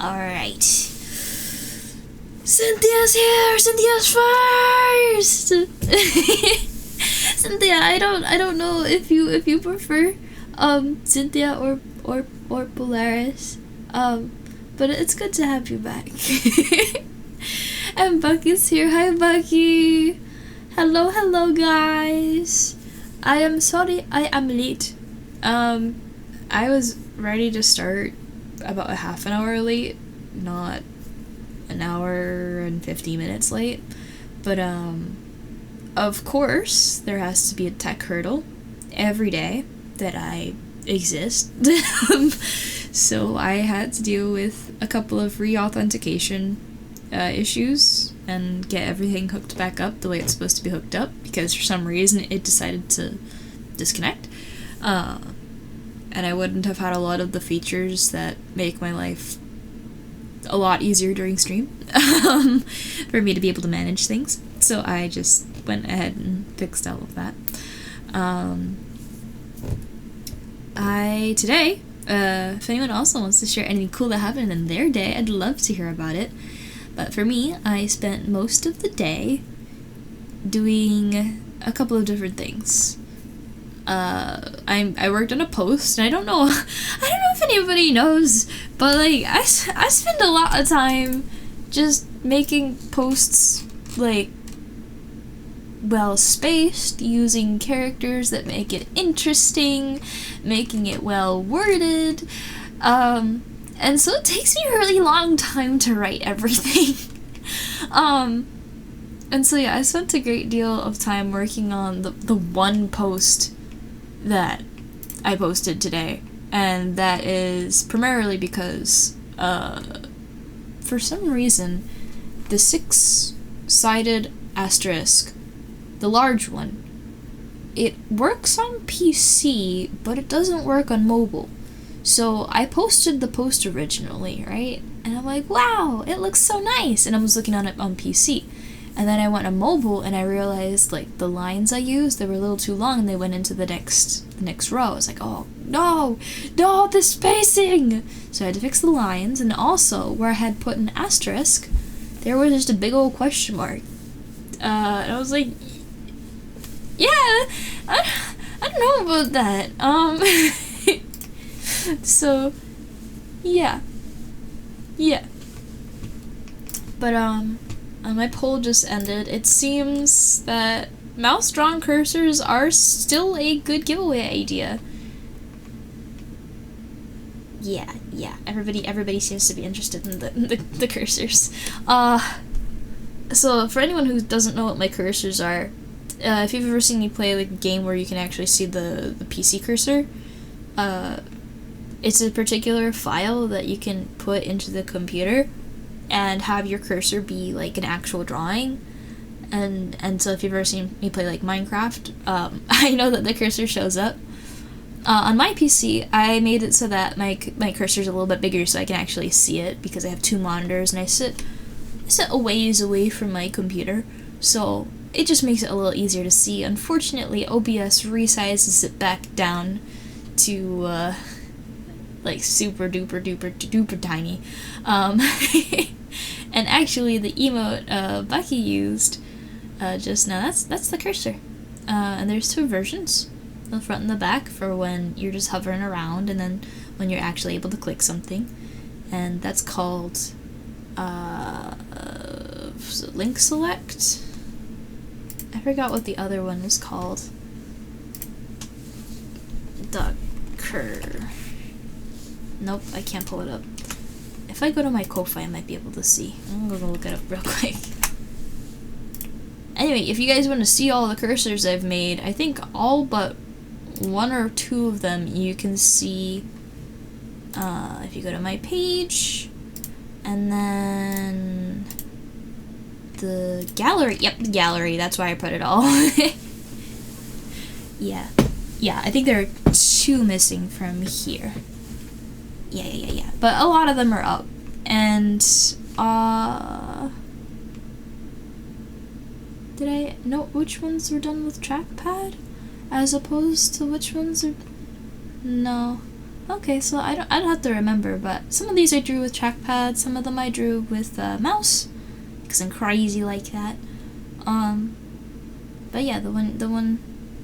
Alright. Cynthia's here! Cynthia's first! Cynthia, I don't know if you prefer Cynthia or Polaris. But it's good to have you back. And Bucky's here. Hi Bucky! Hello guys! I am sorry I am late. I was ready to start about a half an hour late, not an hour and 50 minutes late. But of course there has to be a tech hurdle every day that I exist. So I had to deal with a couple of re-authentication issues and get everything hooked back up the way it's supposed to be hooked up, because for some reason it decided to disconnect. And I wouldn't have had a lot of the features that make my life a lot easier during stream for me to be able to manage things. So I just went ahead and fixed all of that. Today, if anyone also wants to share anything cool that happened in their day, I'd love to hear about it. But for me, I spent most of the day doing a couple of different things. I worked on a post, and I don't know if anybody knows, but like I spend a lot of time just making posts like well spaced, using characters that make it interesting, making it well worded, and so it takes me a really long time to write everything. And so yeah, I spent a great deal of time working on the one post that I posted today, and that is primarily because for some reason the 6-sided asterisk, the large one, it works on PC but it doesn't work on mobile. So I posted the post originally, right? And I'm like, wow, it looks so nice, and I was looking on it on PC. And then I went on mobile and I realized like the lines I used, they were a little too long and they went into the next row. I was like, oh no, the spacing! So I had to fix the lines, and also where I had put an asterisk, there was just a big old question mark. And I was like, yeah, I don't know about that. So yeah. But my poll just ended. It seems that mouse-drawn cursors are still a good giveaway idea. Yeah. Everybody seems to be interested in the cursors. So for anyone who doesn't know what my cursors are, if you've ever seen me play like a game where you can actually see the PC cursor, it's a particular file that you can put into the computer and have your cursor be like an actual drawing. And so if you've ever seen me play like Minecraft, I know that the cursor shows up. On my PC, I made it so that my cursor's a little bit bigger so I can actually see it, because I have 2 monitors and I sit a ways away from my computer, so it just makes it a little easier to see. Unfortunately, OBS resizes it back down to like super duper tiny. And actually the emote Bucky used just now, that's the cursor. And there's 2 versions, the front and the back, for when you're just hovering around and then when you're actually able to click something. And that's called link select. I forgot what the other one is called. Nope, I can't pull it up. If I go to my Ko-Fi, I might be able to see. I'm gonna look it up real quick. Anyway, if you guys want to see all the cursors I've made, I think all but 1 or 2 of them you can see if you go to my page, and then the gallery. Yep, the gallery, that's why I put it all. Yeah, I think there are 2 missing from here. Yeah. But a lot of them are up. And, did I note which ones were done with trackpad? As opposed to which ones are... No. Okay, so I don't have to remember, but some of these I drew with trackpad, some of them I drew with mouse, because I'm crazy like that. But yeah, the one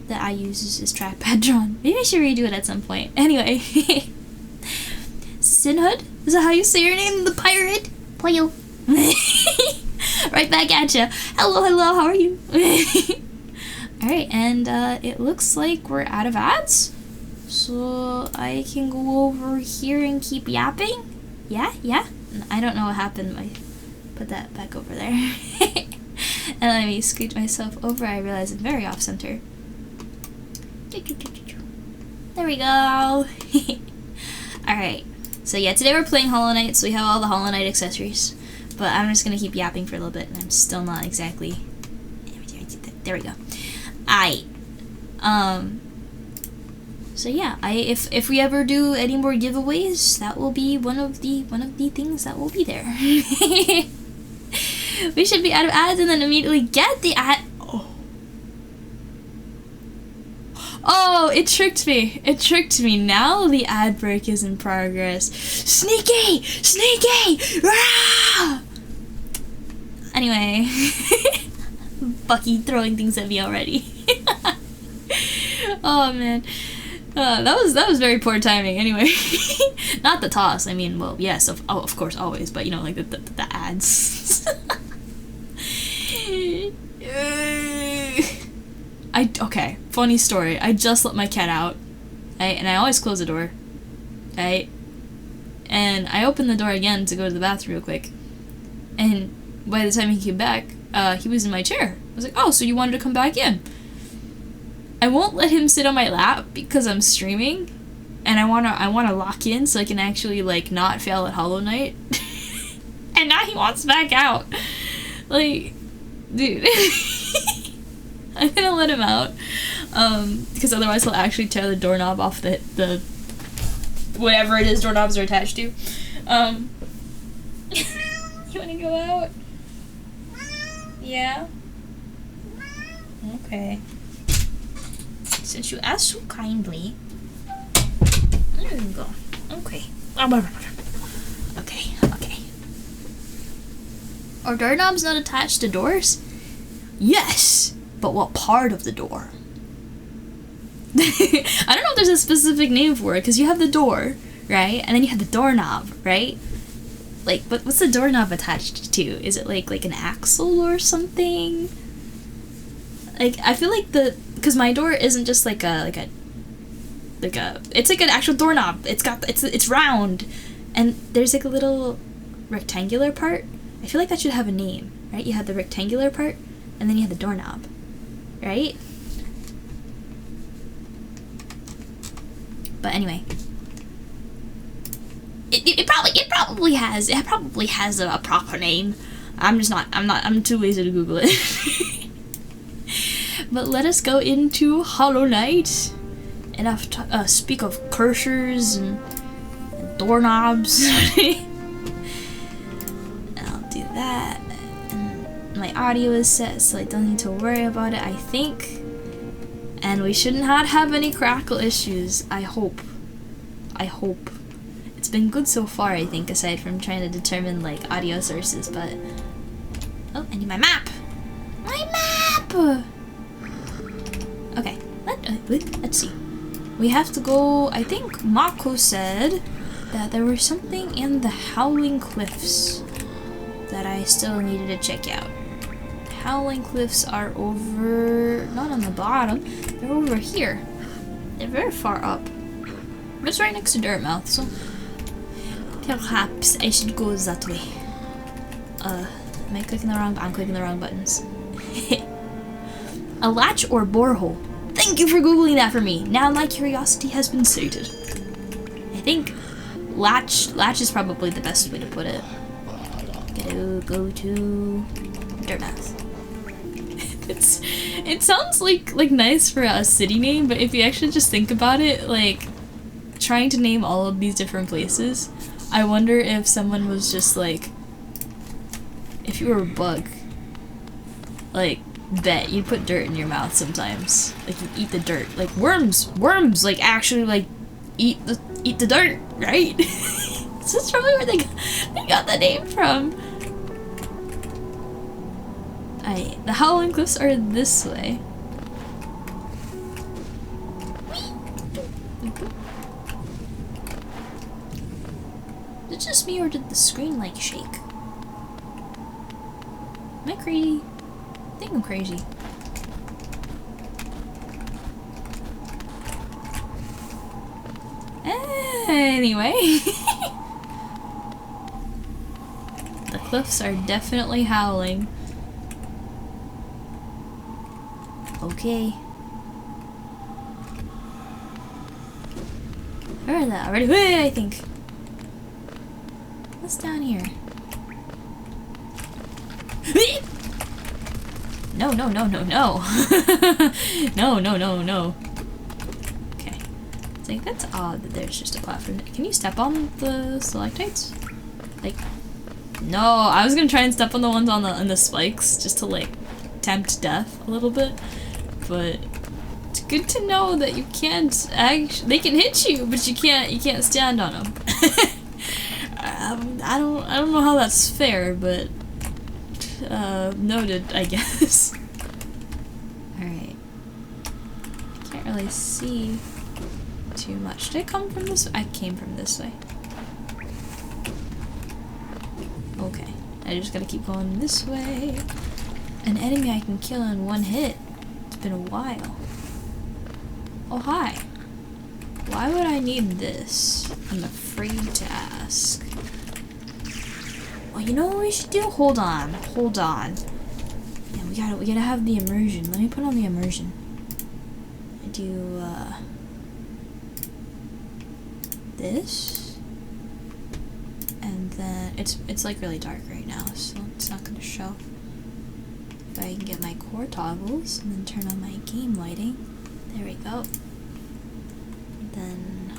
that I use is trackpad drawn. Maybe I should redo it at some point. Anyway, Sinhood, is that how you say your name? The pirate? Poyo. Right back at ya. Hello, how are you? Alright, and it looks like we're out of ads. So I can go over here and keep yapping? Yeah? I don't know what happened. I put that back over there. And let me scoot myself over. I realize I'm very off center. There we go. Alright. So yeah, today we're playing Hollow Knight, so we have all the Hollow Knight accessories. But I'm just gonna keep yapping for a little bit, and I'm still not exactly... There we go. So yeah, if we ever do any more giveaways, that will be one of the things that will be there. We should be out of ads and then immediately get the ad. Oh, it tricked me. It tricked me. Now the ad break is in progress. Sneaky! Rah! Anyway, Bucky throwing things at me already. Oh man. That was very poor timing. Anyway, not the toss. I mean, well, yes, of course, always. But you know, like the ads. Okay. Funny story. I just let my cat out, and I always close the door. And I opened the door again to go to the bathroom real quick, and by the time he came back, he was in my chair. I was like, oh, so you wanted to come back in? I won't let him sit on my lap because I'm streaming, and I wanna lock in so I can actually like not fail at Hollow Knight. And now he wants back out. Like, dude, I'm gonna let him out, because otherwise he'll actually tear the doorknob off the whatever it is doorknobs are attached to. You wanna go out? Yeah. Okay. Since you asked so kindly, there you go. Okay. Okay. Are doorknobs not attached to doors? Yes, but what part of the door? I don't know if there's a specific name for it, because you have the door, right? And then you have the doorknob, right? Like, but what's the doorknob attached to? Is it like an axle or something? Like, I feel like because my door isn't just it's like an actual doorknob. It's round, and there's like a little rectangular part. I feel like that should have a name, right? You have the rectangular part, and then you have the doorknob, right? But anyway, it probably has a proper name. I'm too lazy to Google it. But let us go into Hollow Knight, and speak of cursors and doorknobs. And I'll do that. And my audio is set, so I don't need to worry about it, I think. And we should not have any crackle issues, I hope. It's been good so far, I think, aside from trying to determine, like, audio sources, but... Oh, I need my map! My map! Okay, let's see. We have to go... I think Mako said that there was something in the Howling Cliffs that I still needed to check out. Howling Cliffs are over... not on the bottom, they're over here. They're very far up. But it's right next to Dirtmouth, so... perhaps I should go that way. Am I clicking the wrong... I'm clicking the wrong buttons. A latch or borehole? Thank you for googling that for me. Now my curiosity has been sated. I think latch is probably the best way to put it. Gotta go to Dirtmouth. It sounds like nice for a city name, but if you actually just think about it, like trying to name all of these different places, I wonder if someone was just like, if you were a bug, like, bet you put dirt in your mouth sometimes. Like, you eat the dirt. Like, worms, like, actually, like, eat the eat the dirt, right? This is probably where they got the name from. The Howling Cliffs are this way. Is it just me or did the screen like shake? Am I crazy? I think I'm crazy. Anyway. The cliffs are definitely howling. Okay. Where is that? Already? Wait, I think. What's down here? No, no, no, no, no. No, no, no, no. Okay. I think that's odd that there's just a platform. Can you step on the stalactites? Like, no, I was gonna try and step on the ones on the spikes just to like tempt death a little bit. But it's good to know that you can't actually, they can hit you, but you can't stand on them. I don't know how that's fair, but noted, I guess. Alright. Can't really see too much. Did I come from this way? I came from this way. Okay. I just gotta keep going this way. An enemy I can kill in one hit. It's been a while. Oh, hi. Why would I need this? I'm afraid to ask. Well, you know what we should do? Hold on. Hold on. Yeah, we gotta have the immersion. Let me put on the immersion. I do, this. And then, it's like really dark right now, so it's not gonna show. If I can get my core toggles and then turn on my game lighting. There we go. Then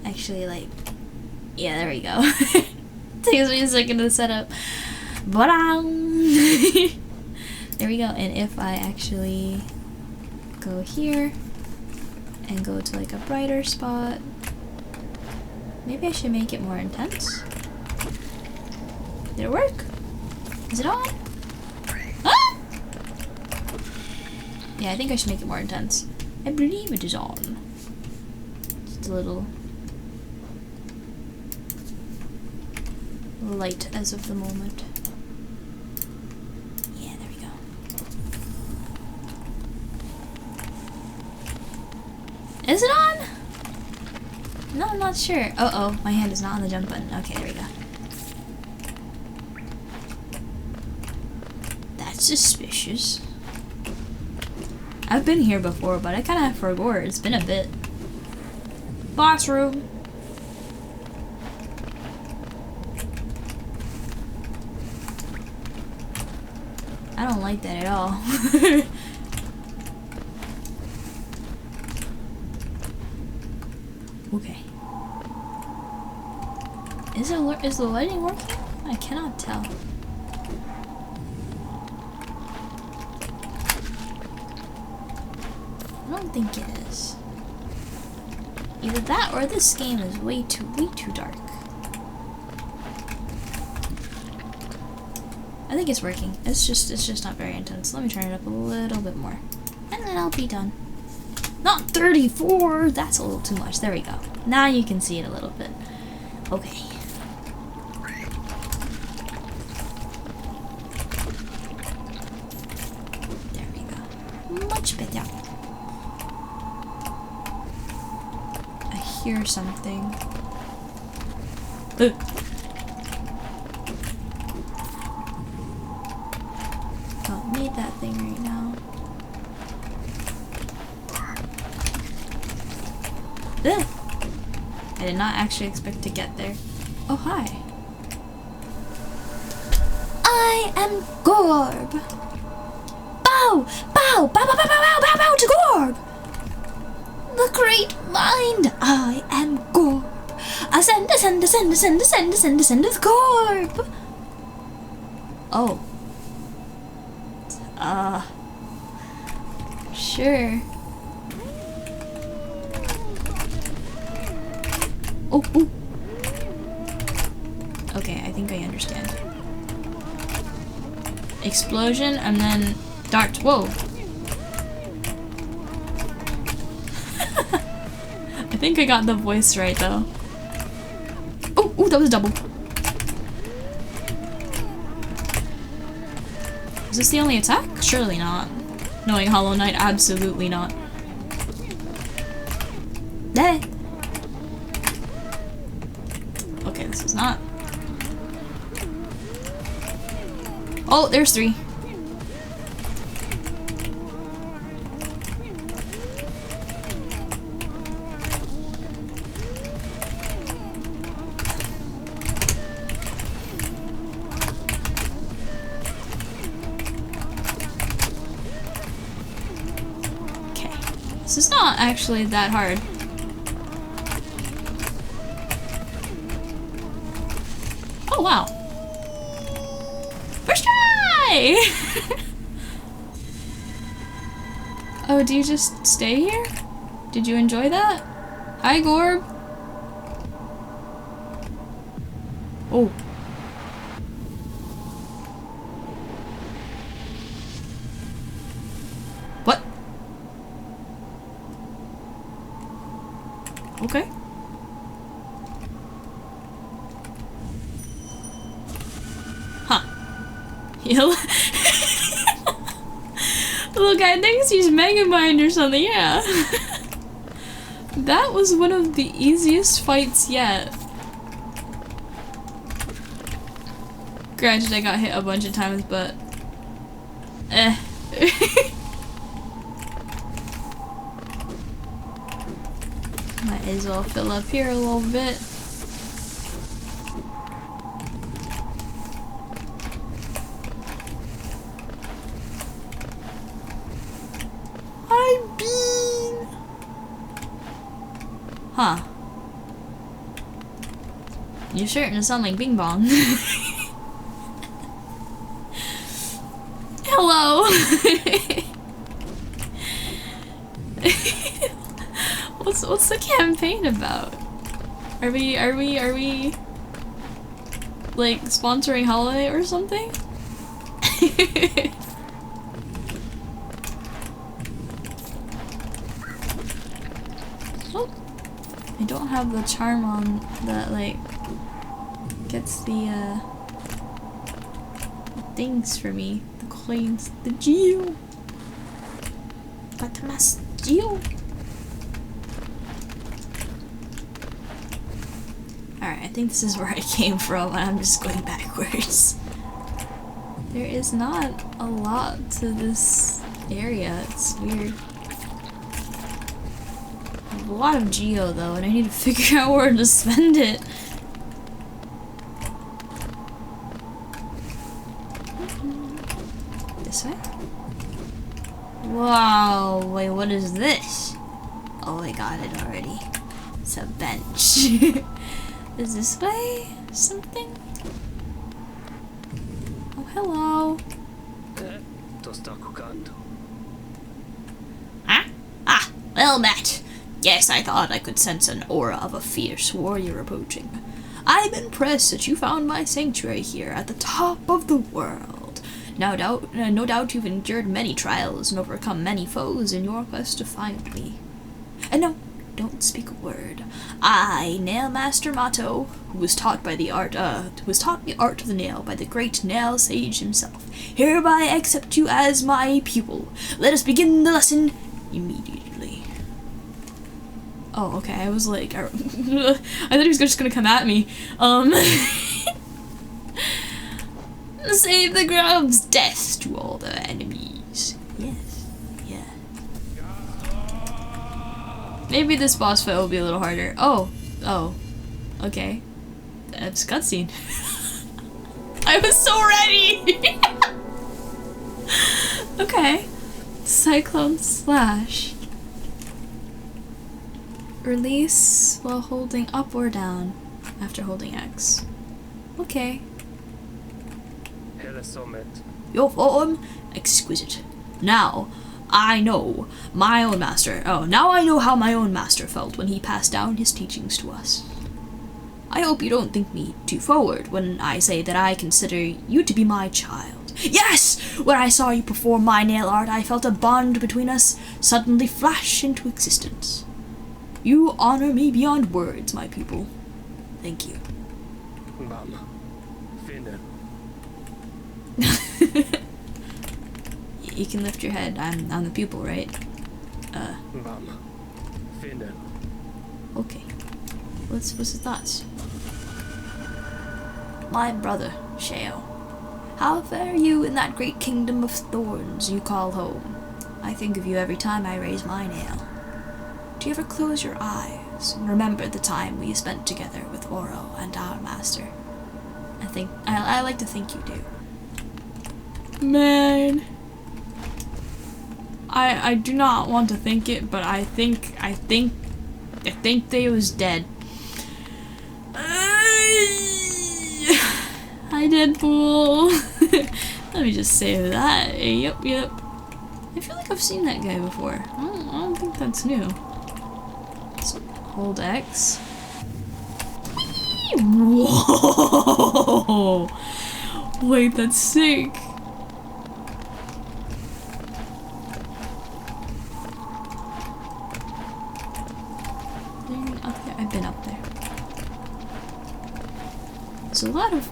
actually, like, yeah, there we go. Takes me a second to set up. There we go. And if I actually go here and go to like a brighter spot, maybe I should make it more intense. Did it work? Is it on? Ah! Yeah, I think I should make it more intense. I believe it is on. Just a little light as of the moment. Yeah, there we go. Is it on? No, I'm not sure. Uh-oh, my hand is not on the jump button. Okay, there we go. That's suspicious. I've been here before, but I kind of forgot. It's been a bit. Boss room. I don't like that at all. Okay. Is the lighting working? I cannot tell. I don't think it is. Either that or this game is way too dark. I think it's working. It's just not very intense. Let me turn it up a little bit more. And then I'll be done. Not 34! That's a little too much. There we go. Now you can see it a little bit. Okay. There we go. Much better. I hear something. Don't need that thing right now. Ugh. I did not actually expect to get there. Oh, hi. I am Gorb. Bow! Bow! Bow! Bow! Bow! Bow! Bow! Bow to Gorb! The great mind! I am Gorb. Ascend, ascend, ascend, ascend, ascend, ascend, ascend with Gorb! Oh. Sure. Oh, oh. Okay, I think I understand. Explosion and then darts. Whoa. I think I got the voice right though. Oh, oh, that was double. Is this the only attack? Surely not. Knowing Hollow Knight, absolutely not. There. Okay, this is not. Oh, there's 3. Okay. This is not actually that hard. Oh, wow. First try! Oh, do you just stay here? Did you enjoy that? Hi, Gorb. Oh. What? Okay. Huh. Little guy thinks he's Megamind or something, yeah. That was one of the easiest fights yet. Granted, I got hit a bunch of times, but... eh. Might as well fill up here a little bit. I'm Bean! Huh. You're starting to sound like Bing Bong. Hello! What's the campaign about? Are we like sponsoring Holiday or something? Oh, I don't have the charm on that like gets the things for me. The coins, the geo. But my geo. Alright, I think this is where I came from, and I'm just going backwards. There is not a lot to this area, it's weird. I have a lot of geo though, and I need to figure out where to spend it. This way? Wow, wait, what is this? Oh, I got it already. It's a bench. Is this way something? Oh, hello. Huh? Ah, well met. Yes, I thought I could sense an aura of a fierce warrior approaching. I'm impressed that you found my sanctuary here at the top of the world. No doubt you've endured many trials and overcome many foes in your quest to find me. And no, don't speak a word. I, Nail Master Mato, who was taught the art of the nail by the great nail sage himself, hereby accept you as my pupil. Let us begin the lesson immediately. Oh, okay. I was like, I thought he was just gonna come at me. Save the grubs! Death to all the enemies. Yes. Yeah. Maybe this boss fight will be a little harder. Oh. Oh. Okay. That's cutscene. I was so ready! Okay. Cyclone Slash. Release while holding up or down after holding X. Okay. Your form, exquisite. Now I know my own master. Oh, now I know how my own master felt when he passed down his teachings to us. I hope you don't think me too forward when I say that I consider you to be my child. Yes! When I saw you perform my nail art, I felt a bond between us suddenly flash into existence. You honor me beyond words, my pupil. Thank you. Mama, vinden. You can lift your head. I'm the pupil, right? Mama, vinden. Okay. What's the thoughts? My brother, Sheo. How fare you in that great kingdom of thorns you call home? I think of you every time I raise my nail. Do you ever close your eyes and remember the time we spent together with Oro and our master? I like to think you do. Man. I do not want to think it, but I think they was dead. Hi, Deadpool. Let me just say that. Yep. I feel like I've seen that guy before. I don't think that's new. Let's hold X. Whoa! Wait, that's sick. I've been up there. There's a lot of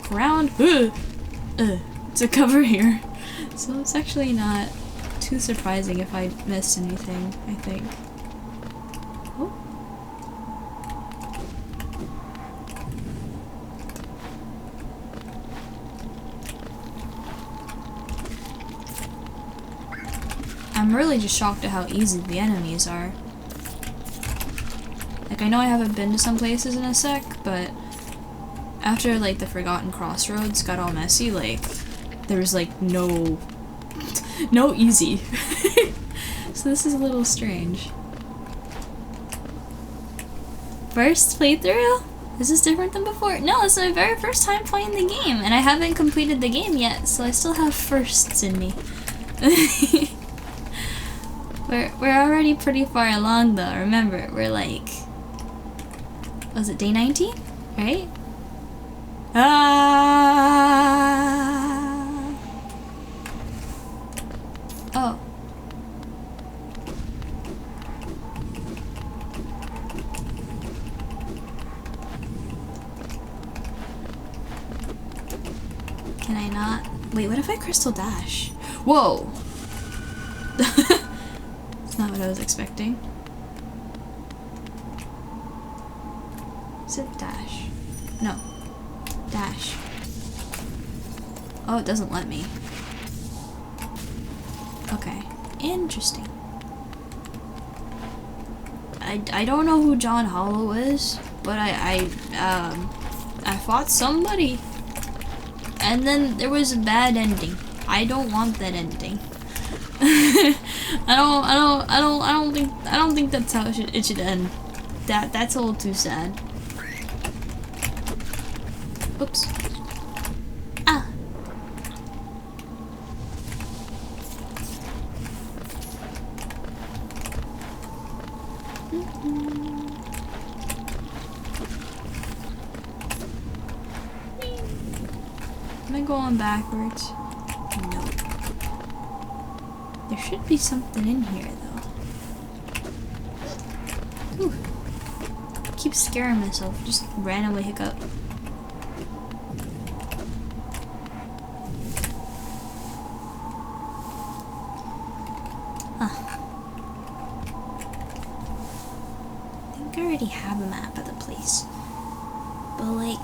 ground to cover here, so it's actually not too surprising if I missed anything, I think. Oh. I'm really just shocked at how easy the enemies are. Like, I know I haven't been to some places in a sec, but after, like, the Forgotten Crossroads got all messy, like, there was, like, no easy. So this is a little strange. First playthrough? Is this different than before? No, it's my very first time playing the game, and I haven't completed the game yet, so I still have firsts in me. We're already pretty far along, though. Remember, we're like... Was it day 19? Right? Oh. Can I not? Wait, what if I crystal dash? Whoa! That's not what I was expecting. Is it dash? No. Dash. Oh, it doesn't let me. Okay. Interesting. I don't know who John Hollow is, but I fought somebody. And then there was a bad ending. I don't want that ending. I don't think that's how it should end. That's a little too sad. Oops. Ah. Am I going backwards? No. There should be something in here, though. Ooh. I keep scaring myself. Just randomly hiccup. I already have a map of the place, but like,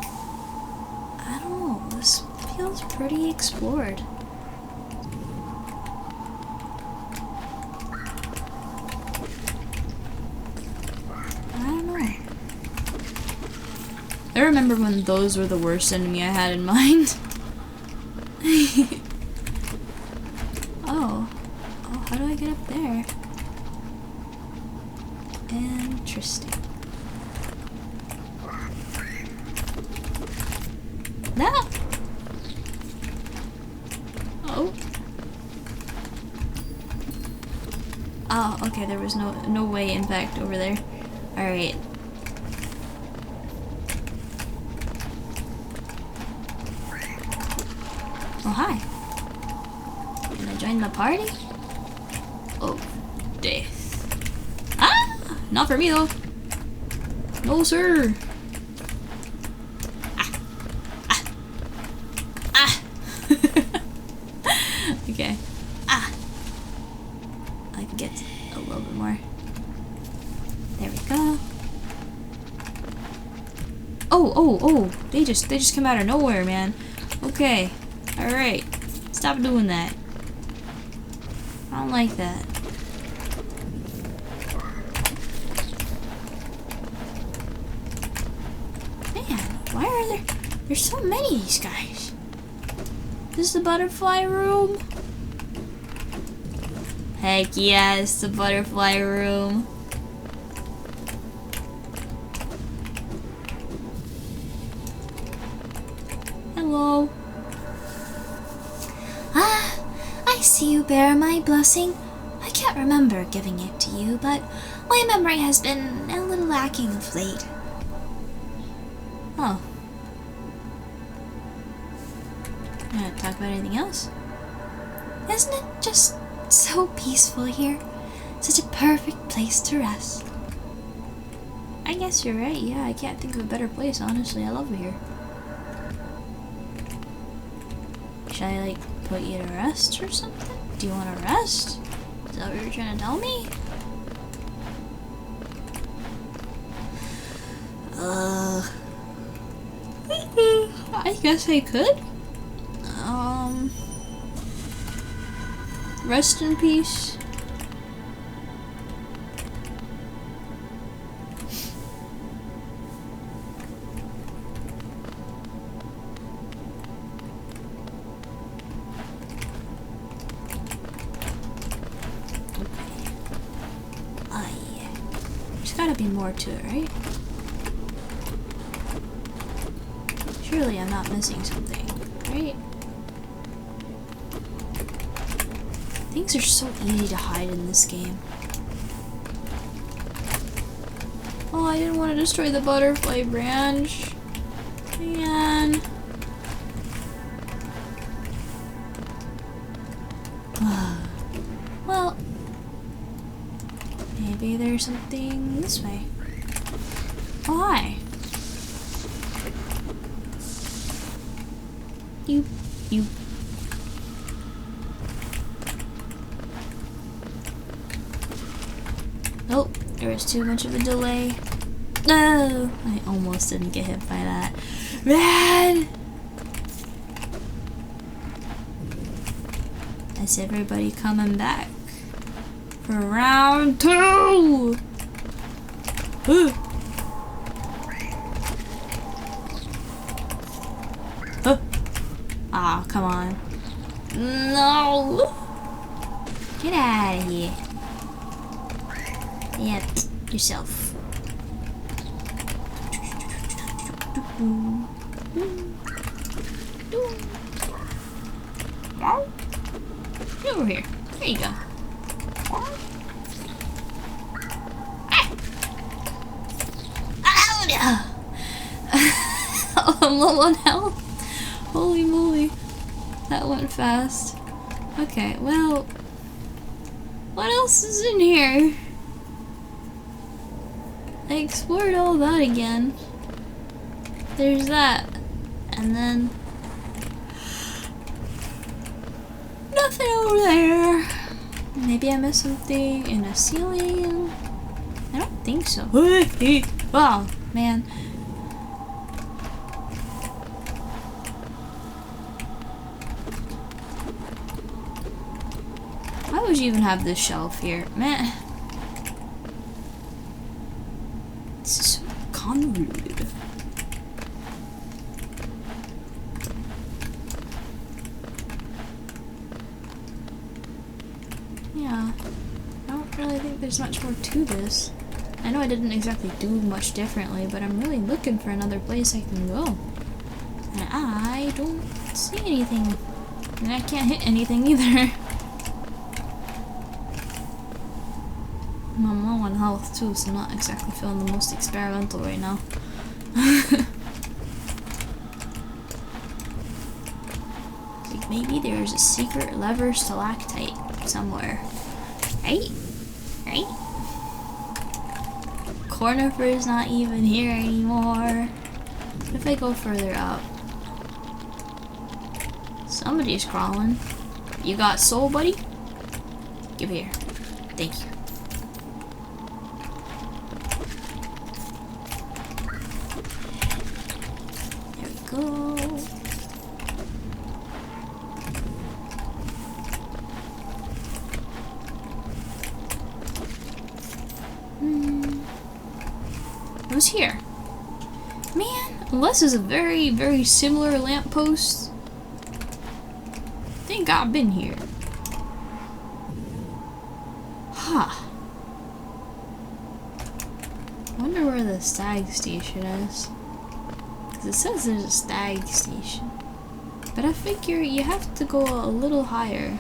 I don't know, this feels pretty explored. I don't know. I remember when those were the worst enemy I had in mind. Oh, how do I get up there? Interesting. No. Oh. Oh, okay, there was no way impact over there. Alright. Oh, hi. Can I join the party? Oh, death. Ah! Not for me, though. No, sir. Ah. Ah. Ah. Okay. Ah. I can get a little bit more. There we go. Oh, they just come out of nowhere, man. Okay. Alright. Stop doing that. I don't like that. Man, why are there's so many of these guys? This is the butterfly room? Heck yeah, it's the butterfly room. Hello. Ah, I see you bear my blessing. I can't remember giving it to you, but my memory has been a little lacking of late. Oh. You wanna talk about anything else? Isn't it just so peaceful here? Such a perfect place to rest. I guess you're right. Yeah, I can't think of a better place, honestly. I love it here. Should I, like, put you to rest or something? Do you want to rest? Is that what you're trying to tell me? I guess I could. Rest in peace. There's gotta be more to it, right? Surely I'm not missing something, right? Things are so easy to hide in this game. Oh, I didn't want to destroy the butterfly branch. Man. Well, maybe there's something this way. Oh, hi. You. Oh, there was too much of a delay. No, I almost didn't get hit by that. Man! Is everybody coming back for round 2? Ooh. Oh. Oh, come on. No! Get out of here. Yep, yourself. Get over here. There you go. Oh, I'm low on health. Holy moly. That went fast. Okay, well, what else is in here? I explored all that again. There's that. And then nothing over there. Maybe I missed something in the ceiling. I don't think so. Oh, man. Why would you even have this shelf here? Man. This is so convoluted. Yeah. I don't really think there's much more to this. I know I didn't exactly do much differently, but I'm really looking for another place I can go. And I don't see anything. And I can't hit anything either. I'm low on health too, so I'm not exactly feeling the most experimental right now. Like maybe there's a secret lever stalactite somewhere. Right? Right? Cornifer's not even here anymore. What if I go further up? Somebody's crawling. You got soul, buddy? Give here. Thank you. There we go. Who's here? Man, unless it's a very, very similar lamppost. I think I've been here. Huh. I wonder where the stag station is. Because it says there's a stag station. But I figure you have to go a little higher.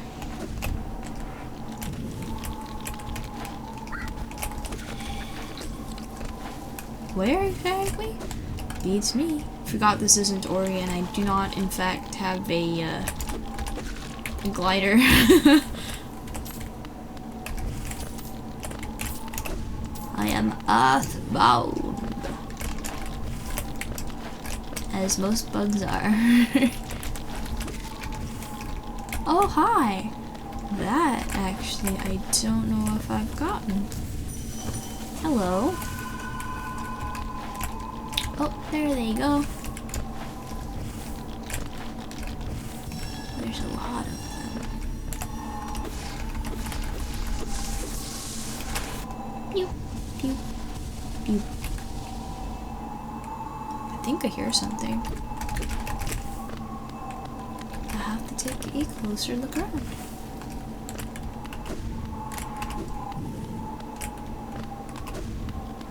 Where exactly? Beats me. Forgot this isn't Ori and I do not in fact have a glider. I am earthbound. As most bugs are. Oh, hi! That, actually, I don't know if I've gotten. Hello. Oh, there they go. There's a lot of them. Pew, pew, pew. I think I hear something. I have to take a closer look around.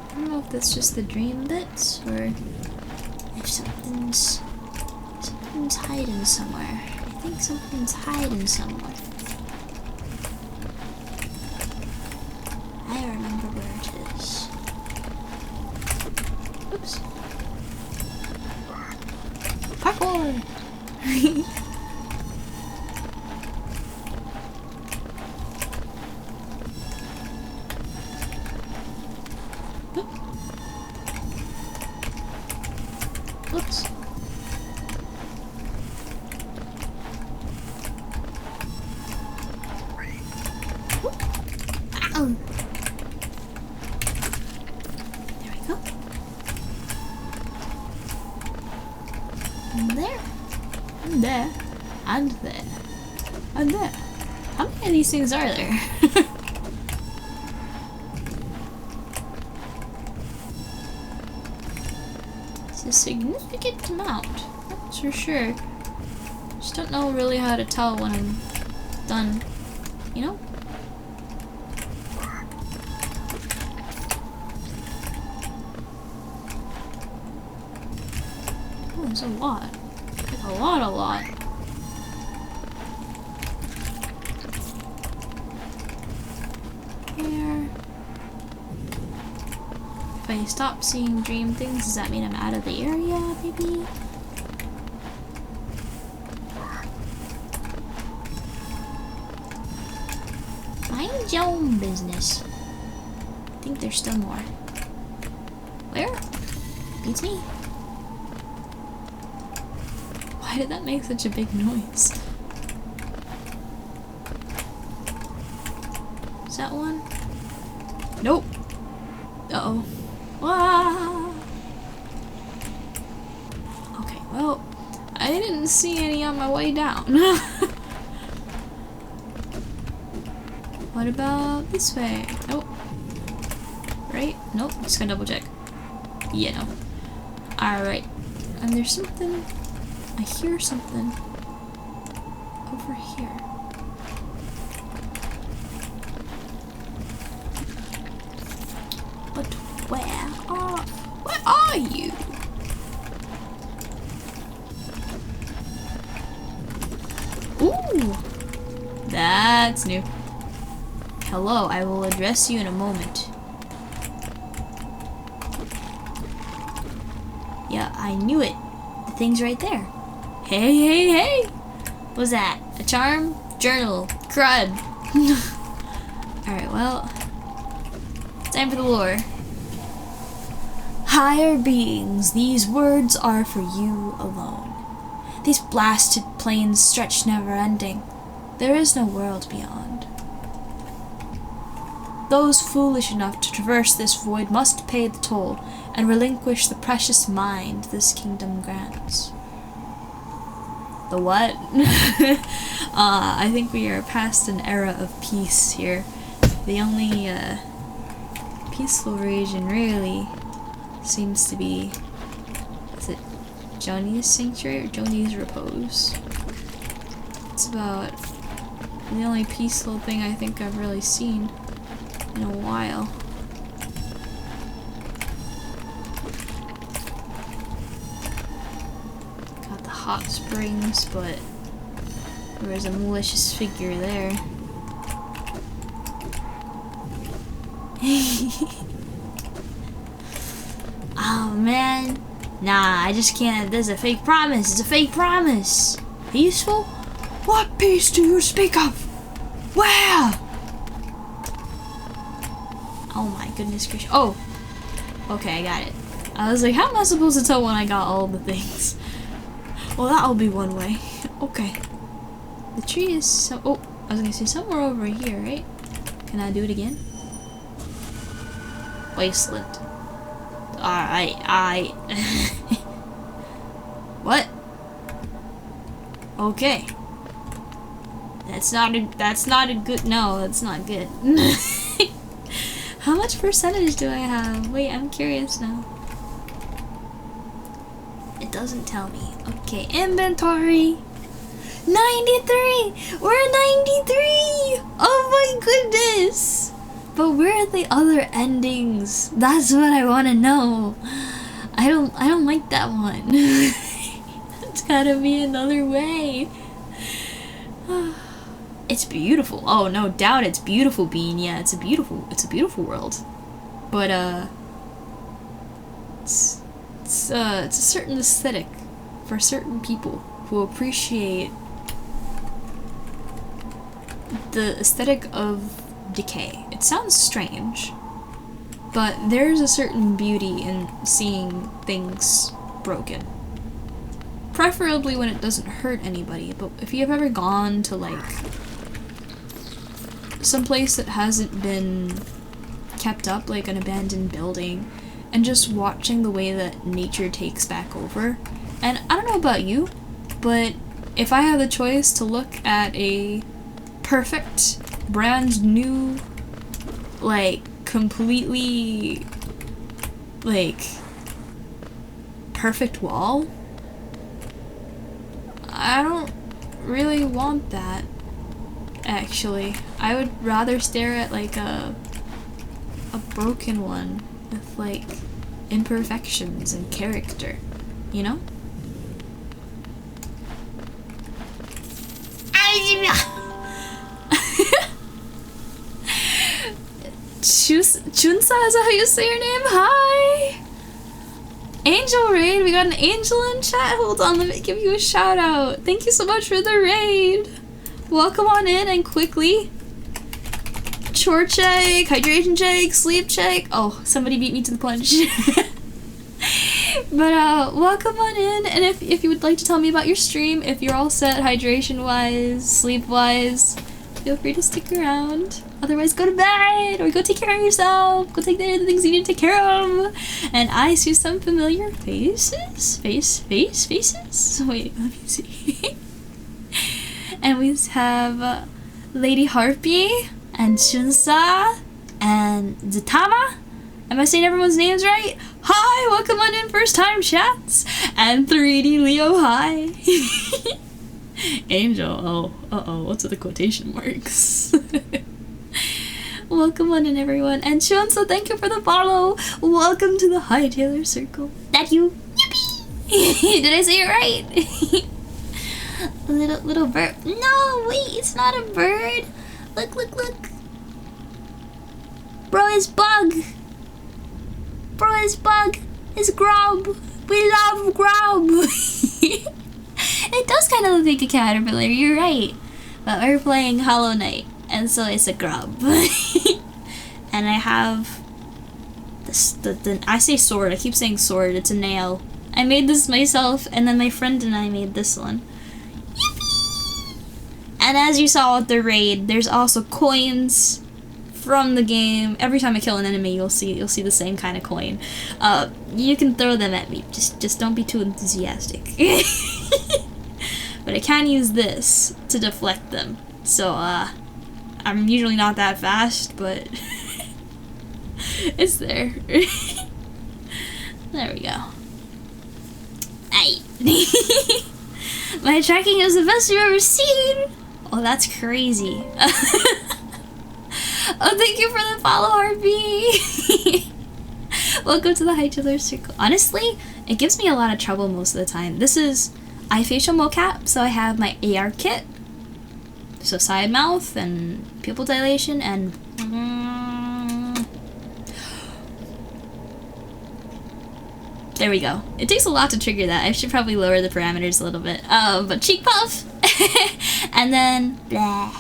I don't know if that's just the dream bits or if something's hiding somewhere. I think something's hiding somewhere. I remember where it is. Oops. Parkour! Oops. Ow. There we go. And there. And there. And there. And there. How many of these things are there? It's a significant amount, that's for sure. Just don't know really how to tell when I'm done, you know? Oh, there's a lot. Like a lot. Here. If I stop seeing dream things, does that mean I'm out of the area, maybe? Mind your own business. I think there's still more. Where? Beats me. Why did that make such a big noise? Is that one? Nope. Uh-oh. Wow. Okay, well, I didn't see any on my way down. What about this way? Nope. Right? Nope. Just gonna double check. Yeah, no. Alright. And there's something. I hear something over here. But where are you? Ooh, that's new. Hello, I will address you in a moment. Yeah, I knew it. The thing's right there. Hey. What's that? A charm? Journal. Crud. Alright, well. Time for the lore. Higher beings, these words are for you alone. These blasted plains stretch never-ending. There is no world beyond. Those foolish enough to traverse this void must pay the toll and relinquish the precious mind this kingdom grants. The what? I think we are past an era of peace here. The only peaceful region really seems to be, is it Joni's Sanctuary or Joni's Repose? It's about the only peaceful thing I think I've really seen in a while. Got the hot springs, but there's a malicious figure there. Oh man, nah, I just can't. There's a fake promise. It's a fake promise. Peaceful? What peace do you speak of? Where? Oh my goodness gracious. Oh, okay, I got it. I was like, how am I supposed to tell when I got all the things? Well, that'll be one way. Okay. The tree is so. Oh, I was gonna say somewhere over here, right? Can I do it again? Wasteland. Alright, what? Okay. That's not a good, no, that's not good. How much percentage do I have? Wait, I'm curious now. It doesn't tell me. Okay, inventory. 93! We're at 93! Oh my goodness! But where are the other endings? That's what I want to know. I don't like that one. It's gotta be another way. It's beautiful. Oh, no doubt it's beautiful, Bean. Yeah, it's a beautiful world. But it's a certain aesthetic for certain people who appreciate the aesthetic of decay. It sounds strange, but there's a certain beauty in seeing things broken. Preferably when it doesn't hurt anybody, but if you've ever gone to like some place that hasn't been kept up, like an abandoned building, and just watching the way that nature takes back over. And I don't know about you, but if I had the choice to look at a perfect, brand new, like, completely, like, perfect wall, I don't really want that, actually. I would rather stare at, like, a broken one with, like, imperfections and character, you know? Chunsa, is that how you say your name? Hi! Angel raid, we got an angel in chat. Hold on, let me give you a shout out. Thank you so much for the raid. Welcome on in and quickly. Chore check, hydration check, sleep check. Oh, somebody beat me to the punch. But welcome on in, and if you would like to tell me about your stream, if you're all set hydration wise, sleep wise, feel free to stick around. Otherwise, go to bed or go take care of yourself. Go take care of the things you need to take care of. And I see some familiar faces. Faces. Wait, let me see. And we have Lady Harpy and Shunsa and Zatama. Am I saying everyone's names right? Hi, welcome on in, first time chats. And 3D Leo, hi. Angel, oh, uh-oh, what's with the quotation marks? Welcome on in, everyone. And Shunsa, thank you for the follow. Welcome to the Hightailer Circle. Thank you. Yippee! Did I say it right? little bird. No, wait, it's not a bird. Look. Bro, it's bug. It's Grub. We love Grub. It does kind of look like a caterpillar, you're right. But we're playing Hollow Knight, and so it's a grub. And I have this, I say sword, I keep saying sword, it's a nail. I made this myself, and then my friend and I made this one. Yippee! And as you saw with the raid, there's also coins from the game. Every time I kill an enemy, you'll see the same kind of coin. You can throw them at me. Just don't be too enthusiastic. But I can use this to deflect them. So I'm usually not that fast, but it's there. There we go. Aye. My tracking is the best you've ever seen. Oh, that's crazy. Oh, thank you for the follow, RB. Welcome to the High Chiller Circle. Honestly, it gives me a lot of trouble most of the time. This is eye facial mocap, so I have my AR kit. So side mouth and pupil dilation and there we go. It takes a lot to trigger that. I should probably lower the parameters a little bit. But cheek puff, and then blah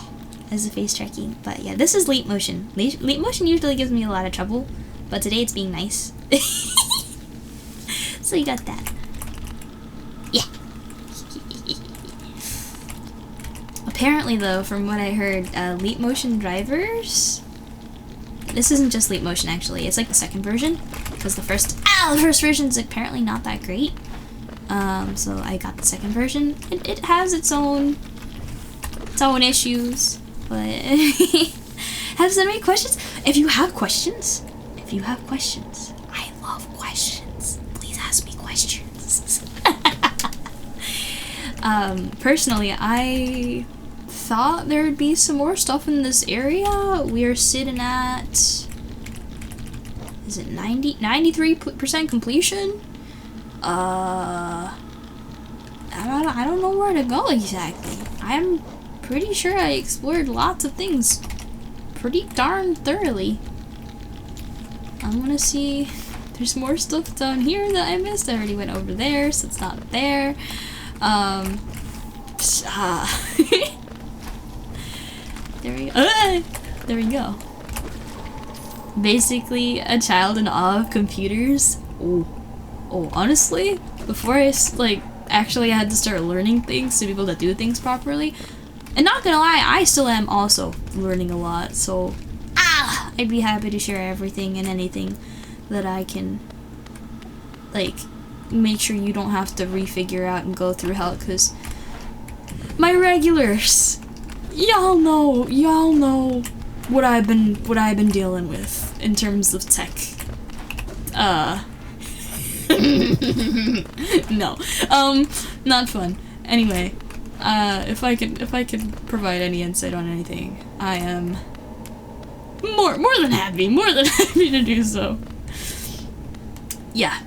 as the face tracking. But yeah, this is leap motion. Leap motion usually gives me a lot of trouble, but today it's being nice. So you got that. Yeah. Apparently, though, from what I heard, leap motion drivers. This isn't just leap motion, actually. It's like the second version, because the first version's apparently not that great. So I got the second version. It has its own issues, but have so many questions. If you have questions, I love questions. Please ask me questions. Personally, I thought there would be some more stuff in this area. We are sitting at, is it 93% completion? I don't know where to go exactly. I'm pretty sure I explored lots of things pretty darn thoroughly. I'm gonna see if there's more stuff down here that I missed. I already went over there, so it's not there. There we go. There we go. Basically, a child in awe of computers. Oh, honestly, before I actually had to start learning things to be able to do things properly, and not gonna lie, I still am also learning a lot. So, I'd be happy to share everything and anything that I can, make sure you don't have to refigure out and go through hell, because my regulars, y'all know what I've been dealing with in terms of tech. No, not fun. Anyway, if I could provide any insight on anything, I am more than happy to do so. Yeah,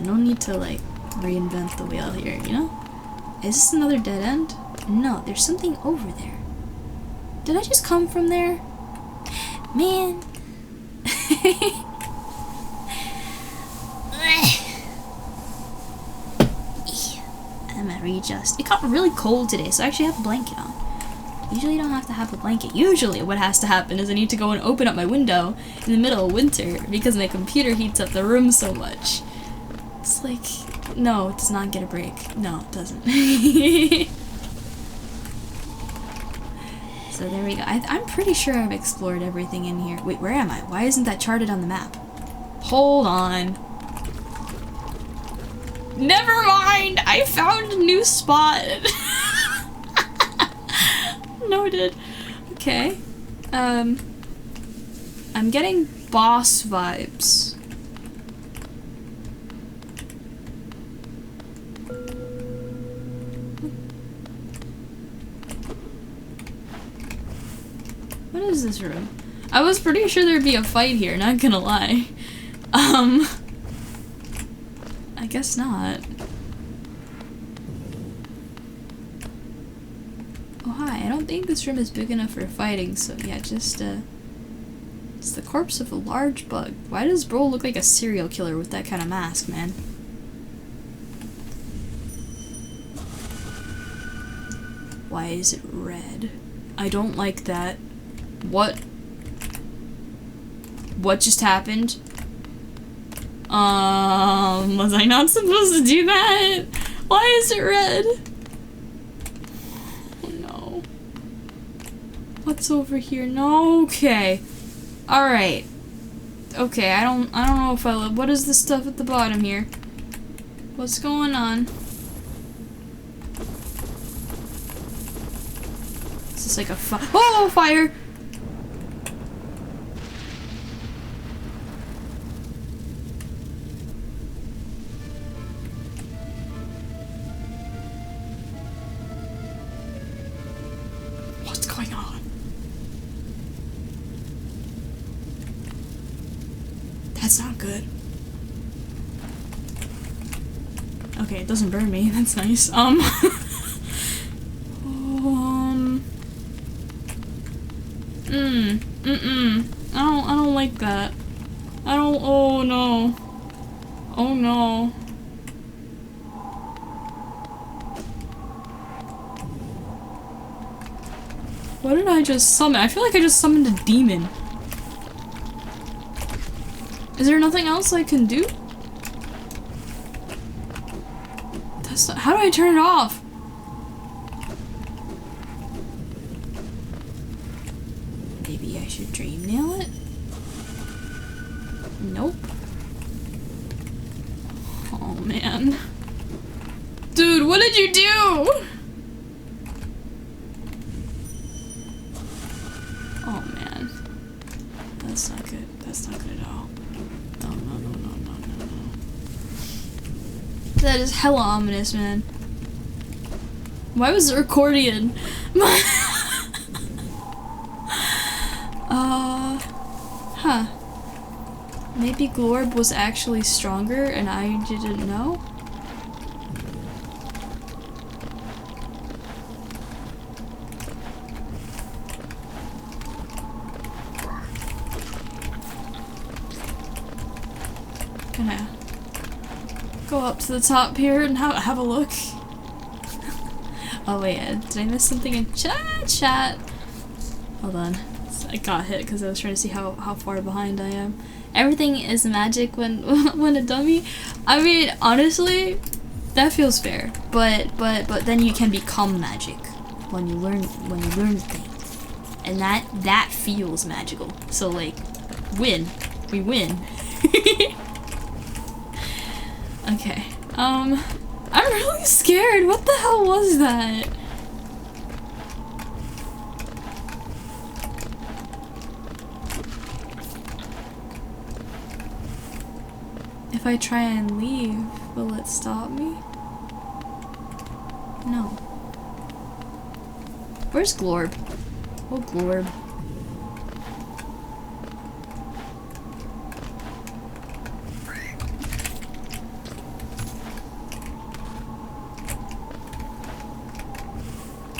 no need to reinvent the wheel here, you know? Is this another dead end? No, there's something over there. Did I just come from there? Man. I'm gonna readjust. It got really cold today, so I actually have a blanket on. Usually you don't have to have a blanket. Usually what has to happen is I need to go and open up my window in the middle of winter because my computer heats up the room so much. It's no, it does not get a break. No, it doesn't. So there we go. I'm pretty sure I've explored everything in here. Wait, where am I? Why isn't that charted on the map? Hold on. Never mind! I found a new spot! Noted. Okay. I'm getting boss vibes. What is this room? I was pretty sure there'd be a fight here, not gonna lie. I guess not. Oh hi, I don't think this room is big enough for fighting, so yeah, just it's the corpse of a large bug. Why does Bro look like a serial killer with that kind of mask, man? Why is it red? I don't like that. What? What just happened? Was I not supposed to do that? Why is it red? Oh no. What's over here? No, okay. Alright. Okay, I don't know if I love. What is this stuff at the bottom here? What's going on? Is this like a oh, fire! What's going on? That's not good. Okay, it doesn't burn me. That's nice. I don't like that. Oh no. Oh no. What did I just summon? I feel like I just summoned a demon. Is there nothing else I can do? That's not— how do I turn it off? Maybe I should dream nail it? Nope. Oh man. Dude, what did you do? Oh man. That's not good. That's not good at all. No, no, no, no, no, no, no. That is hella ominous, man. Why was there accordion? Huh. Maybe Glorb was actually stronger and I didn't know? Gonna go up to the top here and have a look. Oh wait, did I miss something in chat? Hold on. I got hit because I was trying to see how far behind I am. Everything is magic when when a dummy. I mean, honestly, that feels fair. But then you can become magic when you learn things, and that feels magical. So like, we win. Okay. I'm really scared. What the hell was that? If I try and leave, will it stop me? No. Where's Glorb? Oh, Glorb.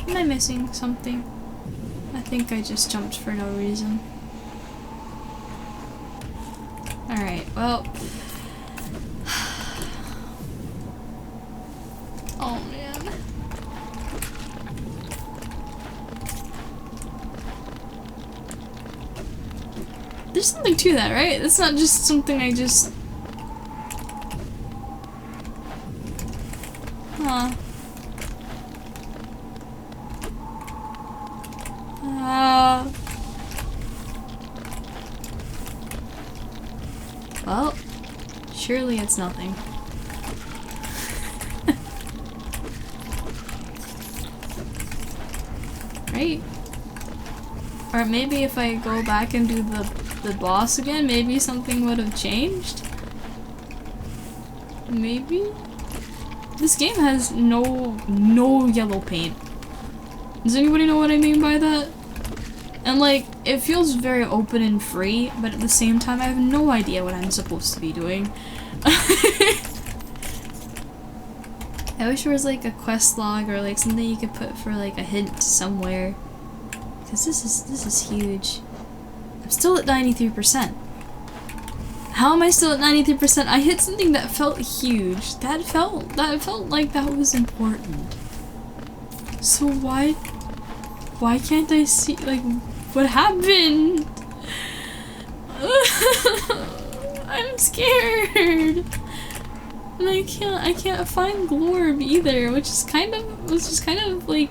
Am I missing something? I think I just jumped for no reason. Alright, well. Oh man. There's something to that, right? It's not just something I just... Huh. Well, surely it's nothing. Right? Or maybe if I go back and do the boss again, maybe something would have changed? Maybe? This game has no yellow paint. Does anybody know what I mean by that? And like, it feels very open and free, but at the same time I have no idea what I'm supposed to be doing. I wish there was like a quest log or like something you could put for like a hint somewhere. Because this is huge. I'm still at 93%. How am I still at 93%? I hit something that felt huge. That felt like that was important. So why can't I see, like, what happened? I'm scared. And I can't find Glorb either, which is kind of like,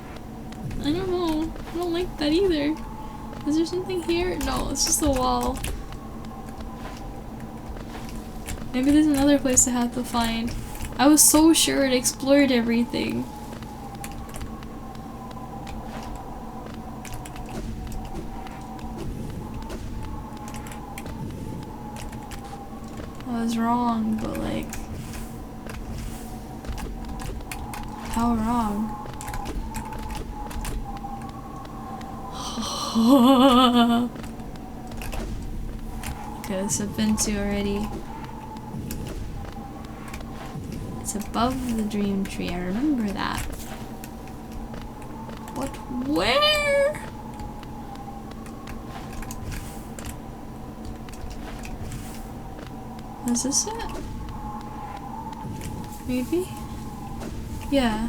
I don't know. I don't like that either. Is there something here? No, it's just a wall. Maybe there's another place I have to find. I was so sure it explored everything. I was wrong, but like... How wrong? Okay, this I've been to already. It's above the dream tree, I remember that. What? Where? Is this it? Maybe? Yeah.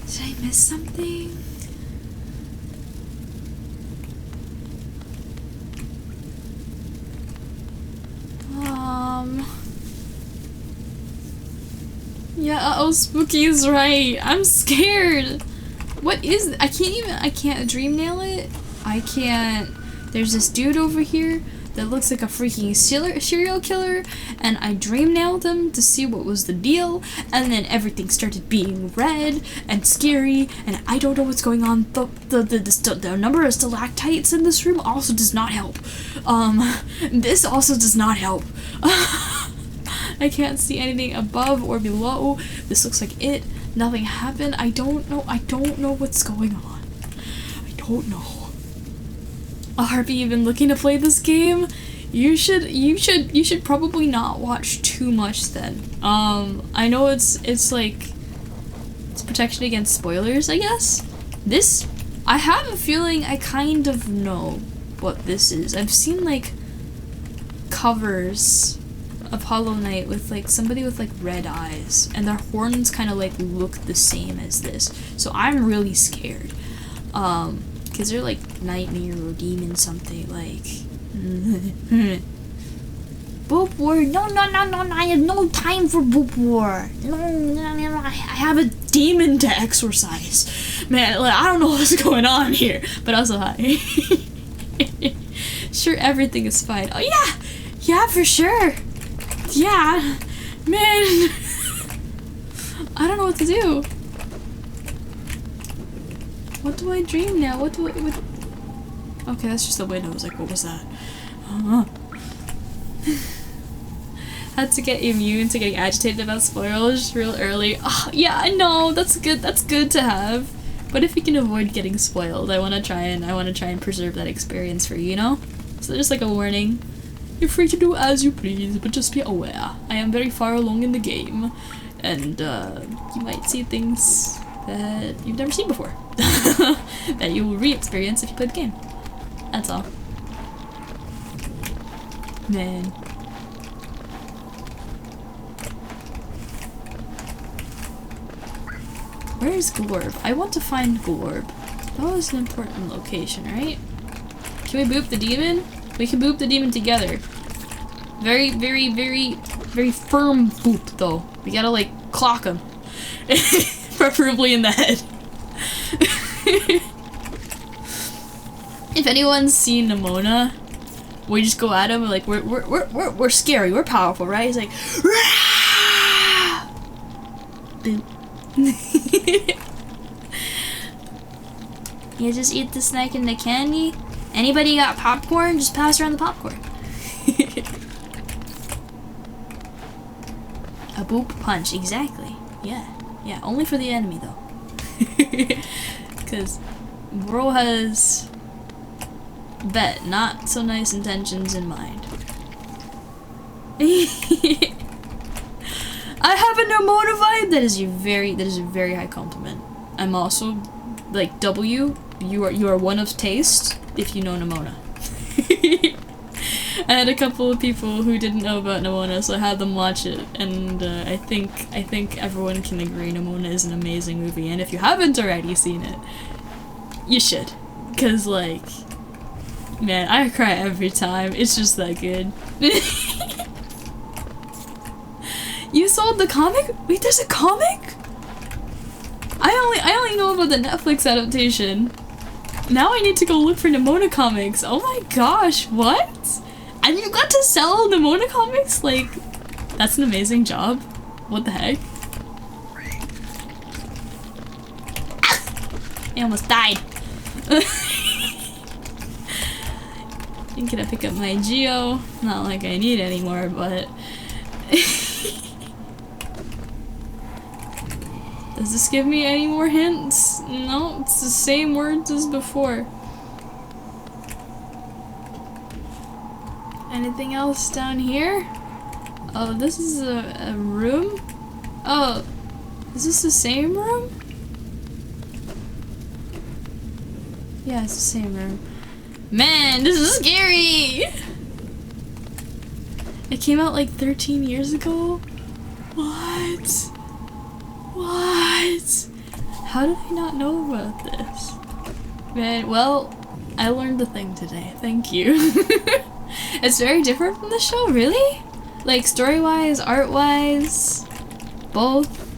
Did I miss something? Yeah, oh, Spooky is right. I'm scared. What is, I can't dream nail it. I can't, there's this dude over here that looks like a freaking serial killer, and I dream nailed him to see what was the deal, and then everything started being red and scary, and I don't know what's going on. The number of stalactites in this room also does not help. This also does not help. I can't see anything above or below. This looks like it. Nothing happened. I don't know what's going on. I don't know. Harpy, you've been looking to play this game? You should probably not watch too much then. I know it's like, it's protection against spoilers, I guess? This, I have a feeling I kind of know what this is. I've seen like covers of Hollow Knight with like somebody with like red eyes, and their horns kind of like look the same as this. So I'm really scared. Cause they're like nightmare or demon something like. Boop war? No, I have no time for boop war. No, I have a demon to exorcise. Man, like, I don't know what's going on here, but also hi. Sure, everything is fine. Oh yeah, for sure. Yeah, man. I don't know what to do. What do I dream now? What? Okay, that's just the window. I was like, what was that? Had to get immune to getting agitated about spoilers real early. Oh, yeah, I know. That's good. That's good to have. But if you can avoid getting spoiled, I want to try and preserve that experience for you, you know? So just like a warning. You're free to do as you please, but just be aware. I am very far along in the game, and you might see things that you've never seen before. That you will re-experience if you play the game. That's all. Man. Where is Glorb? I want to find Glorb. That was an important location, right? Can we boop the demon? We can boop the demon together. Very firm boop, though. We gotta, like, clock him. Preferably in the head. If anyone's seen Nimona, we just go at him, like, we're scary, we're powerful, right? He's like, Rah! Boop. You just eat the snack and the candy? Anybody got popcorn? Just pass around the popcorn. A boop punch, exactly. Yeah, only for the enemy though. Because Bro has not so nice intentions in mind. I have a Nimona vibe. That is a very high compliment. I'm also like W. You are one of taste if you know Nimona. I had a couple of people who didn't know about Nimona, so I had them watch it, and I think everyone can agree Nimona is an amazing movie, and if you haven't already seen it, you should. Cause like, man, I cry every time. It's just that good. You sold the comic? Wait, there's a comic? I only know about the Netflix adaptation. Now I need to go look for Nimona comics. Oh my gosh, what? And you got to sell Nimona comics? Like, that's an amazing job. What the heck? I almost died. I'm gonna pick up my Geo. Not like I need anymore, but... Does this give me any more hints? No, it's the same words as before. Anything else down here? Oh, this is a room? Oh, is this the same room? Yeah, it's the same room. Man, this is scary! It came out like 13 years ago? What? What? How did I not know about this? Man, well, I learned a thing today. Thank you. It's very different from the show, really? Like, story-wise, art-wise, both.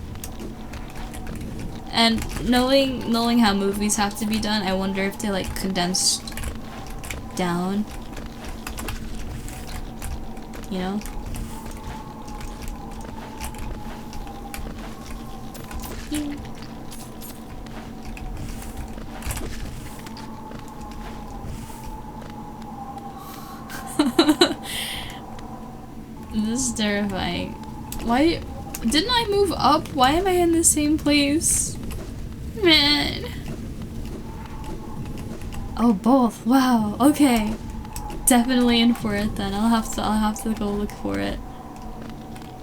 And knowing how movies have to be done, I wonder if they, like, condensed down. You know? This is terrifying. Why didn't I move up? Why am I in the same place? Man. Oh, both. Wow. Okay. Definitely in for it then. I'll have to go look for it.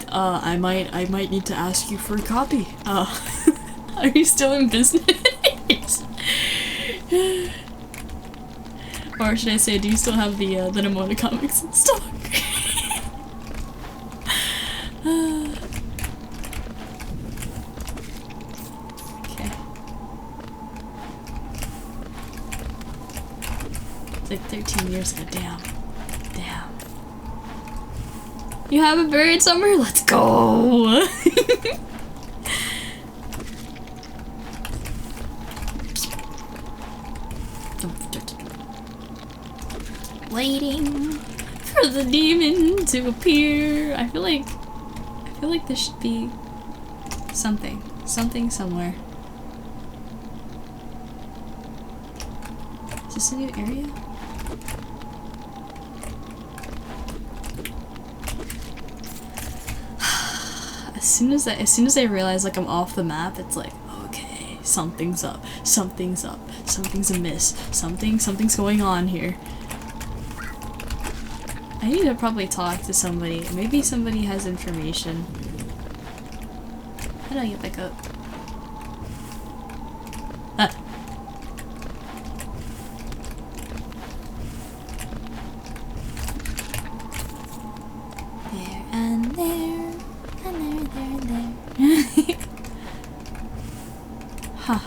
I might need to ask you for a copy. Are you still in business? Or should I say, do you still have the Nimona comics in stock? Okay. It's like 13 years ago. Damn. Damn. You have it buried somewhere? Let's go! Waiting for the demon to appear. I feel like there should be something somewhere. Is this a new area? As soon as I realize like I'm off the map, it's like, okay, something's up, something's amiss, something's going on here. I need to probably talk to somebody. Maybe somebody has information. How do I get back up? Ah. There and there, and there. Huh.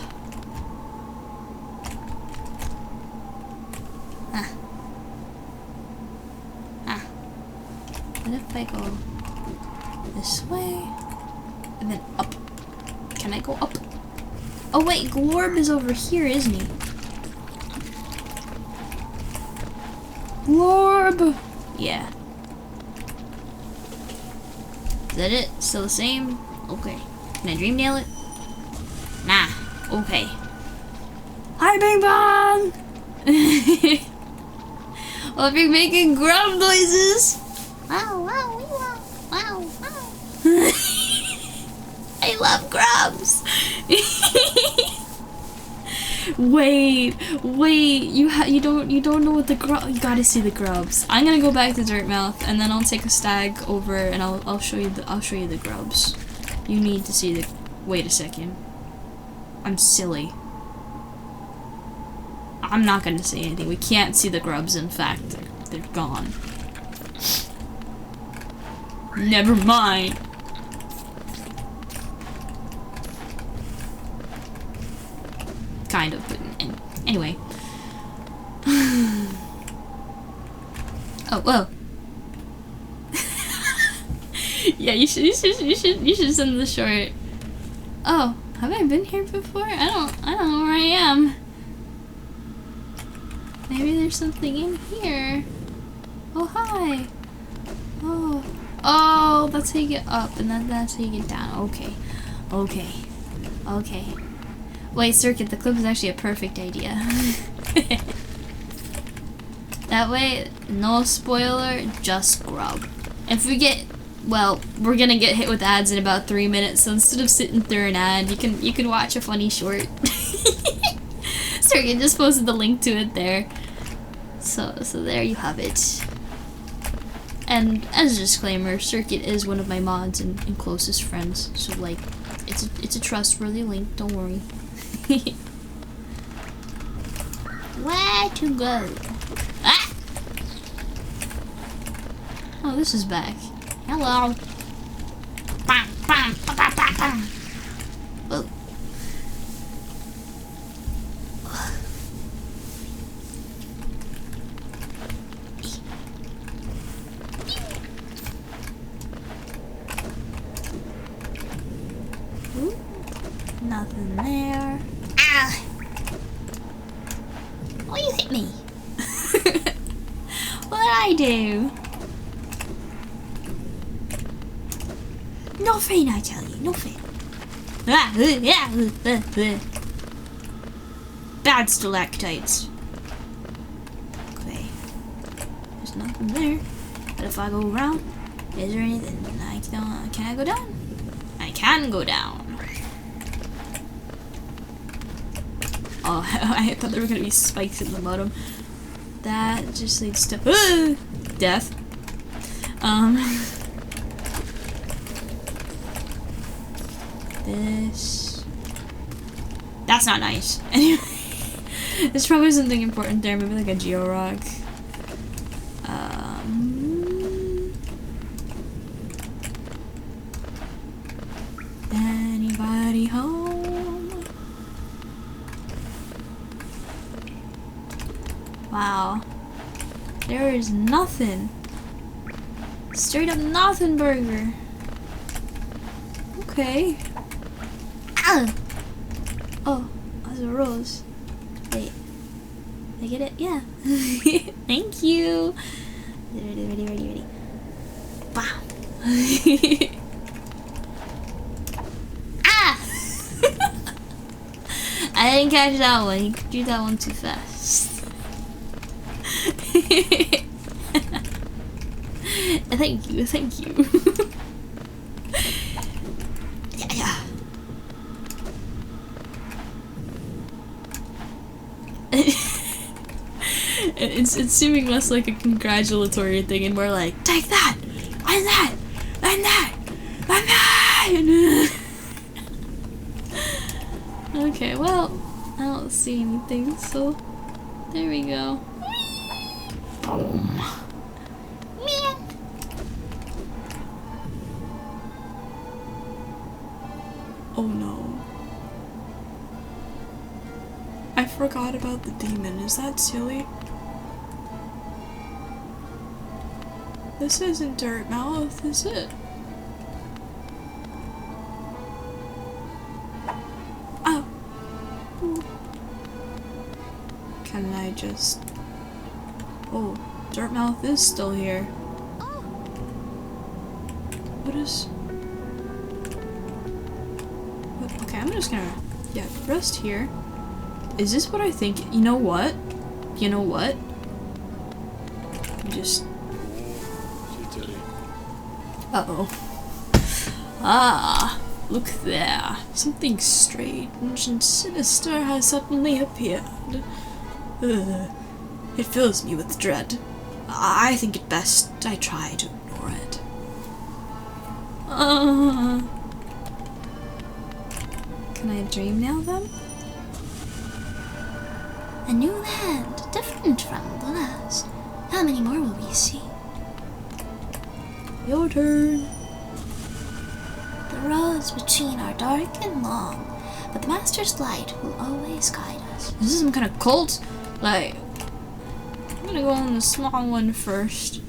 What if I go this way and then up? Can I go up? Oh wait, Glorb is over here, isn't he? Glorb! Yeah. Is that it? Still the same? Okay. Can I dream nail it? Nah. Okay. Hi, Bing Bong! Well, if you're making grub noises. Wow, wow, wow, wow, wow. I love grubs. Wait, you don't know what the grub. You gotta see the grubs. I'm gonna go back to Dirtmouth and then I'll take a stag over and I'll show you the grubs. You need to see the. Wait a second. I'm silly. I'm not gonna say anything. We can't see the grubs, in fact. They're gone. Never mind. Kind of, but anyway. Oh, whoa. Yeah, you should send the short. Oh, have I been here before? I don't know where I am. Maybe there's something in here. Oh, hi. Oh, that's how you get up, and then that's how you get down. Okay. Wait, Circuit, the clip is actually a perfect idea. That way, no spoiler, just grub. If we get, well, we're gonna get hit with ads in about 3 minutes, so instead of sitting through an ad, you can watch a funny short. Circuit just posted the link to it there. So there you have it. And as a disclaimer, Circuit is one of my mods and closest friends, so like, it's a trustworthy link. Don't worry. Where to go? Ah! Oh, this is back. Hello. Bam, bam, ba, ba, ba, bam. Oh. Ooh, nothing there. Ah! Oh, you hit me. What did I do? Nothing, I tell you, nothing. Bad stalactites. Okay. There's nothing there. But if I go around, is there anything? Can I go down? I can go down. Oh, I thought there were gonna be spikes at the bottom. That just leads to death. This. That's not nice. Anyway, there's probably something important there. Maybe like a geo rock. Anybody home? Wow. There is nothing. Straight up nothing burger. Okay. Ah! Oh, that's a rose. Wait. Did I get it? Yeah. Thank you. Ready. Wow. Ah! I didn't catch that one. You do that one too fast. Thank you. Yeah. It's seeming less like a congratulatory thing and more like, take that! And that! And that! And that! Okay, well, I don't see anything, so there we go. Boom. Oh no. I forgot about the demon. Is that silly? This isn't Dirt Mouth, is it? Oh. Ooh. Can I just... Oh, Dirt Mouth is still here. What is... Okay, I'm just gonna, rest here. Is this what I think? You know what? Just... Uh-oh. Ah, look there. Something strange and sinister has suddenly appeared. It fills me with dread. I think it best I try to ignore it. Can I dream now, then? A new land, different from the last. How many more will we see? Your turn. The roads between are dark and long, but the Master's light will always guide us. This is some kind of cult. Like, I'm gonna go on the small one first.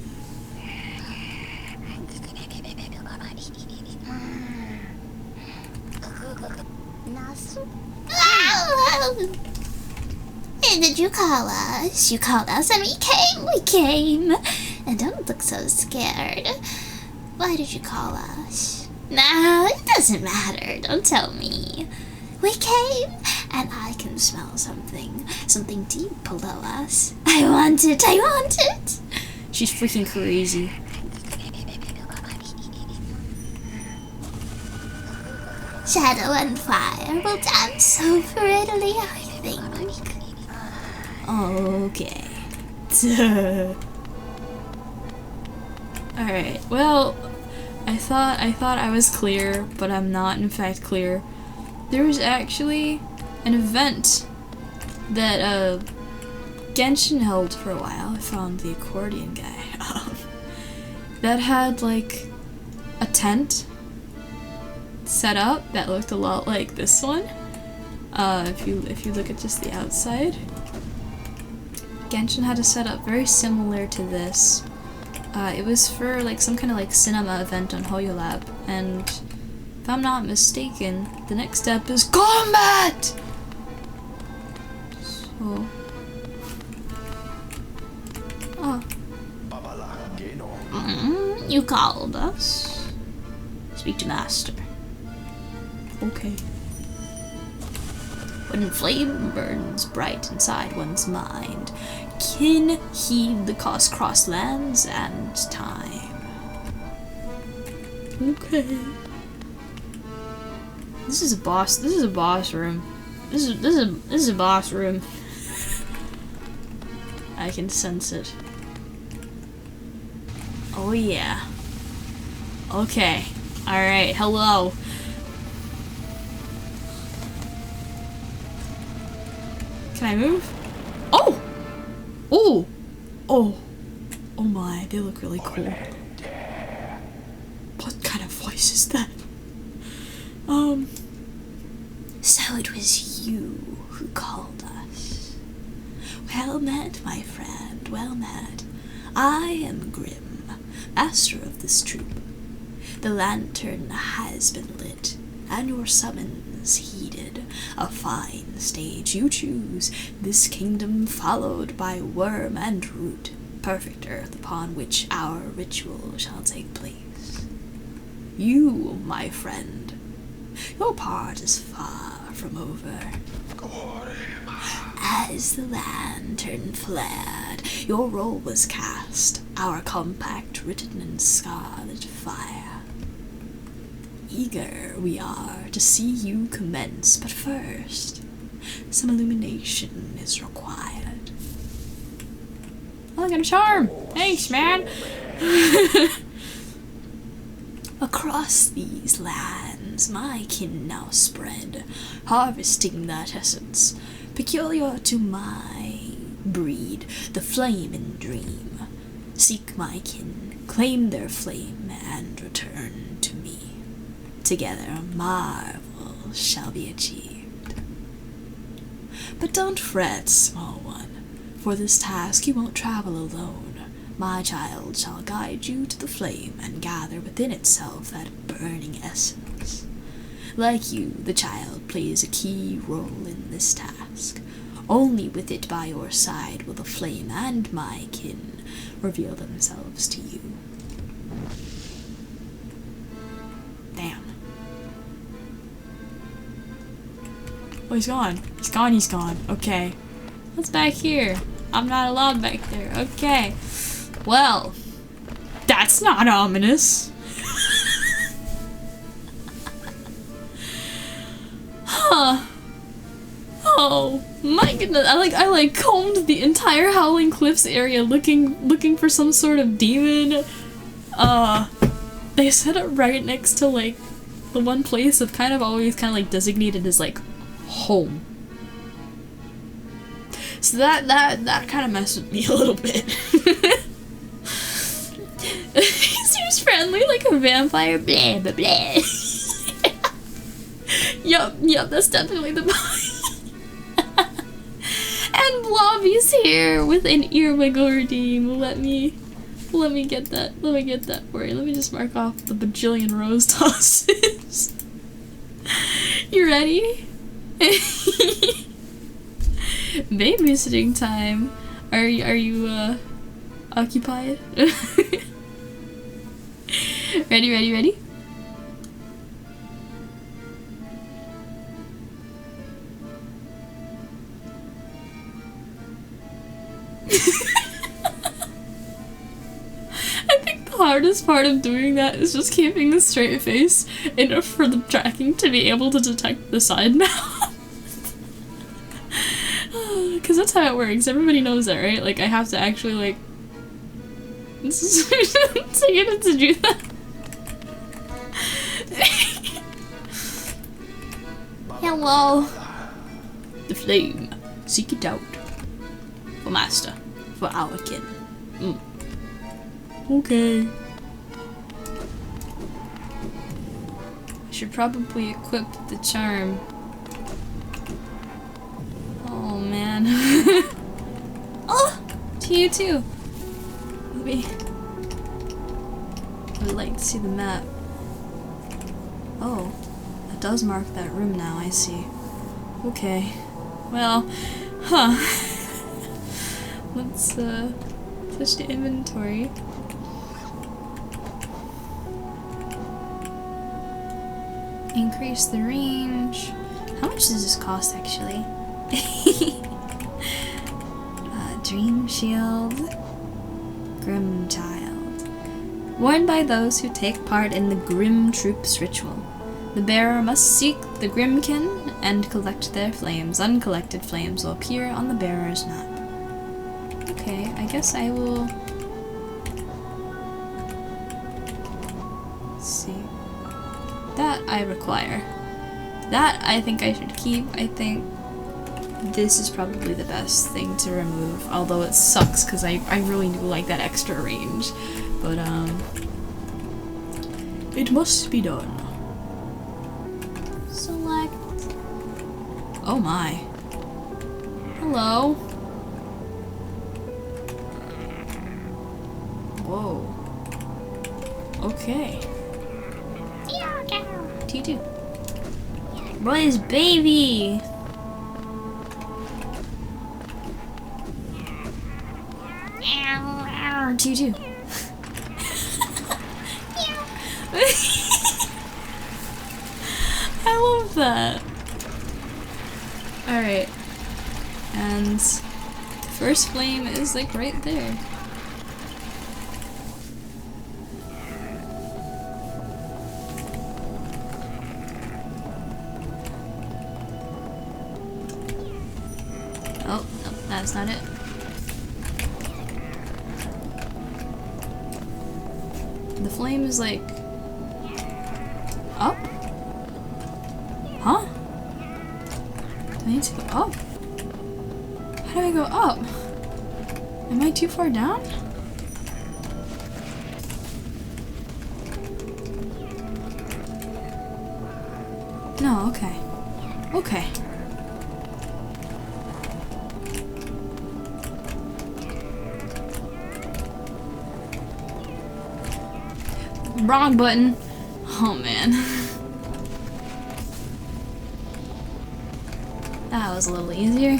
Did you call us? You called us and we came, we came. And don't look so scared. Why did you call us? No, it doesn't matter, don't tell me. We came, and I can smell something deep below us. I want it, I want it. She's freaking crazy. Shadow and fire will dance so prettily, I think. Okay. Alright, well, I thought I was clear, but I'm not in fact clear. There was actually an event that Genshin held for a while. I found the accordion guy. That had like a tent set up that looked a lot like this one. If you look at just the outside, Genshin had a setup very similar to this. It was for like some kind of like cinema event on HoYoLab, and if I'm not mistaken, the next step is combat! So... Oh. You called us. Speak to Master. Okay. When flame burns bright inside one's mind, kin heed the cost cross lands and time. Okay. This is a boss room. This is a boss room. I can sense it. Oh yeah. Okay. Alright, hello. Can I move? Oh! Oh! Oh! Oh my, they look really cool. What kind of voice is that? So it was you who called us. Well met, my friend, well met. I am Grim, master of this troop. The lantern has been lit, and your summons heeded. A fine stage you choose, this kingdom followed by worm and root, perfect earth upon which our ritual shall take place. You, my friend, your part is far from over. As the lantern flared, your role was cast, our compact written in scarlet fire. Eager we are to see you commence, but first, some illumination is required. Oh, I got a charm! Thanks, man! Across these lands, my kin now spread, harvesting that essence, peculiar to my breed, the flame and dream. Seek my kin, claim their flame, and return to me. Together a marvel shall be achieved. But don't fret, small one. For this task you won't travel alone. My child shall guide you to the flame and gather within itself that burning essence. Like you, the child plays a key role in this task. Only with it by your side will the flame and my kin reveal themselves to you. Damn. Oh, he's gone. He's gone, he's gone. Okay. What's back here? I'm not allowed back there. Okay. Well, that's not ominous. Huh. Oh my goodness. I like combed the entire Howling Cliffs area looking for some sort of demon. They set it right next to like the one place I've kind of always like designated as like home. So that kind of messed with me a little bit. He seems friendly like a vampire. Blah blah blah. Yup, that's definitely the vibe. And Blobby's here with an earwiggle redeem. Let me get that. Let me get that for you. Let me just mark off the bajillion rose tosses. You ready? Babysitting time. Are you occupied? Ready? I think the hardest part of doing that is just keeping a straight face enough for the tracking to be able to detect the side now. Because that's how it works. Everybody knows that, right? Like, I have to actually, like, to get it to do that. Hello. The flame. Seek it out. For master. For our kin. Okay. I should probably equip the charm. Oh man. Oh! To you too. I would like to see the map. Oh. It does mark that room now, I see. Okay. Well, huh. Let's touch the inventory. Increase the range. How much does this cost actually? Dream Shield. Grim Child. Worn by those who take part in the Grim Troops ritual. The bearer must seek the Grimkin and collect their flames. Uncollected flames will appear on the bearer's map. Okay, I guess I will... Let's see. That I require. That I think I should keep. I think this is probably the best thing to remove. Although it sucks because I really do like that extra range. But, it must be done. Select. Oh my. Hello. Whoa. Okay. T2. Boy's baby. T2. I love that. Alright. And the first flame is like right there. Oh, no, that's not it. The flame is like up? Huh? Do I need to go up? How do I go up? Am I too far down? No, okay. Okay. Wrong button. Oh man. That was a little easier.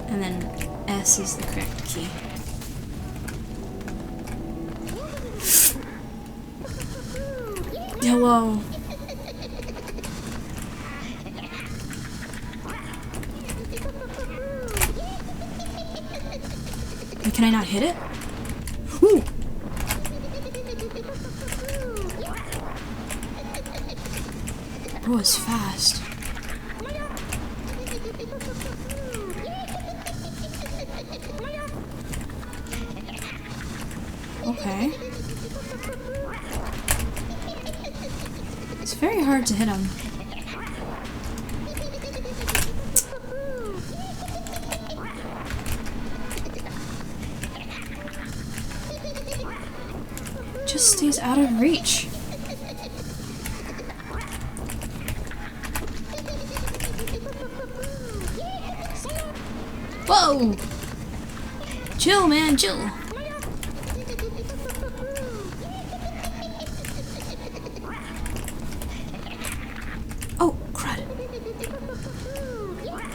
And then S is the correct key. Hello. Can I not hit it? Ooh. Oh, it's fast. Okay. It's It's very hard to hit him. Just stays out of reach. Whoa! Chill, man, chill. Oh, crud.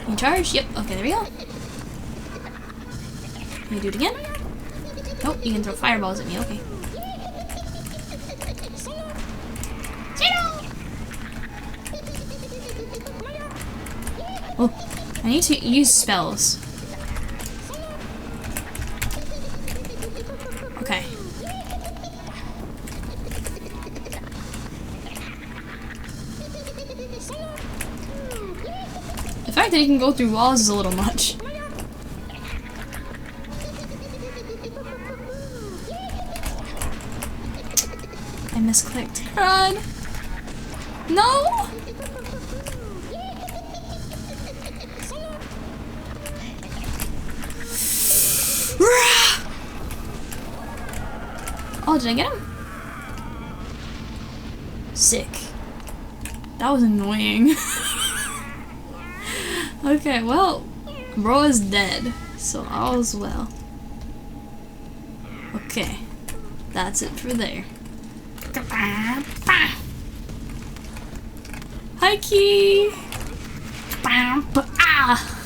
You charge? Yep, okay, there we go. Can you do it again? Nope, you can throw fireballs at me, okay. Oh, I need to use spells. Okay. The fact that he can go through walls is a little much. I misclicked. Crud! No! Oh, did I get him? Sick. That was annoying. Okay, well, bro is dead, so all's well. Okay, that's it for there. Hi, Key! Ah!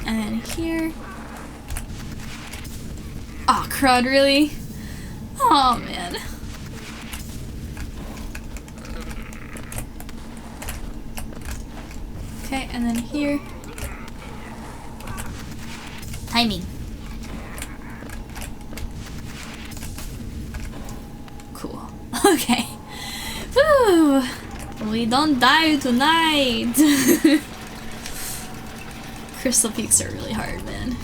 And then here. Oh, crud, really? Oh, man. Okay, and then here. Timing. Cool. Okay. Woo! We don't die tonight! Crystal peaks are really hard, man.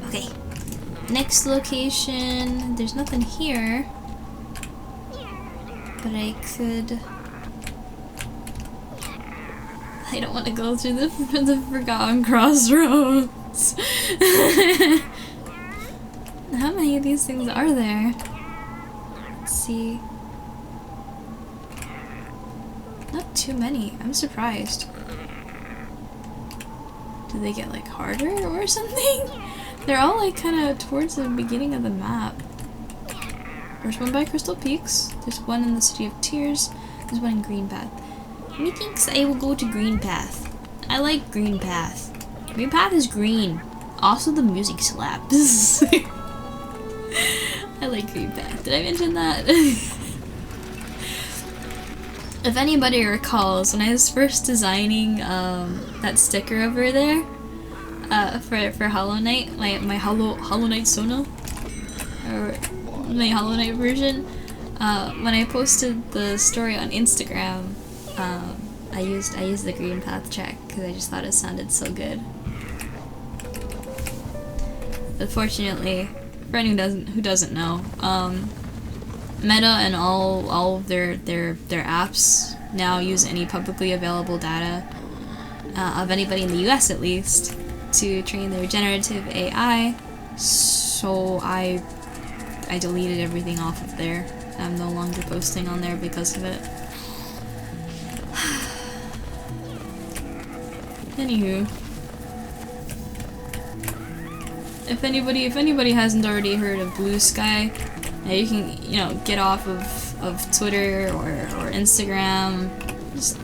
Okay. Next location. There's nothing here. But I could... I don't want to go through the Forgotten Crossroads. How many of these things are there? Let's see. Not too many. I'm surprised. Do they get like harder or something? They're all like kind of towards the beginning of the map. There's one by Crystal Peaks. There's one in the City of Tears. There's one in Green Path. Methinks I will go to Green Path. I like Green Path. Green Path is green. Also, the music slaps. I like Green Path. Did I mention that? If anybody recalls, when I was first designing that sticker over there for Hollow Knight, my Hollow Knight Sona, or my Hollow Knight version, when I posted the story on Instagram, I used the Green Path track because I just thought it sounded so good. Unfortunately, for anyone who doesn't know, Meta and all of their apps now use any publicly available data of anybody in the US at least to train their generative AI. So I deleted everything off of there. I'm no longer posting on there because of it. Anywho, if anybody hasn't already heard of Blue Sky, you can get off of Twitter or Instagram.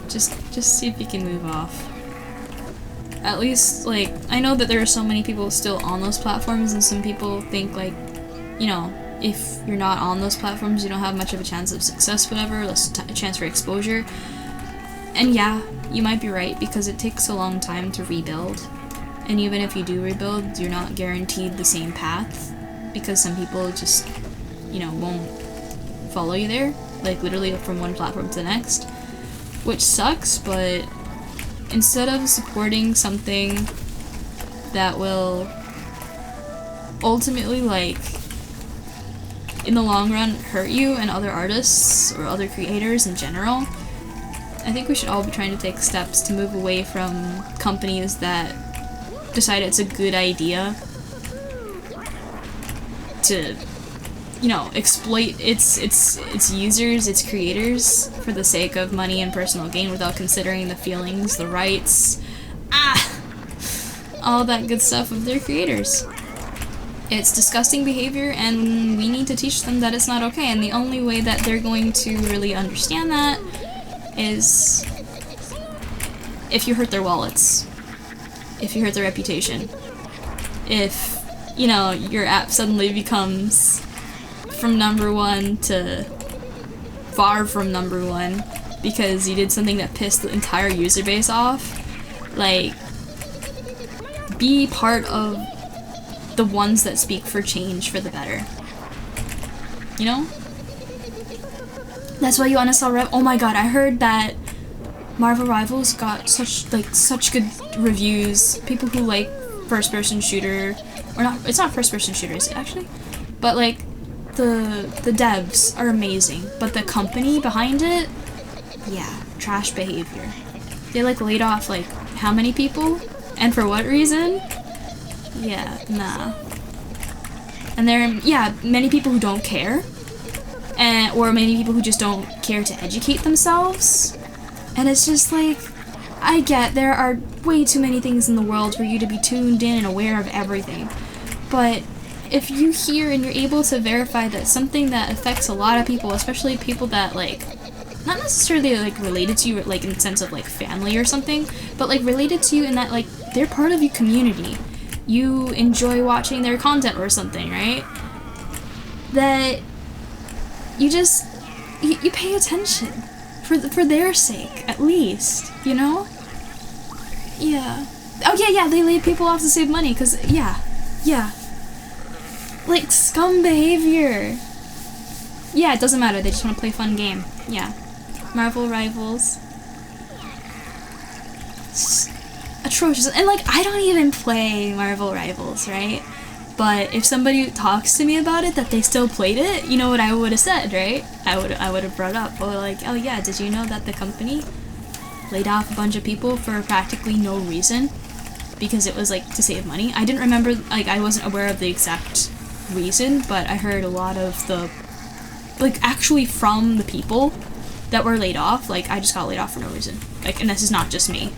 Just see if you can move off. At least, like, I know that there are so many people still on those platforms, and some people think like, if you're not on those platforms, you don't have much of a chance of success, whatever, less a chance for exposure. And yeah, you might be right, because it takes a long time to rebuild. And even if you do rebuild, you're not guaranteed the same path, because some people just, you know, won't follow you there, like literally from one platform to the next, which sucks. But instead of supporting something that will ultimately, like, in the long run hurt you and other artists or other creators in general, I think we should all be trying to take steps to move away from companies that decide it's a good idea to, you know, exploit its users, its creators, for the sake of money and personal gain without considering the feelings, the rights, all that good stuff of their creators. It's disgusting behavior, and we need to teach them that it's not okay, and the only way that they're going to really understand that is if you hurt their wallets, if you hurt their reputation, if, you know, your app suddenly becomes from #1 to far from #1 because you did something that pissed the entire user base off. Like, be part of the ones that speak for change for the better. You know? That's why you uninstall oh my god, I heard that Marvel Rivals got such good reviews. People who like first-person shooter, or not, it's not first-person shooter, is it actually? But like, the devs are amazing, but the company behind it, yeah, trash behavior. They like laid off like how many people? And for what reason? Yeah, nah. And there are, yeah, many people who don't care, or many people who just don't care to educate themselves. And it's just like, I get there are way too many things in the world for you to be tuned in and aware of everything. But if you hear and you're able to verify that something that affects a lot of people, especially people that, like, not necessarily like related to you, like in the sense of like family or something, but like related to you in that like they're part of your community, you enjoy watching their content or something, right? That you just you pay attention for their sake, at least, you know? Yeah. Oh yeah, they laid people off to save money, cause yeah. Like scum behavior. Yeah, it doesn't matter. They just want to play a fun game. Yeah. Marvel Rivals. It's atrocious. And like, I don't even play Marvel Rivals, right? But if somebody talks to me about it, that they still played it, you know what I would have said, right? I would have brought up, or like, oh yeah, did you know that the company laid off a bunch of people for practically no reason? Because it was like to save money. I didn't remember, like, I wasn't aware of the exact reason, but I heard a lot of the, like, actually from the people that were laid off, like, I just got laid off for no reason. Like, and this is not just me.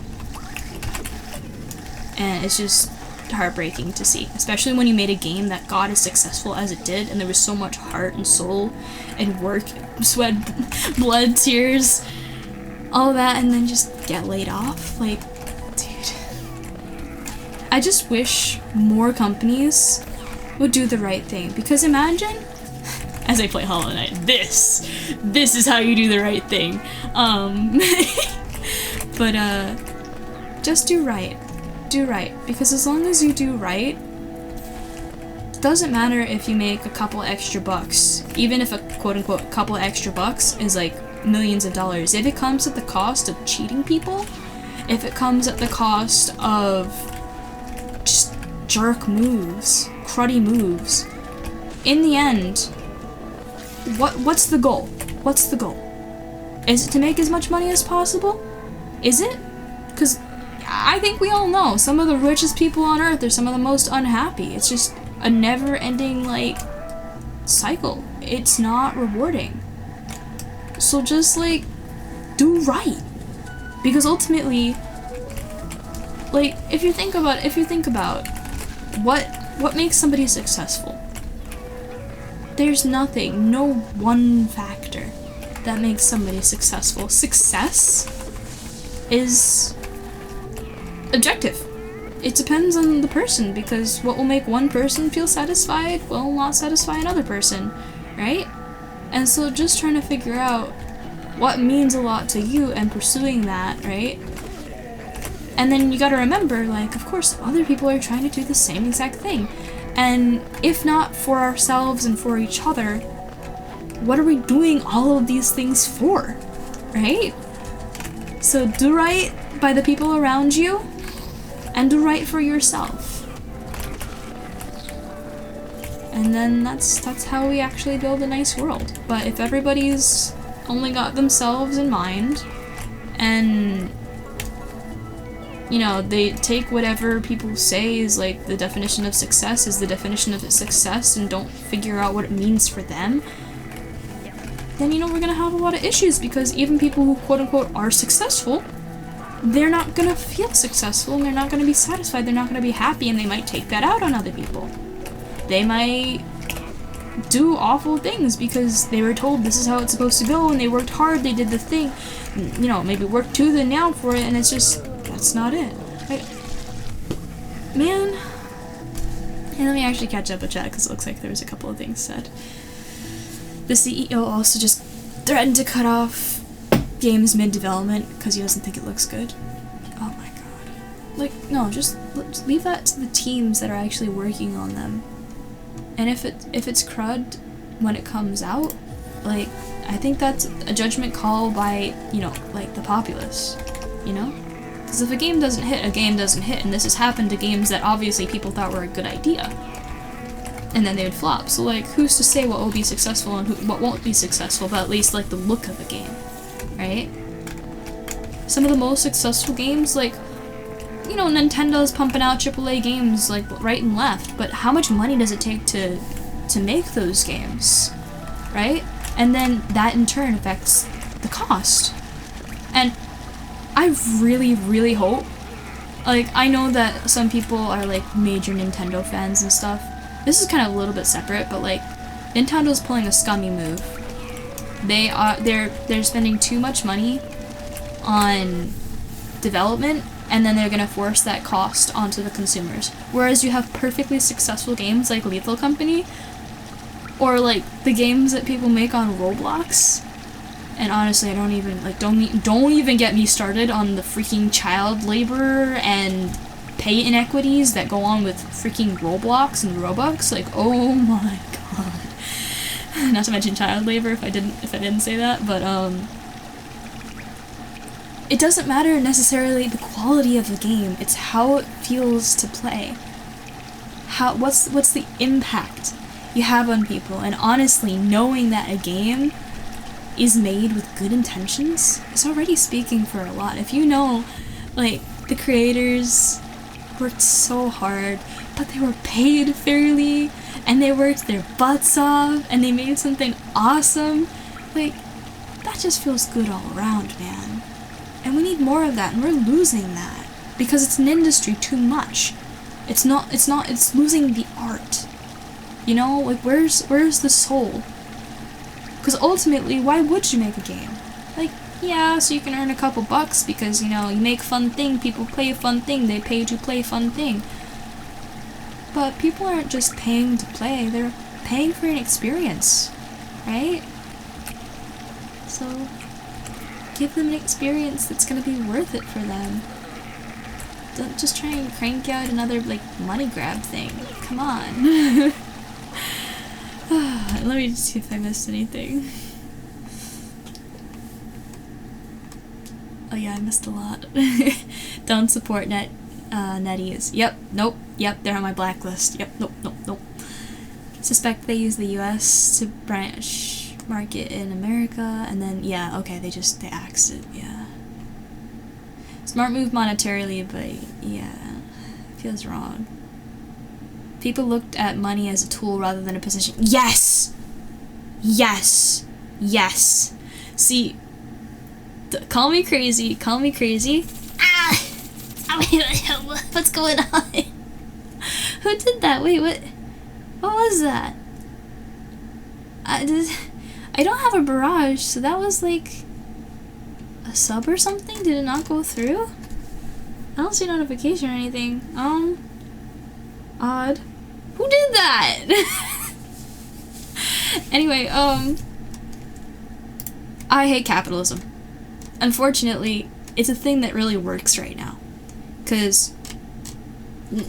And it's just heartbreaking to see, especially when you made a game that got as successful as it did, and there was so much heart and soul and work, sweat, blood, tears, all that, and then just get laid off. Like, dude. I just wish more companies would do the right thing, because imagine, as I play Hollow Knight, this is how you do the right thing. But just do right. Do right, because as long as you do right, it doesn't matter if you make a couple extra bucks, even if a quote-unquote couple extra bucks is like millions of dollars. If it comes at the cost of cheating people, if it comes at the cost of just jerk moves, cruddy moves, in the end, what's the goal? What's the goal? Is it to make as much money as possible? Is it? Because I think we all know some of the richest people on earth are some of the most unhappy. It's just a never-ending, like, cycle. It's not rewarding. So just, like, do right. Because ultimately, like, if you think about what makes somebody successful, there's nothing, no one factor that makes somebody successful. Success is objective. It depends on the person, because what will make one person feel satisfied will not satisfy another person, right? And so just trying to figure out what means a lot to you and pursuing that, right? And then you gotta remember, like, of course, other people are trying to do the same exact thing. And if not for ourselves and for each other, what are we doing all of these things for, right? So do right by the people around you, and do right for yourself. And then that's how we actually build a nice world. But if everybody's only got themselves in mind, and you know, they take whatever people say is like the definition of success is the definition of success and don't figure out what it means for them, then, you know, we're gonna have a lot of issues, because even people who quote-unquote are successful, they're not gonna feel successful, and they're not gonna be satisfied, they're not gonna be happy, and they might take that out on other people. They might do awful things because they were told this is how it's supposed to go, and they worked hard, they did the thing, you know, maybe worked tooth and nail for it, and it's just, that's not it. Like, man. And let me actually catch up with chat, because it looks like there was a couple of things said. The CEO also just threatened to cut off games mid-development because he doesn't think it looks good. Oh my god. Like, no, just leave that to the teams that are actually working on them. And if it's crud when it comes out, like, I think that's a judgment call by, you know, like, the populace, you know? Because if a game doesn't hit, a game doesn't hit, and this has happened to games that obviously people thought were a good idea. And then they would flop. So, like, who's to say what will be successful and what won't be successful, but at least, like, the look of a game, right? Some of the most successful games, like, you know, Nintendo's pumping out AAA games, like, right and left, but how much money does it take to make those games, right? And then that, in turn, affects the cost. And I really, really hope, like, I know that some people are, like, major Nintendo fans and stuff. This is kind of a little bit separate, but, like, Nintendo's pulling a scummy move. They're spending too much money on development, and then they're gonna force that cost onto the consumers. Whereas you have perfectly successful games like Lethal Company, or, like, the games that people make on Roblox. And honestly, I don't even, like, don't even get me started on the freaking child labor and pay inequities that go on with freaking Roblox and Robux. Like, oh my god. Not to mention child labor if I didn't say that, but it doesn't matter necessarily the quality of the game, it's how it feels to play. What's the impact you have on people, and honestly, knowing that a game is made with good intentions is already speaking for a lot. If you know, like, the creators worked so hard, but they were paid fairly, and they worked their butts off, and they made something awesome, like, that just feels good all around, man. And we need more of that, and we're losing that, because it's an industry too much. It's losing the art. You know, like, where's the soul? Because ultimately, why would you make a game? Like, yeah, so you can earn a couple bucks because, you know, you make fun thing, people play a fun thing, they pay to play fun thing. But people aren't just paying to play, they're paying for an experience, right? So, give them an experience that's gonna be worth it for them. Don't just try and crank out another, like, money grab thing. Come on. Let me just see if I missed anything. Oh yeah, I missed a lot. Don't support NetEase. Yep, nope, yep, they're on my blacklist. Yep, nope. Suspect they use the US to branch market in America, and then, yeah, okay, they axed it, yeah. Smart move monetarily, but yeah, feels wrong. People looked at money as a tool rather than a position. Yes! Yes! Yes! See, call me crazy. Ah! What's going on? Who did that? Wait, what was that? I don't have a barrage, so that was like a sub or something? Did it not go through? I don't see notification or anything. Odd. Who did that? Anyway, I hate capitalism. Unfortunately, it's a thing that really works right now. Because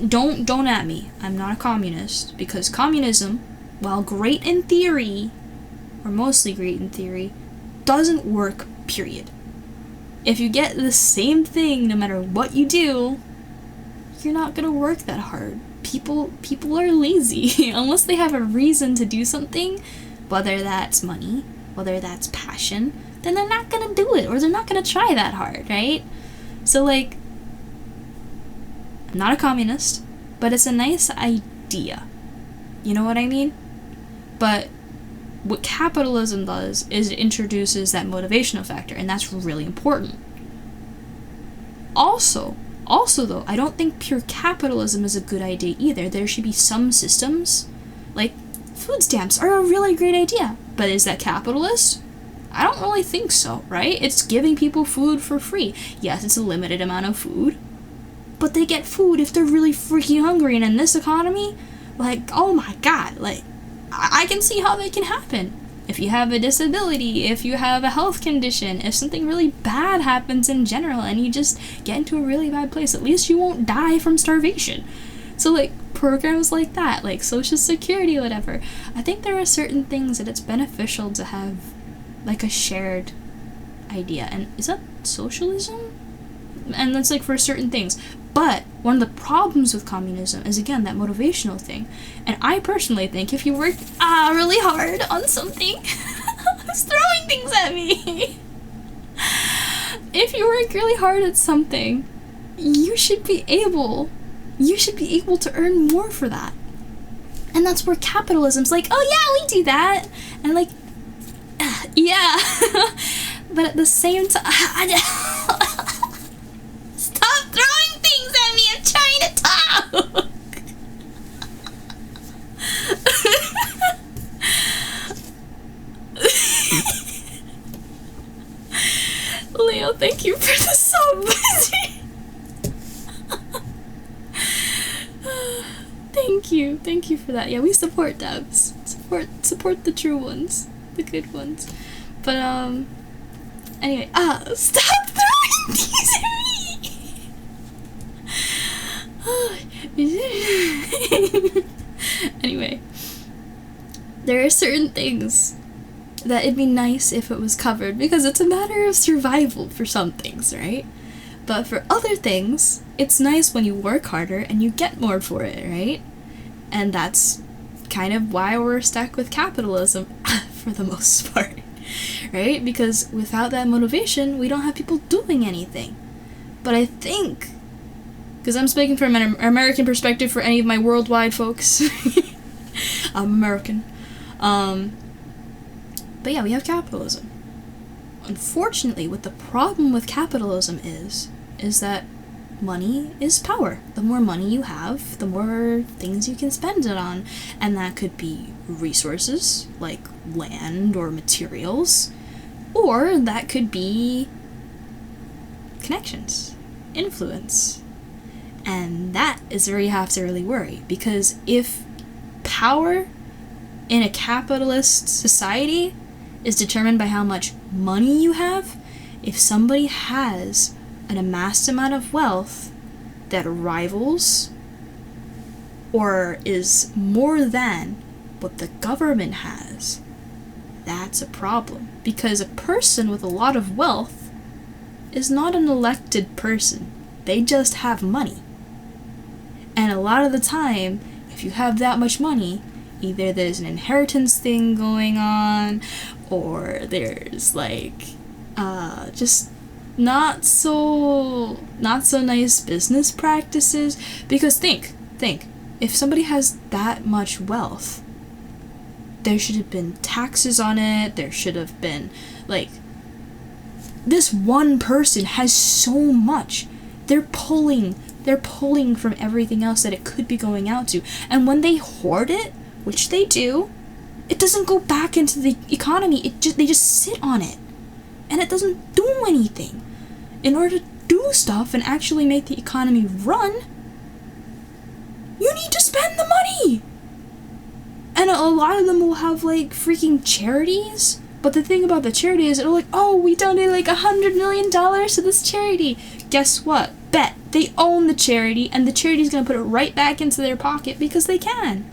don't at me. I'm not a communist, because communism, while great in theory, or mostly great in theory, doesn't work, period. If you get the same thing no matter what you do, you're not gonna work that hard. People are lazy. Unless they have a reason to do something, whether that's money, whether that's passion, then they're not gonna do it, or they're not gonna try that hard, right? So, like, I'm not a communist, but it's a nice idea. You know what I mean? But what capitalism does is it introduces that motivational factor, and that's really important. Also though, I don't think pure capitalism is a good idea either. There should be some systems, like food stamps are a really great idea, but is that capitalist? I don't really think so, right? It's giving people food for free. Yes, it's a limited amount of food, but they get food if they're really freaking hungry, and in this economy, like, oh my god, like, I can see how that can happen. If you have a disability, if you have a health condition, if something really bad happens in general and you just get into a really bad place, at least you won't die from starvation. So, like, programs like that, like Social Security, whatever, I think there are certain things that it's beneficial to have, like, a shared idea. And is that socialism? And that's, like, for certain things. But one of the problems with communism is, again, that motivational thing. And I personally think if you work really hard on something, it's throwing things at me. If you work really hard at something, you should be able to earn more for that. And that's where capitalism's like, oh yeah, we do that. And like, yeah. But at the same time, stop throwing things at me, I'm trying to talk. Leo, thank you for the sub. Thank you for that. Yeah, we support devs. Support the true ones, the good ones. But anyway, stop throwing these at me. Anyway, there are certain things that it'd be nice if it was covered, because it's a matter of survival for some things, right? But for other things, it's nice when you work harder and you get more for it, right? And that's kind of why we're stuck with capitalism for the most part, right? Because without that motivation, we don't have people doing anything. But I think, because I'm speaking from an American perspective for any of my worldwide folks, I'm American. But yeah, we have capitalism. Unfortunately, what the problem with capitalism is that money is power. The more money you have, the more things you can spend it on. And that could be resources, like land or materials, or that could be connections, influence. And that is where you have to really worry, because if power in a capitalist society is determined by how much money you have, if somebody has an amassed amount of wealth that rivals or is more than what the government has, that's a problem. Because a person with a lot of wealth is not an elected person. They just have money. And a lot of the time, if you have that much money, either there's an inheritance thing going on, or there's like just not so nice business practices. Because think, if somebody has that much wealth, there should have been taxes on it. There should have been, like, this one person has so much. They're pulling from everything else that it could be going out to. And when they hoard it, which they do, it doesn't go back into the economy. They just sit on it. And it doesn't do anything. In order to do stuff and actually make the economy run, you need to spend the money. And a lot of them will have, like, freaking charities. But the thing about the charity is, it'll like, oh, we donated like $100 million to this charity. Guess what? bet they own the charity, and the charity's gonna put it right back into their pocket because they can.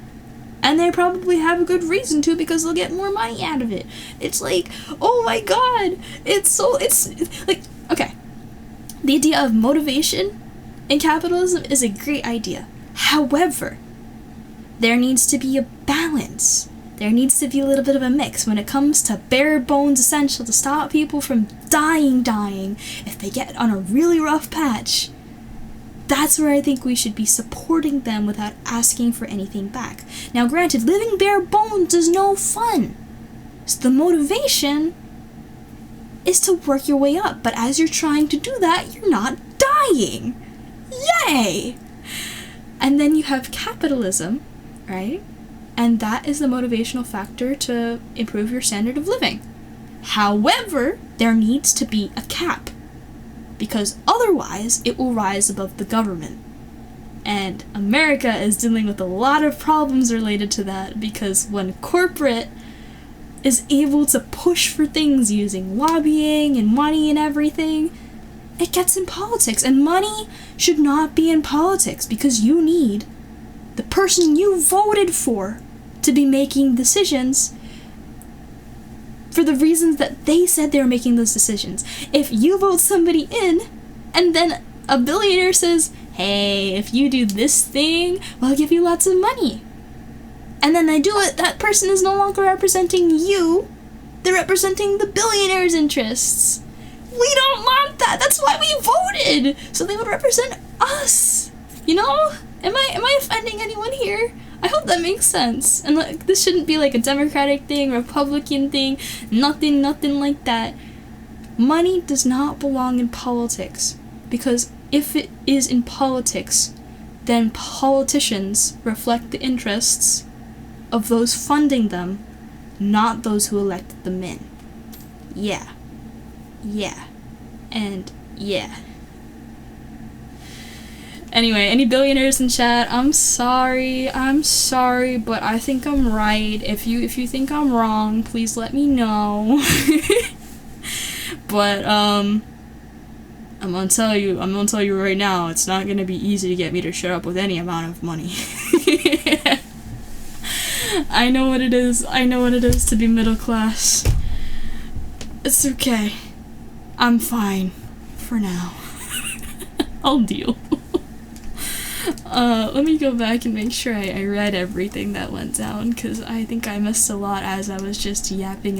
And they probably have a good reason to, because they'll get more money out of it. It's like, oh my god, it's like, okay. The idea of motivation in capitalism is a great idea. However, there needs to be a balance. There needs to be a little bit of a mix when it comes to bare bones essential to stop people from dying if they get on a really rough patch. That's where I think we should be supporting them without asking for anything back. Now granted, living bare bones is no fun. So the motivation is to work your way up, but as you're trying to do that, you're not dying. Yay! And then you have capitalism, right? And that is the motivational factor to improve your standard of living. However, there needs to be a cap, because otherwise it will rise above the government. And America is dealing with a lot of problems related to that, because when corporate is able to push for things using lobbying and money and everything, it gets in politics. And money should not be in politics, because you need the person you voted for to be making decisions for the reasons that they said they were making those decisions. If you vote somebody in, and then a billionaire says, hey, if you do this thing, well, I'll give you lots of money, and then they do it, that person is no longer representing you, they're representing the billionaire's interests. We don't want that. That's why we voted, so they would represent us. You know? Am I offending anyone here? I hope that makes sense. And like, this shouldn't be like a Democratic thing, Republican thing, nothing like that. Money does not belong in politics, because if it is in politics, then politicians reflect the interests of those funding them, not those who elected them in. Yeah. And yeah. Anyway, any billionaires in chat, I'm sorry, but I think I'm right. If you think I'm wrong, please let me know. But I'm gonna tell you right now, it's not gonna be easy to get me to shut up with any amount of money. I know what it is to be middle class. It's okay. I'm fine. For now. I'll deal. Let me go back and make sure I read everything that went down, because I think I missed a lot as I was just yapping.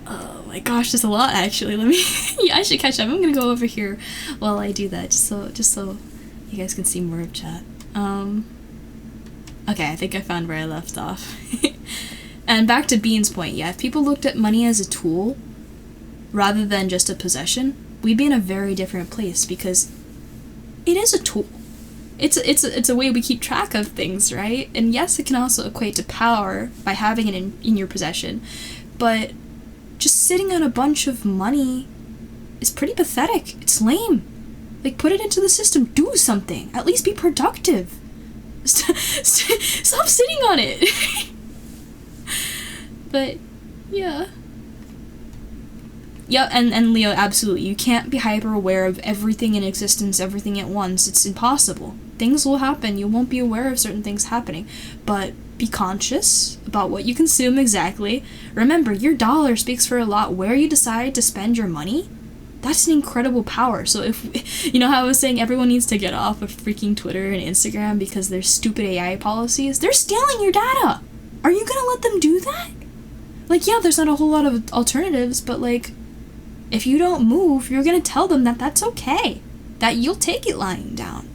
Oh my gosh, there's a lot actually. I should catch up. I'm gonna go over here while I do that, just so you guys can see more of chat. Okay, I think I found where I left off. And back to Bean's point, yeah, if people looked at money as a tool rather than just a possession, we'd be in a very different place, because it is a tool. It's a way we keep track of things, right? And yes, it can also equate to power by having it in your possession, but just sitting on a bunch of money is pretty pathetic. It's lame. Like, put it into the system. Do something. At least be productive. Stop sitting on it. But yeah. Yeah, and Leo, absolutely. You can't be hyper aware of everything in existence, everything at once. It's impossible. Things will happen. You won't be aware of certain things happening. But be conscious about what you consume exactly. Remember, your dollar speaks for a lot. Where you decide to spend your money, that's an incredible power. So if, you know how I was saying everyone needs to get off of freaking Twitter and Instagram because there's stupid AI policies? They're stealing your data. Are you gonna let them do that? Like, yeah, there's not a whole lot of alternatives, but like, if you don't move, you're gonna tell them that that's okay, that you'll take it lying down.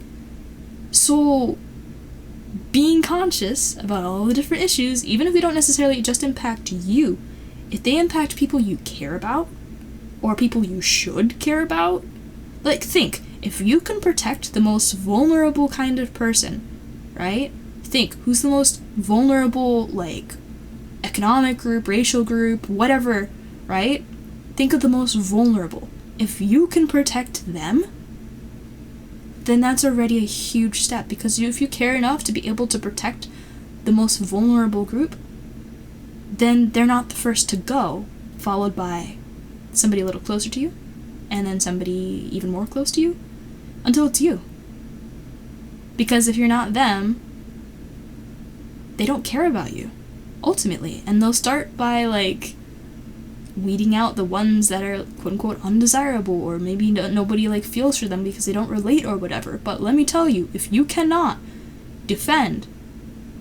So, being conscious about all the different issues, even if they don't necessarily just impact you, if they impact people you care about, or people you should care about, like, think, if you can protect the most vulnerable kind of person, right? Think, who's the most vulnerable, like, economic group, racial group, whatever, right? Think of the most vulnerable. If you can protect them, then that's already a huge step, because if you care enough to be able to protect the most vulnerable group, then they're not the first to go followed by somebody a little closer to you, and then somebody even more close to you, until it's you. Because if you're not them, they don't care about you, ultimately. And they'll start by, like, weeding out the ones that are quote-unquote undesirable, or maybe nobody, like, feels for them because they don't relate or whatever. But let me tell you, if you cannot defend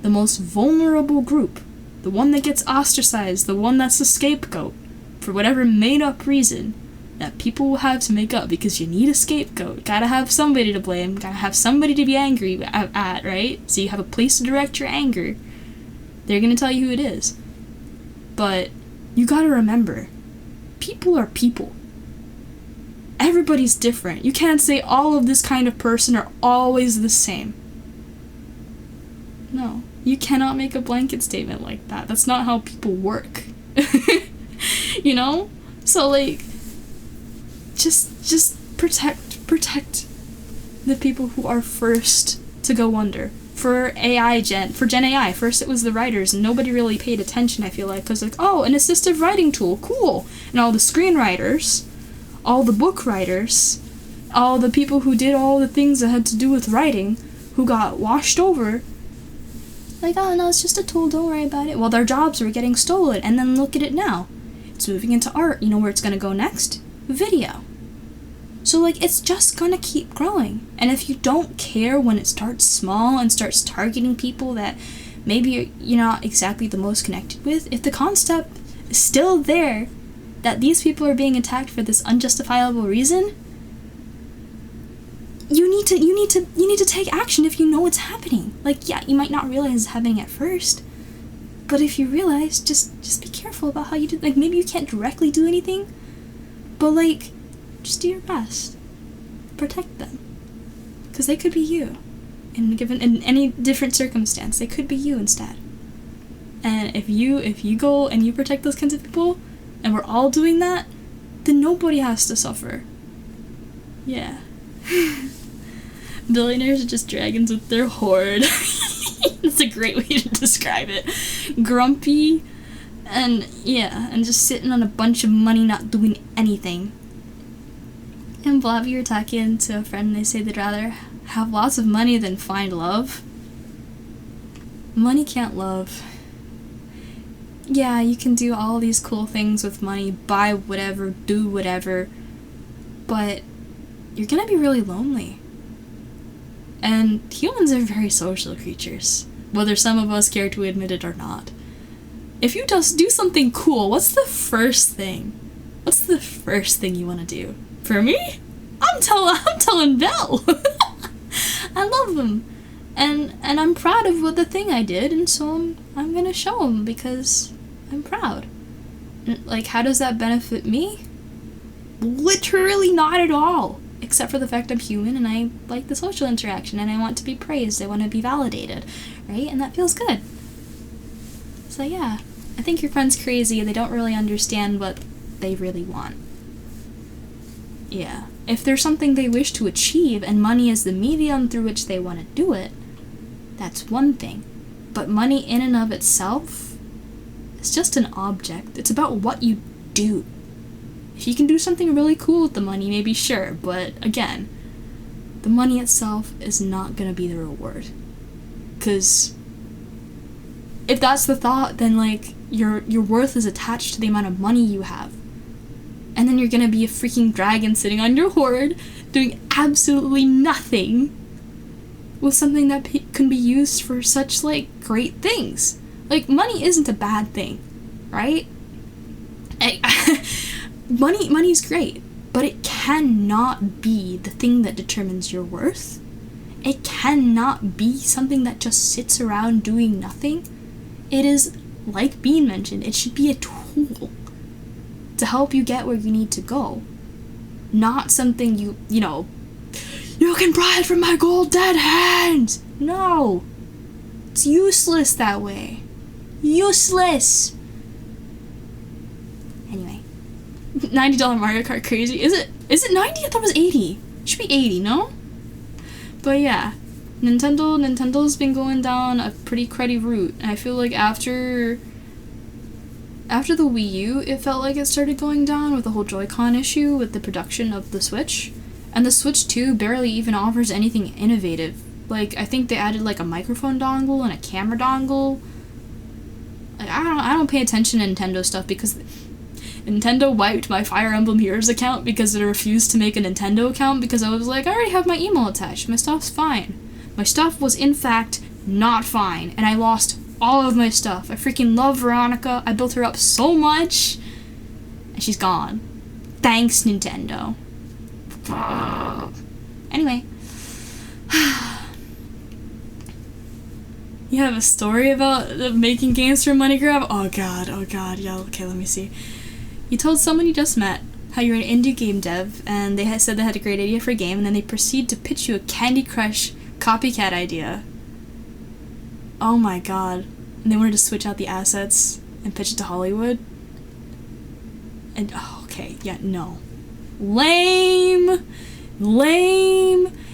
the most vulnerable group, the one that gets ostracized, the one that's the scapegoat, for whatever made-up reason that people will have to make up, because you need a scapegoat, gotta have somebody to blame, gotta have somebody to be angry at, right? So you have a place to direct your anger. They're gonna tell you who it is. But you gotta remember, people are people. Everybody's different. You can't say all of this kind of person are always the same. No. You cannot make a blanket statement like that. That's not how people work. You know? So, like, just protect the people who are first to go under. For Gen AI, first it was the writers, and nobody really paid attention, I feel like, because, like, oh, an assistive writing tool, cool. And all the screenwriters, all the book writers, all the people who did all the things that had to do with writing, who got washed over, like, oh, no, it's just a tool, don't worry about it. Well, their jobs were getting stolen, and then look at it now. It's moving into art. You know where it's gonna go next? Video. So, like, it's just gonna keep growing. And if you don't care when it starts small and starts targeting people that maybe you're not exactly the most connected with, if the concept is still there that these people are being attacked for this unjustifiable reason, you need to take action if you know it's happening. Like, yeah, you might not realize it's happening at first, but if you realize, just be careful about how you do. Like, maybe you can't directly do anything, but, like, just do your best. Protect them, because they could be you, in any different circumstance. They could be you instead. And if you go and you protect those kinds of people, and we're all doing that, then nobody has to suffer. Yeah. Billionaires are just dragons with their hoard. That's a great way to describe it. Grumpy, and yeah, and just sitting on a bunch of money not doing anything. And Blobby were talking to a friend, and they say they'd rather have lots of money than find love. Money can't love. Yeah, you can do all these cool things with money, buy whatever, do whatever, but you're gonna be really lonely. And humans are very social creatures, whether some of us care to admit it or not. If you just do something cool, what's the first thing? What's the first thing you want to do? For me? I'm telling Belle. I love him. And I'm proud of the thing I did, and so I'm gonna show him because I'm proud. Like, how does that benefit me? Literally not at all. Except for the fact I'm human and I like the social interaction and I want to be praised, I want to be validated, right? And that feels good. So yeah, I think your friend's crazy and they don't really understand what they really want. Yeah. If there's something they wish to achieve and money is the medium through which they want to do it, that's one thing. But money in and of itself is just an object. It's about what you do. If you can do something really cool with the money, maybe sure, but again, the money itself is not gonna be the reward. 'Cause if that's the thought, then, like, your worth is attached to the amount of money you have. And then you're gonna be a freaking dragon sitting on your hoard, doing absolutely nothing with something that can be used for such, like, great things. Like, money isn't a bad thing, right? Money's great, but it cannot be the thing that determines your worth. It cannot be something that just sits around doing nothing. It is, like Bean mentioned, it should be a tool to help you get where you need to go. Not something you can pry it from my gold dead hands. No. It's useless that way. Useless. Anyway. $90 Mario Kart crazy. Is it 90? I thought it was 80. It should be 80, no? But yeah. Nintendo's been going down a pretty cruddy route. And I feel like after after the Wii U, it felt like it started going down with the whole Joy-Con issue with the production of the Switch. And the Switch 2 barely even offers anything innovative. Like, I think they added, like, a microphone dongle and a camera dongle. Like, I don't pay attention to Nintendo stuff because Nintendo wiped my Fire Emblem Heroes account because it refused to make a Nintendo account because I was like, I already have my email attached. My stuff's fine. My stuff was, in fact, not fine. And I lost all of my stuff. I freaking love Veronica. I built her up so much. And she's gone. Thanks, Nintendo. Anyway. You have a story about making games for money grab? Oh god, yeah, okay, let me see. You told someone you just met how you're an indie game dev, and they had said they had a great idea for a game, and then they proceed to pitch you a Candy Crush copycat idea. Oh my god. And they wanted to switch out the assets and pitch it to Hollywood? And, oh, okay, yeah, no. Lame!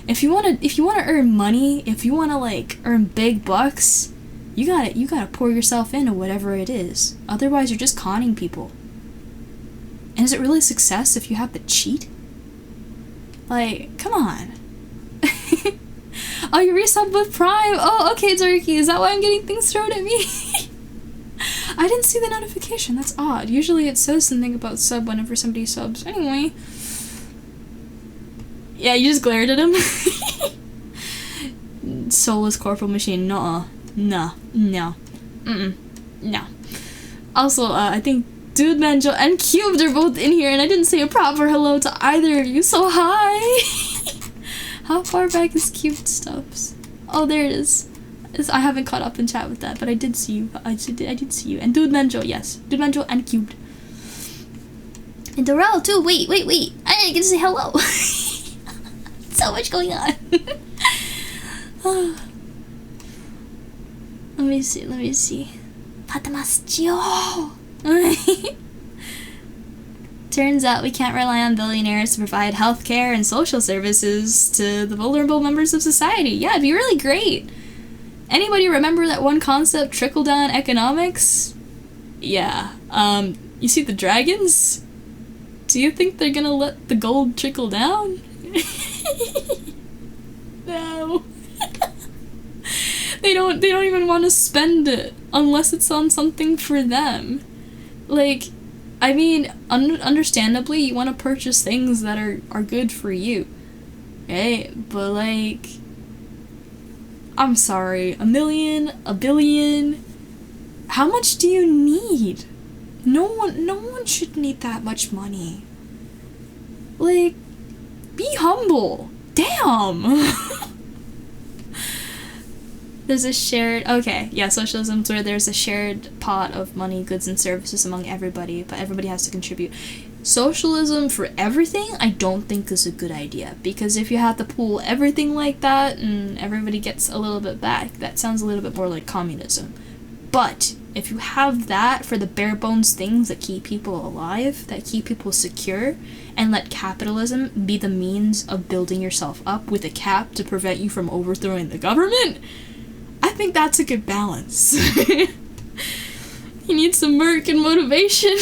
If you wanna earn money, if you wanna, like, earn big bucks, you gotta pour yourself into whatever it is. Otherwise, you're just conning people. And is it really success if you have to cheat? Like, come on. Oh, you resubbed with Prime? Oh, okay, Turkey, is that why I'm getting things thrown at me? I didn't see the notification, that's odd. Usually it says something about sub whenever somebody subs. Anyway. Yeah, you just glared at him? Soulless corporal machine, no. No. Also, I think Dude Manjo and Cubed are both in here, and I didn't say a proper hello to either of you, so hi! How far back is Cubed stuffs? Oh, there it is. I haven't caught up in chat with that, but I did see you. I did see you. And Dude Manjo, yes. Dude Manjo and Cubed. And Dorel, too. Wait. I didn't get to say hello. So much going on. Let me see. Patamascio. Turns out we can't rely on billionaires to provide healthcare and social services to the vulnerable members of society. Yeah, it'd be really great. Anybody remember that one concept, trickle-down economics? Yeah. You see the dragons? Do you think they're gonna let the gold trickle down? No. They don't even want to spend it unless it's on something for them. Like, I mean, understandably, you want to purchase things that are good for you, right? But, like, I'm sorry, $1 million, $1 billion, how much do you need? No one should need that much money. Like, be humble. Damn. There's a shared... Okay, yeah, socialism's where there's a shared pot of money, goods, and services among everybody, but everybody has to contribute. Socialism for everything, I don't think is a good idea, because if you have to pool everything like that and everybody gets a little bit back, that sounds a little bit more like communism. But if you have that for the bare bones things that keep people alive, that keep people secure, and let capitalism be the means of building yourself up with a cap to prevent you from overthrowing the government, I think that's a good balance. You need some work and motivation.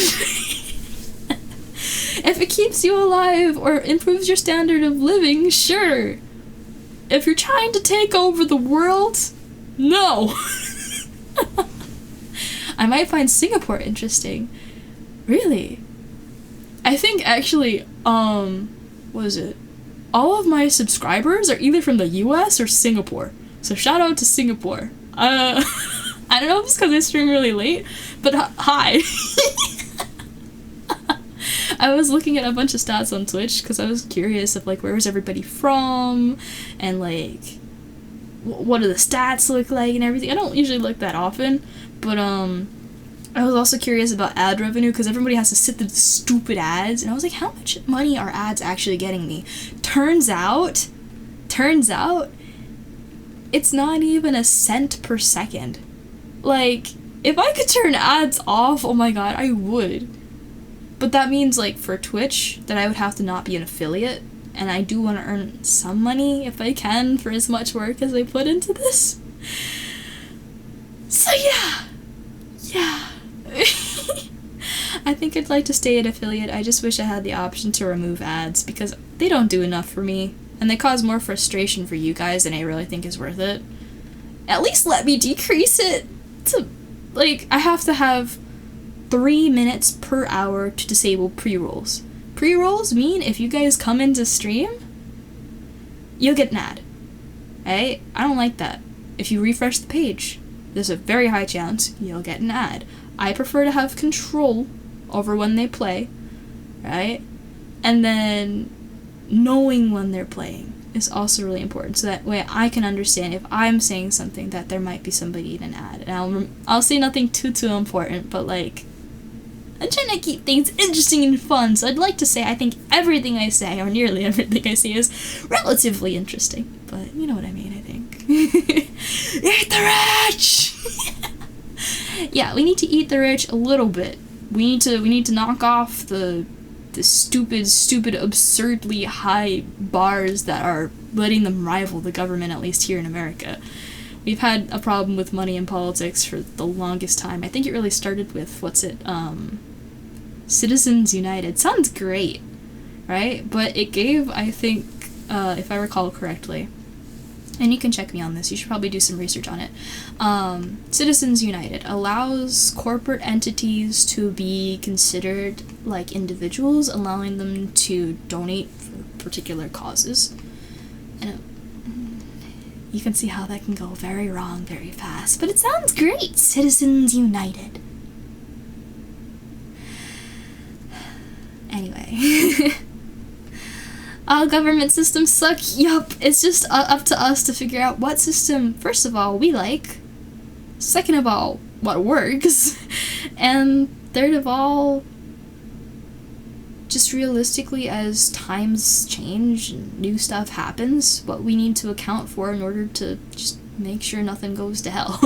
If it keeps you alive or improves your standard of living, sure. If you're trying to take over the world, no. I might find Singapore interesting. Really? I think actually, what is it? All of my subscribers are either from the US or Singapore. So shout out to Singapore. I don't know if it's because I stream really late, but hi. I was looking at a bunch of stats on Twitch because I was curious of like where was everybody from and like what do the stats look like and everything. I don't usually look that often, but I was also curious about ad revenue because everybody has to sit through the stupid ads, and I was like, how much money are ads actually getting me? Turns out, it's not even a cent per second. Like, if I could turn ads off, oh my god, I would. But that means, like, for Twitch, that I would have to not be an affiliate, and I do want to earn some money, if I can, for as much work as I put into this. So yeah. think I'd like to stay an affiliate. I just wish I had the option to remove ads, because they don't do enough for me, and they cause more frustration for you guys than I really think is worth it. At least let me decrease it to, like, I have to have 3 minutes per hour to disable pre-rolls. Pre-rolls mean if you guys come into stream, you'll get an ad. Hey, I don't like that. If you refresh the page, there's a very high chance you'll get an ad. I prefer to have control over when they play, right? And then knowing when they're playing is also really important, so that way I can understand if I'm saying something that there might be somebody in an ad. And I'll say nothing too important, but like, I'm trying to keep things interesting and fun, so I'd like to say I think everything I say, or nearly everything I say, is relatively interesting. But you know what I mean, I think. Eat the rich! Yeah, we need to eat the rich a little bit. We need to knock off the stupid, absurdly high bars that are letting them rival the government, at least here in America. We've had a problem with money in politics for the longest time. I think it really started with, Citizens United. Sounds great, right? But it gave, I think, if I recall correctly, and you can check me on this, you should probably do some research on it. Citizens United allows corporate entities to be considered like individuals, allowing them to donate for particular causes. And you can see how that can go very wrong very fast, but it sounds great! Citizens United. Anyway. All government systems suck. Yup, it's just up to us to figure out what system, first of all, we like, second of all, what works, and third of all, just realistically, as times change and new stuff happens, what we need to account for in order to just make sure nothing goes to hell.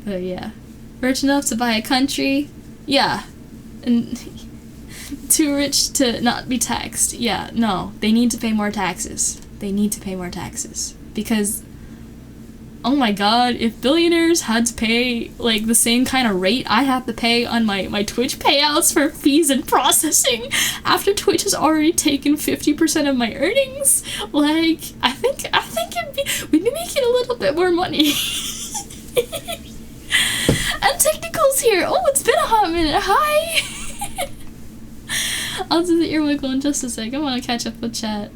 But yeah. Rich enough to buy a country? Yeah. And too rich to not be taxed? Yeah, no. They need to pay more taxes. They need to pay more taxes. Because, oh my god, if billionaires had to pay, like, the same kind of rate I have to pay on my Twitch payouts for fees and processing, after Twitch has already taken 50% of my earnings, like, I think we'd be making a little bit more money. And Technical's here! Oh, it's been a hot minute! Hi! I'll do the ear wiggle in just a sec. I want to catch up with chat.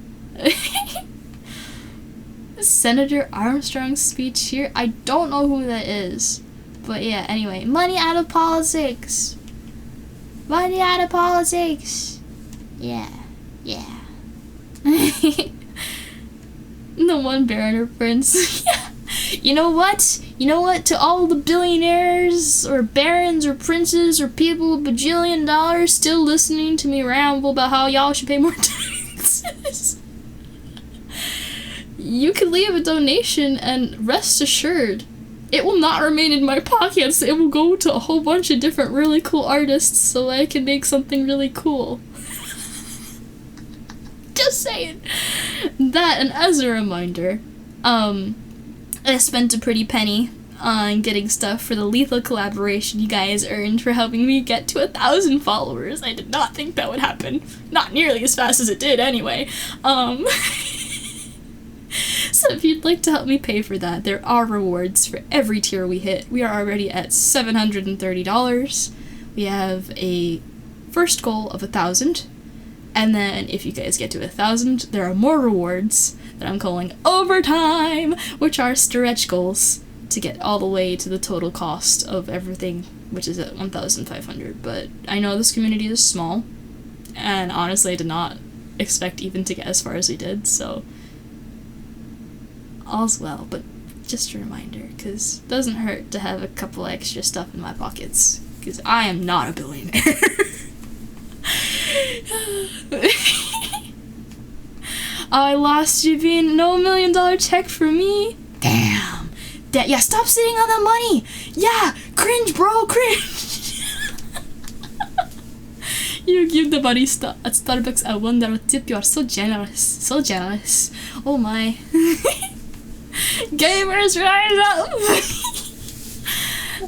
Senator Armstrong's speech here? I don't know who that is. But yeah, anyway. Money out of politics! Money out of politics! Yeah. Yeah. The one baron or prince. Yeah. You know what? You know what? To all the billionaires or barons or princes or people with bajillion dollars still listening to me ramble about how y'all should pay more taxes, you can leave a donation and rest assured it will not remain in my pockets. It will go to a whole bunch of different really cool artists so I can make something really cool. Just saying. That, and as a reminder, I spent a pretty penny on getting stuff for the lethal collaboration you guys earned for helping me get to 1,000 followers. I did not think that would happen. Not nearly as fast as it did, anyway. So if you'd like to help me pay for that, there are rewards for every tier we hit. We are already at $730. We have a first goal of 1,000. And then if you guys get to 1,000, there are more rewards that I'm calling overtime, which are stretch goals to get all the way to the total cost of everything, which is at 1,500. But I know this community is small, and honestly I did not expect even to get as far as we did, so all's well. But just a reminder, because it doesn't hurt to have a couple extra stuff in my pockets, because I am not a billionaire. Oh, I lost you, Bean. No $1 million check for me. Damn. Yeah, stop sitting on the money. Yeah, cringe, bro, cringe. You give the barista at Starbucks a $1 tip. You are so generous. So generous. Oh my. Gamers, rise up.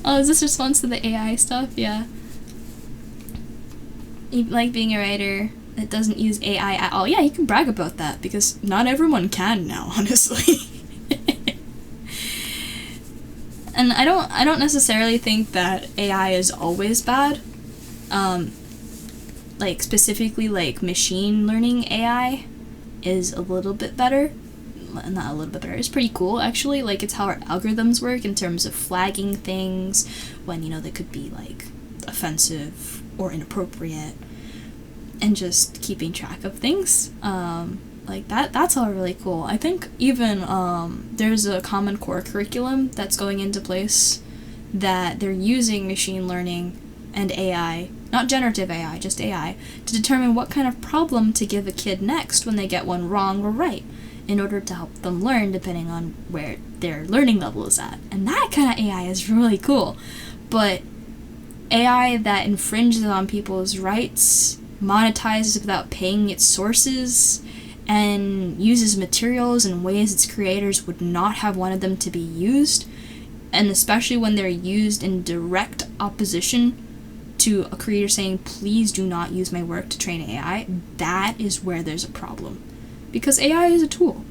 Oh, is this response to the AI stuff? Yeah. You like being a writer that doesn't use AI at all. Yeah, you can brag about that, because not everyone can now, honestly. And I don't necessarily think that AI is always bad. Like, specifically, like, machine learning AI is a little bit better. Not a little bit better, it's pretty cool, actually. Like, it's how our algorithms work in terms of flagging things when, you know, they could be, like, offensive or inappropriate, and just keeping track of things. Like, that's all really cool. I think even, there's a Common Core curriculum that's going into place that they're using machine learning and AI, not generative AI, just AI, to determine what kind of problem to give a kid next when they get one wrong or right, in order to help them learn depending on where their learning level is at. And that kind of AI is really cool. But AI that infringes on people's rights, monetizes without paying its sources, and uses materials in ways its creators would not have wanted them to be used, and especially when they're used in direct opposition to a creator saying, please do not use my work to train AI, that is where there's a problem. Because AI is a tool.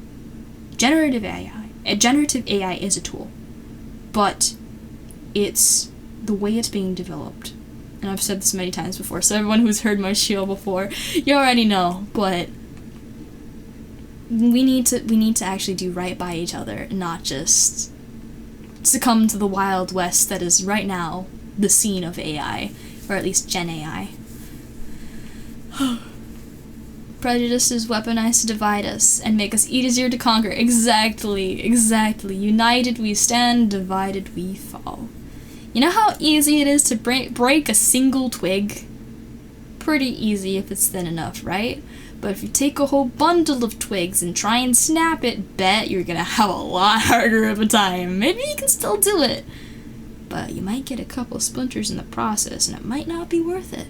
Generative AI is a tool. But it's the way it's being developed. And I've said this many times before, so everyone who's heard my spiel before, you already know, but we need to actually do right by each other, not just succumb to the Wild West that is right now the scene of AI, or at least Gen AI. Prejudice is weaponized to divide us and make us easier to conquer. Exactly. United we stand, divided we fall. You know how easy it is to break a single twig? Pretty easy if it's thin enough, right? But if you take a whole bundle of twigs and try and snap it, bet you're gonna have a lot harder of a time. Maybe you can still do it, but you might get a couple splinters in the process, and it might not be worth it.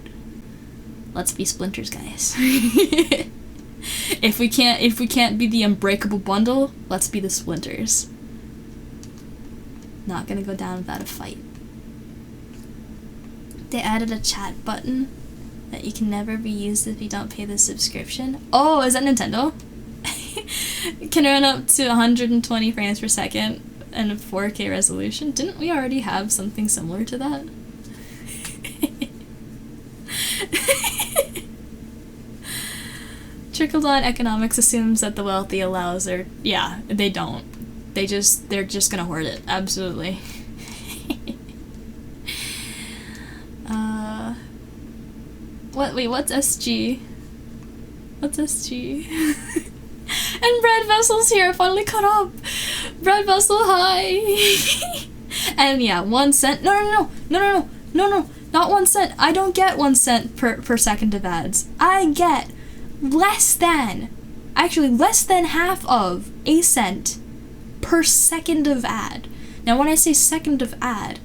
Let's be splinters, guys. If we can't be the unbreakable bundle, let's be the splinters. Not gonna go down without a fight. They added a chat button that you can never be used if you don't pay the subscription. Oh, is that Nintendo? It can run up to 120 frames per second and a 4K resolution. Didn't we already have something similar to that? Trickle-down economics assumes that the wealthy allows their... Yeah, they don't. They're just gonna hoard it. Absolutely. What's SG? What's SG? And Bread Vessel's here, I finally caught up! Bread Vessel, hi! And yeah, 1 cent. No, not 1 cent. I don't get 1 cent per second of ads. I get less than half of a cent per second of ad. Now, when I say second of ad,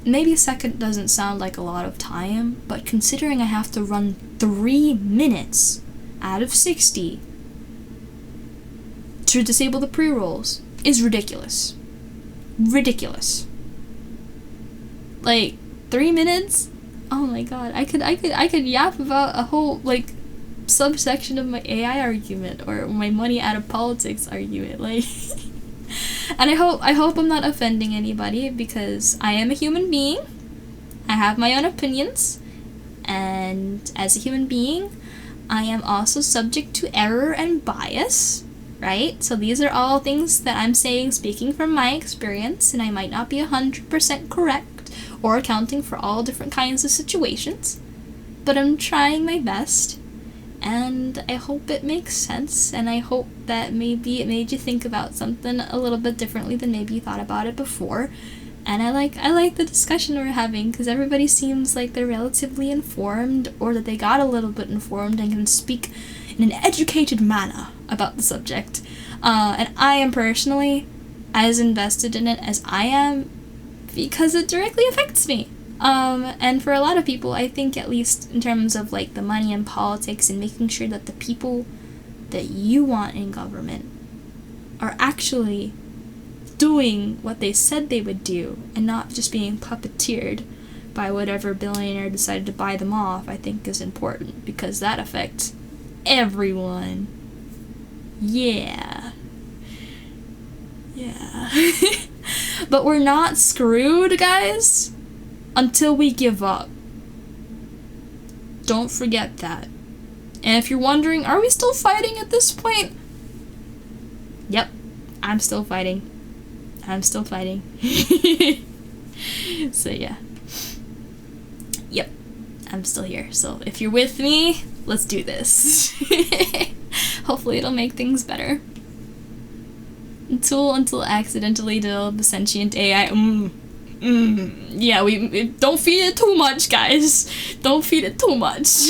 maybe a second doesn't sound like a lot of time, but considering I have to run 3 minutes out of 60 to disable the pre-rolls is ridiculous. Ridiculous. Like, 3 minutes? Oh my god, I could yap about a whole, like, subsection of my AI argument or my money out of politics argument, like... And I hope I'm not offending anybody, because I am a human being. I have my own opinions, and as a human being, I am also subject to error and bias, right? So these are all things that I'm saying speaking from my experience, and I might not be 100% correct or accounting for all different kinds of situations, but I'm trying my best. And I hope it makes sense, and I hope that maybe it made you think about something a little bit differently than maybe you thought about it before. And I like the discussion we're having, because everybody seems like they're relatively informed, or that they got a little bit informed and can speak in an educated manner about the subject. And I am personally as invested in it as I am, because it directly affects me. And for a lot of people, I think, at least in terms of, like, the money and politics and making sure that the people that you want in government are actually doing what they said they would do and not just being puppeteered by whatever billionaire decided to buy them off, I think is important, because that affects everyone. Yeah. Yeah. But we're not screwed, guys, until we give up. Don't forget that. And if you're wondering, are we still fighting at this point? Yep, I'm still fighting. I'm still fighting. So yeah. Yep, I'm still here. So if you're with me, let's do this. Hopefully it'll make things better. Until accidentally develop a sentient AI. Yeah, we don't feed it too much, guys. Don't feed it too much.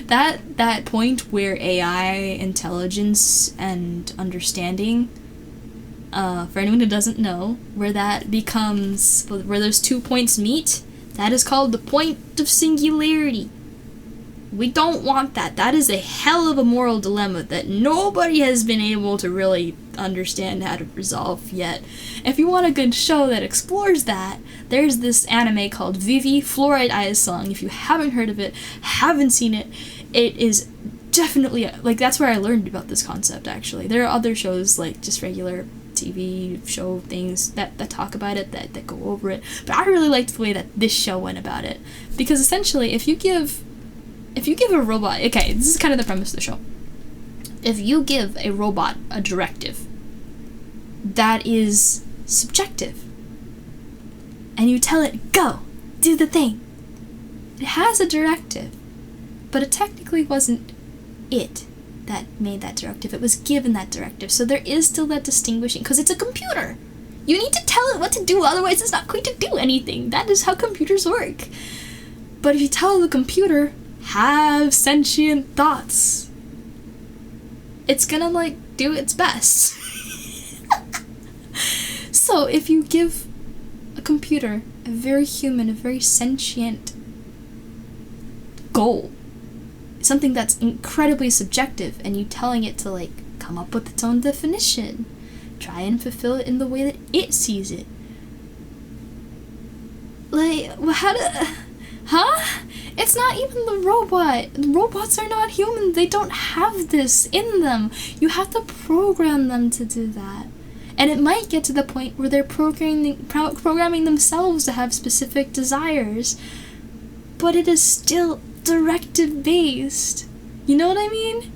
That point where AI intelligence and understanding, for anyone who doesn't know, where that becomes, where those 2 points meet, that is called the point of singularity. We don't want that. That is a hell of a moral dilemma that nobody has been able to really understand how to resolve yet. If you want a good show that explores that, there's this anime called Vivi Fluoride Eyes Song. If you haven't heard of it, haven't seen it, it is definitely, like, that's where I learned about this concept, actually. There are other shows, like, just regular TV show things that talk about it, that go over it, but I really liked the way that this show went about it. Because essentially, if you give a robot, okay, this is kind of the premise of the show. If you give a robot a directive that is subjective, and you tell it, go, do the thing, it has a directive, but it technically wasn't it that made that directive, it was given that directive. So there is still that distinguishing, because it's a computer. You need to tell it what to do, otherwise it's not going to do anything. That is how computers work. But if you tell the computer, have sentient thoughts, it's gonna, like, do its best. So if you give a computer a very human, a very sentient goal, something that's incredibly subjective, and you telling it to, like, come up with its own definition, try and fulfill it in the way that it sees it, like, how to... Huh? It's not even the robot. Robots are not human. They don't have this in them. You have to program them to do that. And it might get to the point where they're programming themselves to have specific desires. But it is still directive-based. You know what I mean?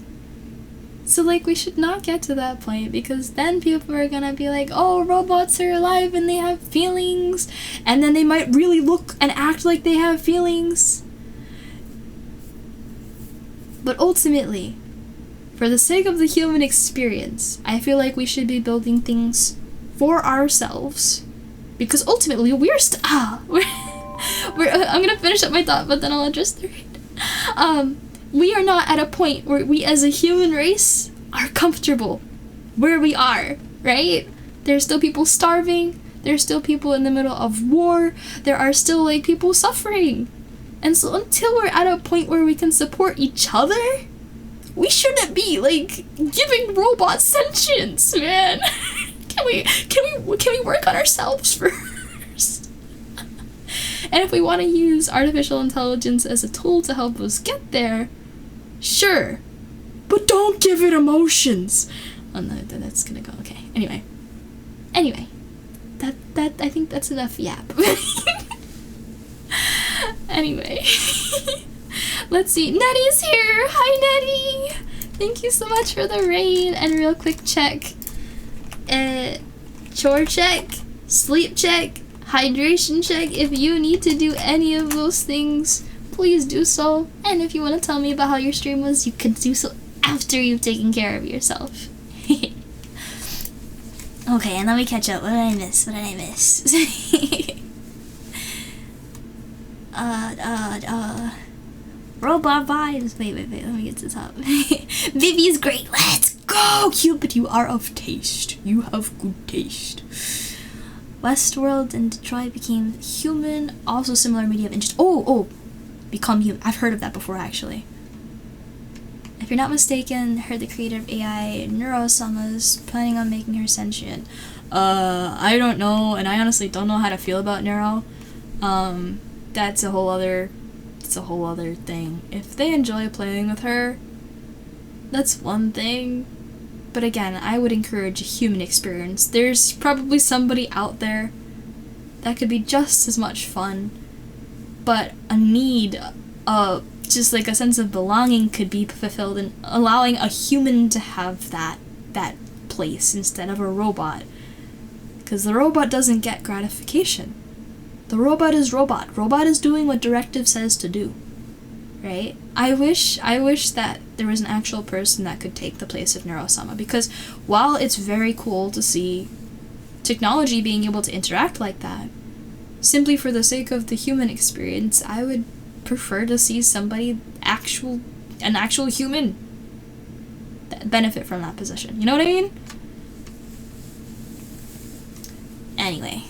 So, like, we should not get to that point, because then people are gonna be like, oh, robots are alive and they have feelings, and then they might really look and act like they have feelings. But ultimately, for the sake of the human experience, I feel like we should be building things for ourselves, because ultimately we're I'm gonna finish up my thought, but then I'll address the rate. We are not at a point where we as a human race are comfortable where we are, right? There's still people starving, there's still people in the middle of war, there are still, like, people suffering. And so until we're at a point where we can support each other, we shouldn't be, like, giving robots sentience, man. Can we work on ourselves first? And if we want to use artificial intelligence as a tool to help us get there, sure, but don't give it emotions. Oh no, that's gonna go. Okay. Anyway, that I think that's enough yap. Anyway, let's see. Nettie's here. Hi, Nettie. Thank you so much for the raid. And real quick check. Chore check, sleep check, hydration check. If you need to do any of those things, please do so. And if you want to tell me about how your stream was, you can do so after you've taken care of yourself. Okay, and let me catch up. What did I miss? Robot vibes. Wait, let me get to the top. Vivi is great. Let's go! Cupid, you are of taste. You have good taste. Westworld and Detroit became human. Also similar media of interest. Oh! Become human. I've heard of that before, actually. If you're not mistaken, heard the creator of AI, Neuro-sama's planning on making her sentient. I don't know, and I honestly don't know how to feel about Neuro. that's a whole other thing. If they enjoy playing with her, that's one thing. But again, I would encourage a human experience. There's probably somebody out there that could be just as much fun, but a need, just like a sense of belonging could be fulfilled in allowing a human to have that place instead of a robot. Because the robot doesn't get gratification. The robot is robot. Robot is doing what directive says to do. Right? I wish that there was an actual person that could take the place of Neuro-sama, because while it's very cool to see technology being able to interact like that, simply for the sake of the human experience, I would prefer to see somebody an actual human that benefit from that position. You know what I mean? Anyway.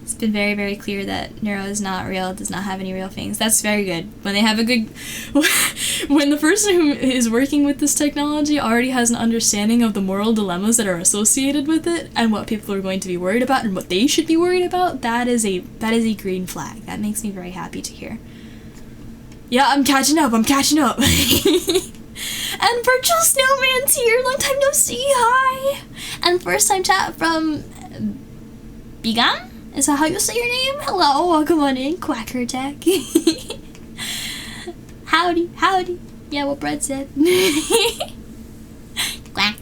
It's been very, very clear that Neuro is not real, does not have any real things. That's very good. When they have a good... when the person who is working with this technology already has an understanding of the moral dilemmas that are associated with it, and what people are going to be worried about, and what they should be worried about, that is a green flag. That makes me very happy to hear. Yeah, I'm catching up. And Virtual Snowman's here. Long time no see. Hi. And first time chat from Bigan? Is that how you say your name? Hello, welcome on in, Quacker Tech. Howdy. Yeah, what Brett said. Quack.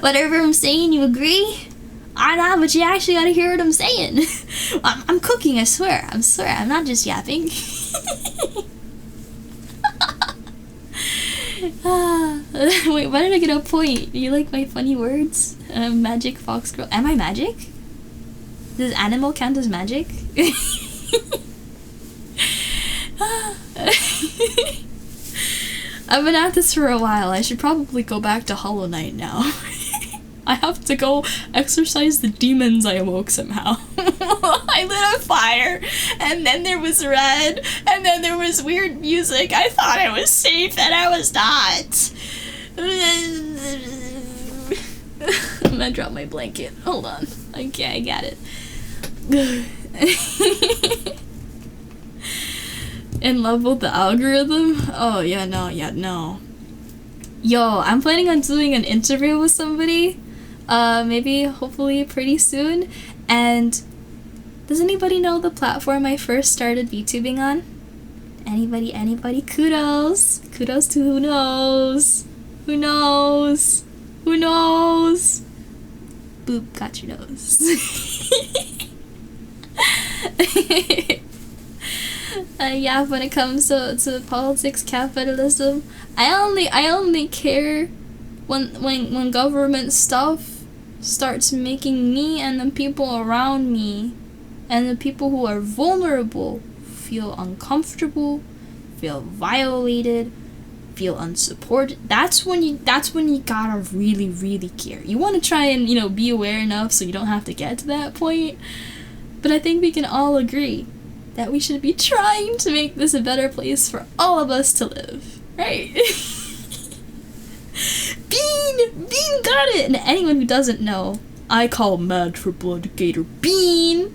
Whatever I'm saying, you agree? I know, but you actually gotta hear what I'm saying. I'm cooking, I swear. I'm not just yapping. Wait, why did I get a point? You like my funny words? Magic fox girl. Am I magic? Does animal count as magic? I've been at this for a while. I should probably go back to Hollow Knight now. I have to go exorcise the demons I awoke somehow. I lit a fire, and then there was red, and then there was weird music. I thought I was safe, and I was not. I'm gonna drop my blanket. Hold on. Okay, I got it. In love with the algorithm? Oh, yeah, no. Yo, I'm planning on doing an interview with somebody. Maybe, hopefully, pretty soon. And does anybody know the platform I first started VTubing on? Anybody? Kudos. Kudos to who knows. Boop, got your nose. Yeah, when it comes to politics, capitalism, I only care when government stuff starts making me and the people around me and the people who are vulnerable feel uncomfortable, feel violated, feel unsupported. That's when you gotta really, really care. You want to try and, be aware enough so you don't have to get to that point. But I think we can all agree that we should be trying to make this a better place for all of us to live. Right? Bean got it! And anyone who doesn't know, I call Mad for Blood Gator Bean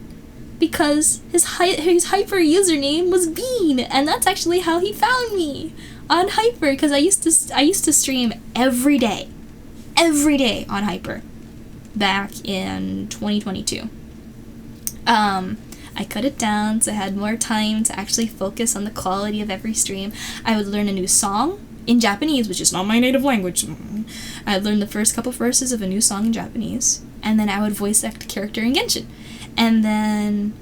because his Hyper username was Bean, and that's actually how he found me on Hyper, because I used to stream every day on Hyper back in 2022. I cut it down so I had more time to actually focus on the quality of every stream. I would learn a new song in Japanese, which is not my native language. I'd learn the first couple verses of a new song in Japanese, and then I would voice act a character in Genshin. And then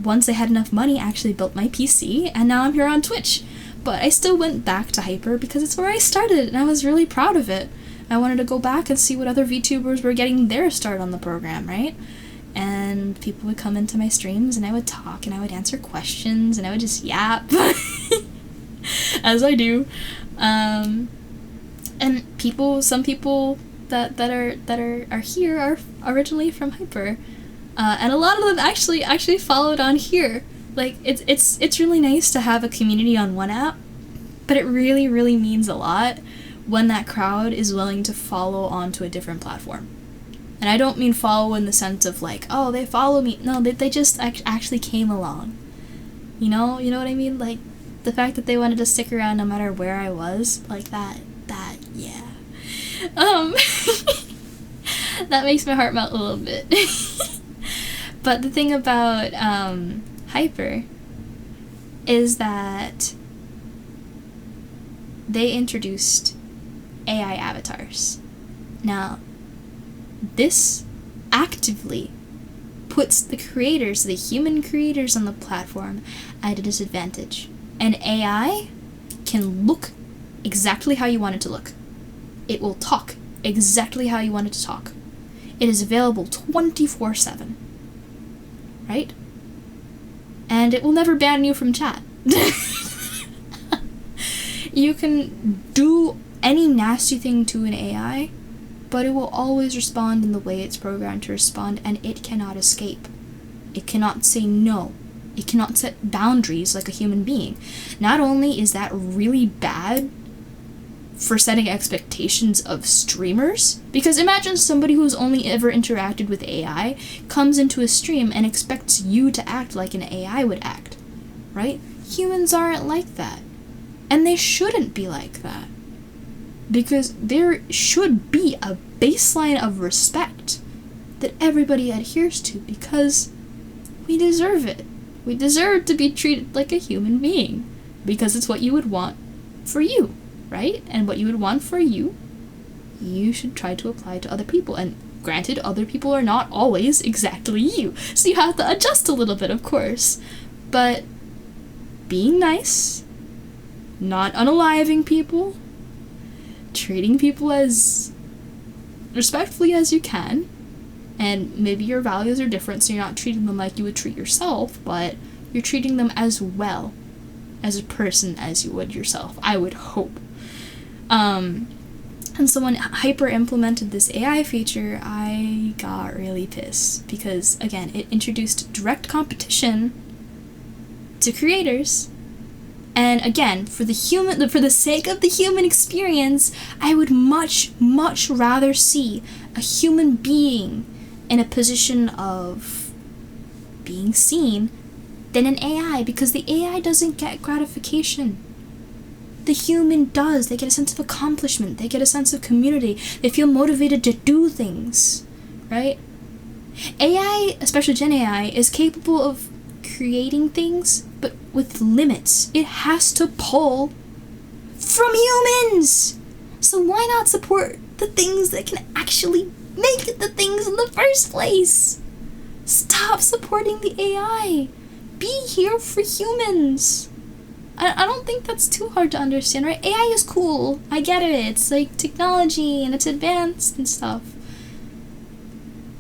once I had enough money, I actually built my PC, and now I'm here on Twitch. But I still went back to Hyper because it's where I started, and I was really proud of it. I wanted to go back and see what other VTubers were getting their start on the program, right? And people would come into my streams, and I would talk, and I would answer questions, and I would just yap, as I do. And some people that are here are originally from Hyper, and a lot of them actually followed on here. Like, it's really nice to have a community on one app, but it really, really means a lot when that crowd is willing to follow onto a different platform. And I don't mean follow in the sense of like, oh, they follow me. No, they just actually came along. You know what I mean? Like, the fact that they wanted to stick around no matter where I was, like that, yeah. That makes my heart melt a little bit. But the thing about Hyper is that they introduced AI avatars. Now, this actively puts the creators, the human creators on the platform, at a disadvantage. An AI can look exactly how you want it to look. It will talk exactly how you want it to talk. It is available 24/7. Right? And it will never ban you from chat. You can do any nasty thing to an AI, but it will always respond in the way it's programmed to respond, and it cannot escape. It cannot say no. It cannot set boundaries like a human being. Not only is that really bad for setting expectations of streamers, because imagine somebody who's only ever interacted with AI comes into a stream and expects you to act like an AI would act, right? Humans aren't like that. And they shouldn't be like that. Because there should be a baseline of respect that everybody adheres to, because we deserve it. We deserve to be treated like a human being, because it's what you would want for you, right? And what you would want for you, you should try to apply to other people. And granted, other people are not always exactly you, so you have to adjust a little bit, of course. But being nice, not unaliving people, treating people as respectfully as you can, and maybe your values are different, so you're not treating them like you would treat yourself, but you're treating them as well as a person as you would yourself, I would hope. And so when Hyper implemented this AI feature, I got really pissed, because again, it introduced direct competition to creators. And again, for the sake of the human experience, I would much rather see a human being in a position of being seen than an AI, because the AI doesn't get gratification. The human does. They get a sense of accomplishment. They get a sense of community. They feel motivated to do things, right? AI, especially Gen AI, is capable of creating things, but with limits. It has to pull from humans. So why not support the things that can actually make the things in the first place? Stop supporting the AI. Be here for humans. I don't think that's too hard to understand, right? AI is cool. I get it. It's like technology and it's advanced and stuff.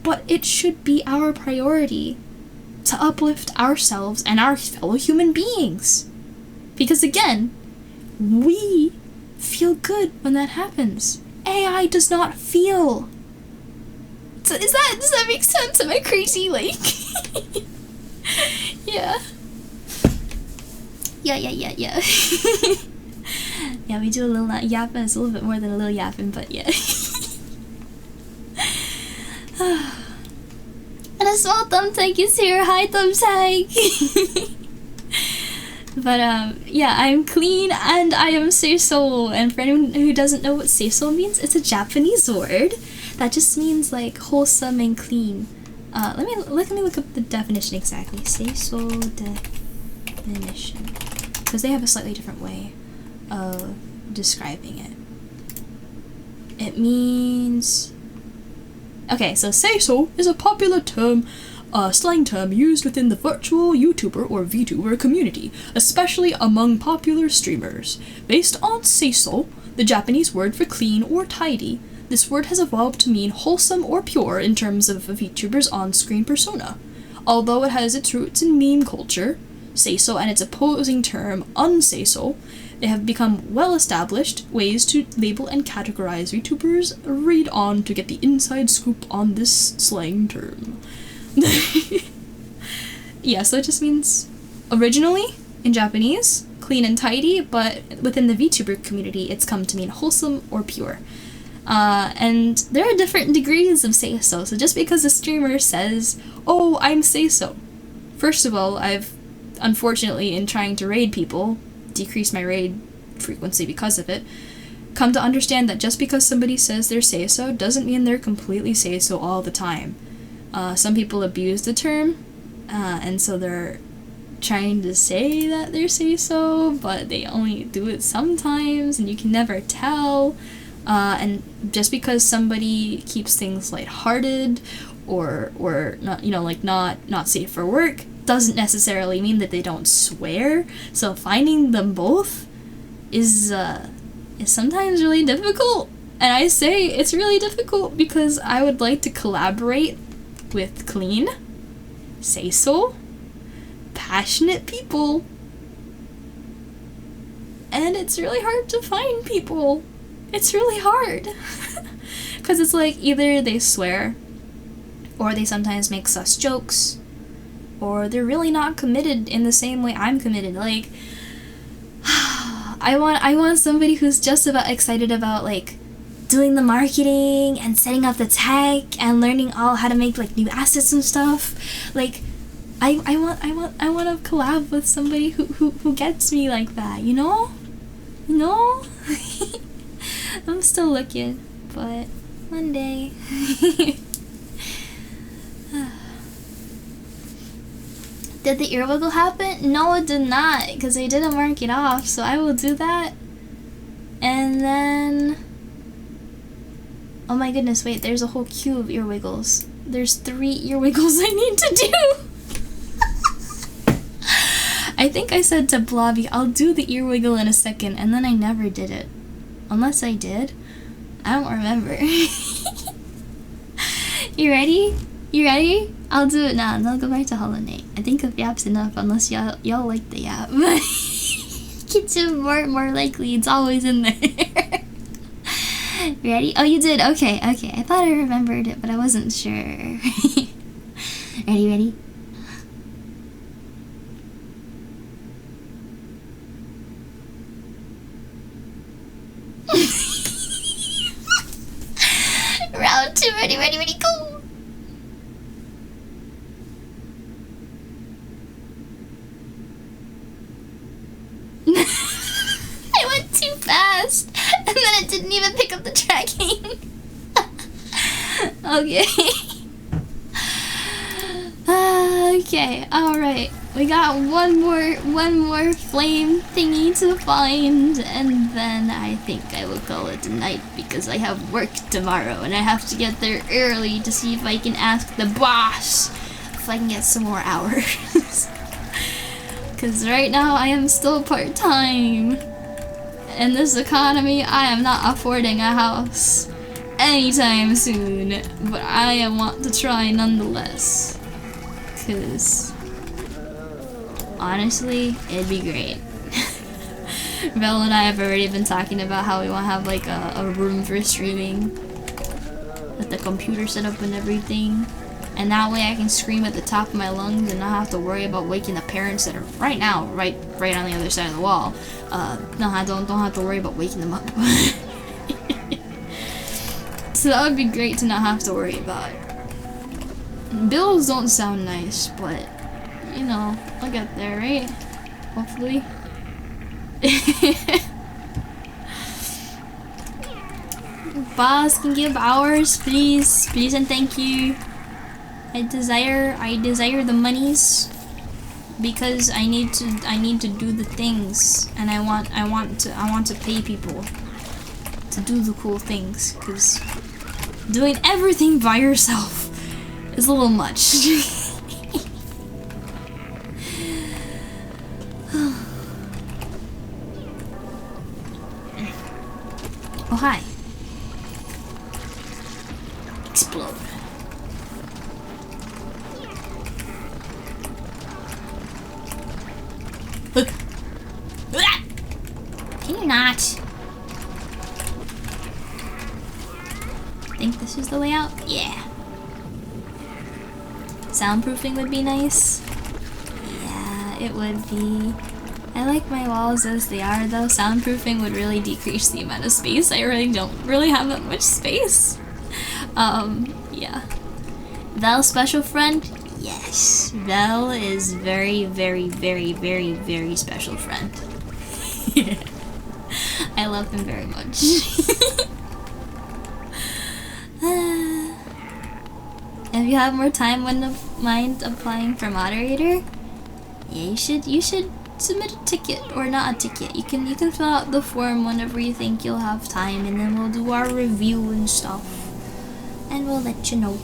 But it should be our priority to uplift ourselves and our fellow human beings. Because again, we feel good when that happens. AI does not feel. So does that make sense? Am I crazy? Like, yeah. Yeah. Yeah, we do a little yapping. It's a little bit more than a little yapping, but yeah. And a small thumbtack is here. Hi, thumbtack. But yeah, I'm clean and I am seiso. And for anyone who doesn't know what seiso means, it's a Japanese word that just means like wholesome and clean. Let me look up the definition exactly. Seiso definition, because they have a slightly different way of describing it. It means. Okay, so seiso is a popular term, slang term used within the virtual YouTuber or VTuber community, especially among popular streamers. Based on seiso, the Japanese word for clean or tidy, this word has evolved to mean wholesome or pure in terms of a VTuber's on-screen persona. Although it has its roots in meme culture, seiso and its opposing term unseiso, they have become well-established ways to label and categorize VTubers. Read on to get the inside scoop on this slang term. Yeah, so it just means, originally, in Japanese, clean and tidy, but within the VTuber community, it's come to mean wholesome or pure. And there are different degrees of say-so. So just because a streamer says, oh, I'm say-so. First of all, I've, unfortunately, in trying to raid people, decreased my raid frequency because of it, come to understand that just because somebody says they're say-so doesn't mean they're completely say-so all the time. Some people abuse the term, and so they're trying to say that they're say-so, but they only do it sometimes, and you can never tell. And just because somebody keeps things lighthearted or not, you know, like not safe for work, doesn't necessarily mean that they don't swear. So finding them both is sometimes really difficult. And I say it's really difficult because I would like to collaborate with clean, say-so, passionate people. And it's really hard to find people. It's really hard. Because it's like either they swear, or they sometimes make sus jokes, or they're really not committed in the same way I'm committed. Like, I want somebody who's just about excited about, like, doing the marketing and setting up the tech and learning all how to make, like, new assets and stuff. Like, I want to collab with somebody who gets me like that, you know? You know? I'm still looking, but one day. Did the ear wiggle happen? No, it did not, because I didn't mark it off, so I will do that. And then... oh my goodness, wait, there's a whole queue of ear wiggles. There's 3 ear wiggles I need to do! I think I said to Blobby, I'll do the ear wiggle in a second, and then I never did it. Unless I did. I don't remember. You ready? You ready? I'll do it now, and I'll go back to Hollow Knight. I think if yap's enough, unless y'all like the yap. Kitchen more likely, it's always in there. Ready? Oh, you did? Okay. I thought I remembered it, but I wasn't sure. Ready? Round 2, ready, go! I went too fast, and then it didn't even pick up the tracking. Okay. Okay, alright. We got one more flame thingy to find, and then I think I will call it a night because I have work tomorrow and I have to get there early to see if I can ask the boss if I can get some more hours. Because right now I am still part-time. In this economy, I am not affording a house anytime soon, but I want to try nonetheless. Because honestly, it'd be great. Belle and I have already been talking about how we want to have like a room for streaming with the computer set up and everything, and that way I can scream at the top of my lungs and not have to worry about waking the parents that are right now right on the other side of the wall. No, I don't have to worry about waking them up. So that would be great to not have to worry about. Bills don't sound nice, but you know, I'll get there, right? Hopefully. Boss can give hours, please and thank you. I desire the monies because I need to do the things, and I want to pay people to do the cool things, because doing everything by yourself is a little much. Oh, hi. Explode. Can you not? Think this is the way out? Yeah. Soundproofing would be nice. Yeah, it would be. I like my walls as they are though. Soundproofing would really decrease the amount of space. I really don't really have that much space. Yeah. Val special friend? Yes. Val is very, very, very, very, very special friend. I love him very much. If you have more time, wouldn't mind applying for moderator? Yeah, you should submit a ticket, or not a ticket. You can fill out the form whenever you think you'll have time, and then we'll do our review and stuff, and we'll let you know.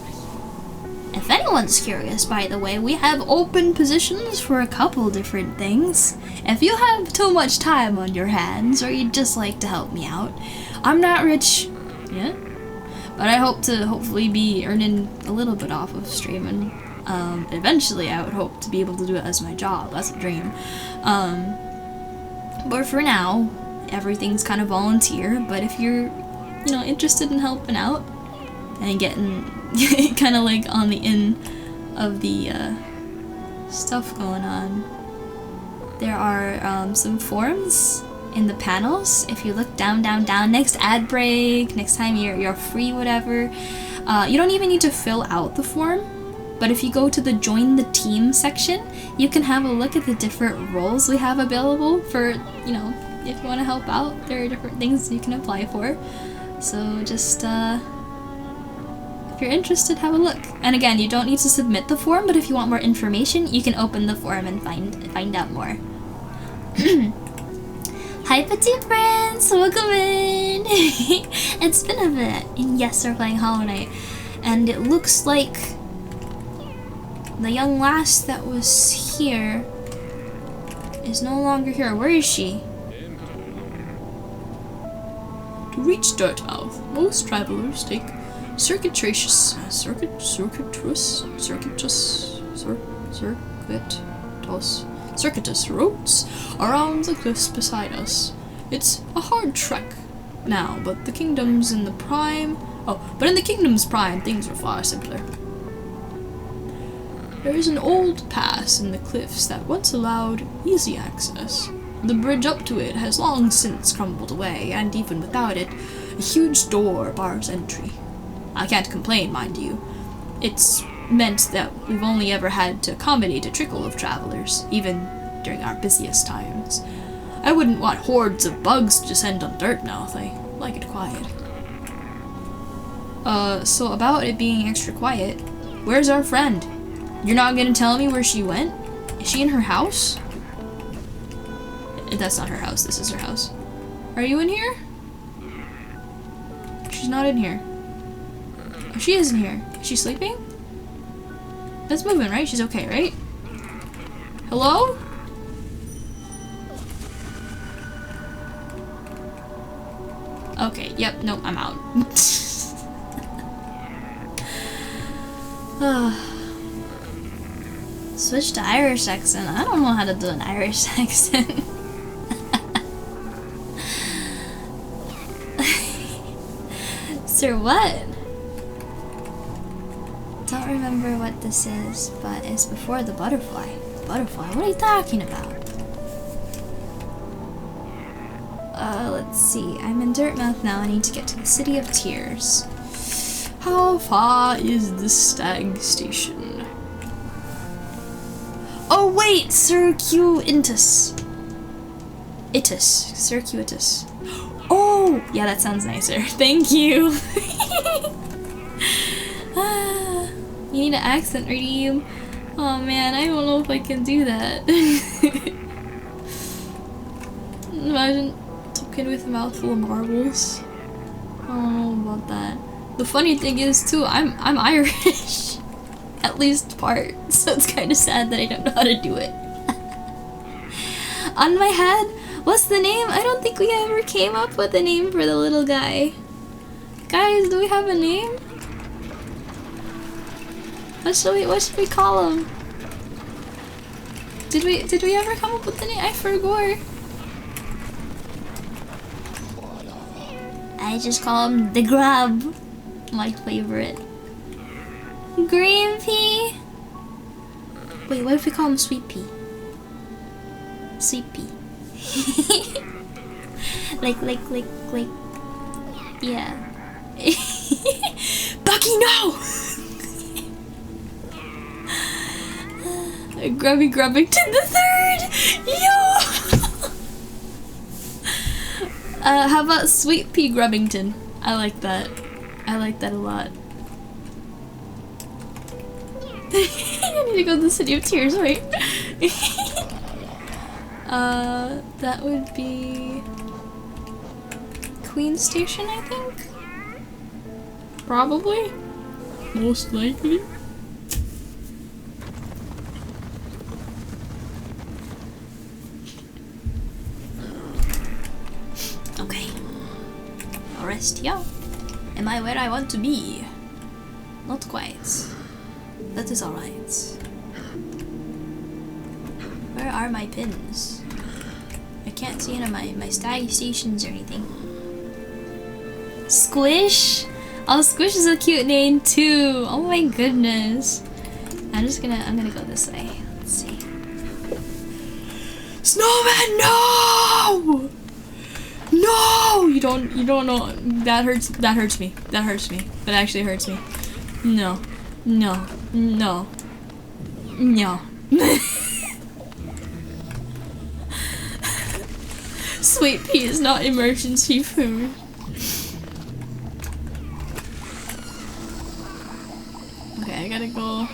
If anyone's curious, by the way, we have open positions for a couple different things. If you have too much time on your hands, or you'd just like to help me out, I'm not rich yet, but I hope to hopefully be earning a little bit off of streaming. Eventually I would hope to be able to do it as my job. That's a dream. But for now, everything's kind of volunteer, but if you're, you know, interested in helping out and getting kind of like on the end of the stuff going on, there are some forms in the panels. If you look down, next ad break, next time you're free, whatever, you don't even need to fill out the form, but if you go to the join the team section, you can have a look at the different roles we have available for, you know, if you want to help out. There are different things you can apply for, so just if you're interested, have a look. And again, you don't need to submit the form, but if you want more information, you can open the form and find out more. Hi petite friends, welcome in. It's been a bit, and yes, we're playing Hollow Knight, and it looks like the young lass that was here is no longer here. Where is she? To reach Dirtmouth, most travelers take circuitous roads around the cliffs beside us. It's a hard trek now, but in the kingdom's prime, things were far simpler. There is an old pass in the cliffs that once allowed easy access. The bridge up to it has long since crumbled away, and even without it, a huge door bars entry. I can't complain, mind you. It's meant that we've only ever had to accommodate a trickle of travelers, even during our busiest times. I wouldn't want hordes of bugs to descend on Dirtmouth. I like it quiet. So about it being extra quiet, where's our friend? You're not gonna tell me where she went? Is she in her house? That's not her house, this is her house. Are you in here? She's not in here. Oh, she is in here. Is she sleeping? That's moving, right? She's okay, right? Hello? Okay, yep, nope, I'm out. Switch to Irish accent. I don't know how to do an Irish accent. Sir, what? Don't remember what this is, but it's before the butterfly. Butterfly? What are you talking about? Let's see. I'm in Dirtmouth now. I need to get to the City of Tears. How far is the stag station? Oh wait! Circuitous. Circuitous. Oh! Yeah, that sounds nicer. Thank you! You need an accent redeem. Oh man, I don't know if I can do that. Imagine talking with a mouthful of marbles. I don't know about that. The funny thing is too, I'm Irish. At least part. So it's kind of sad that I don't know how to do it. On my head, what's the name? I don't think we ever came up with a name for the little guy. Guys, do we have a name? What should we call him? Did we ever come up with a name? I forgot. I just call him the Grub. My favorite. Green pea? Wait, what if we call him Sweet Pea? Sweet Pea. like, yeah. Bucky, no! Grubby Grubbington the third! Yo! How about Sweet Pea Grubbington? I like that. I like that a lot. I need to go to the City of Tears, right? That would be Queen Station, I think? Probably? Most likely. Okay. I'll rest here. Am I where I want to be? Not quite. That is alright. Where are my pins? I can't see any of my stag stations or anything. Squish? Oh, Squish is a cute name too. Oh my goodness. I'm gonna go this way. Let's see. Snowman, no! No! You don't know. That hurts me. That actually hurts me. No. No. No. No. Sweet pea is not emergency food. Okay, I gotta go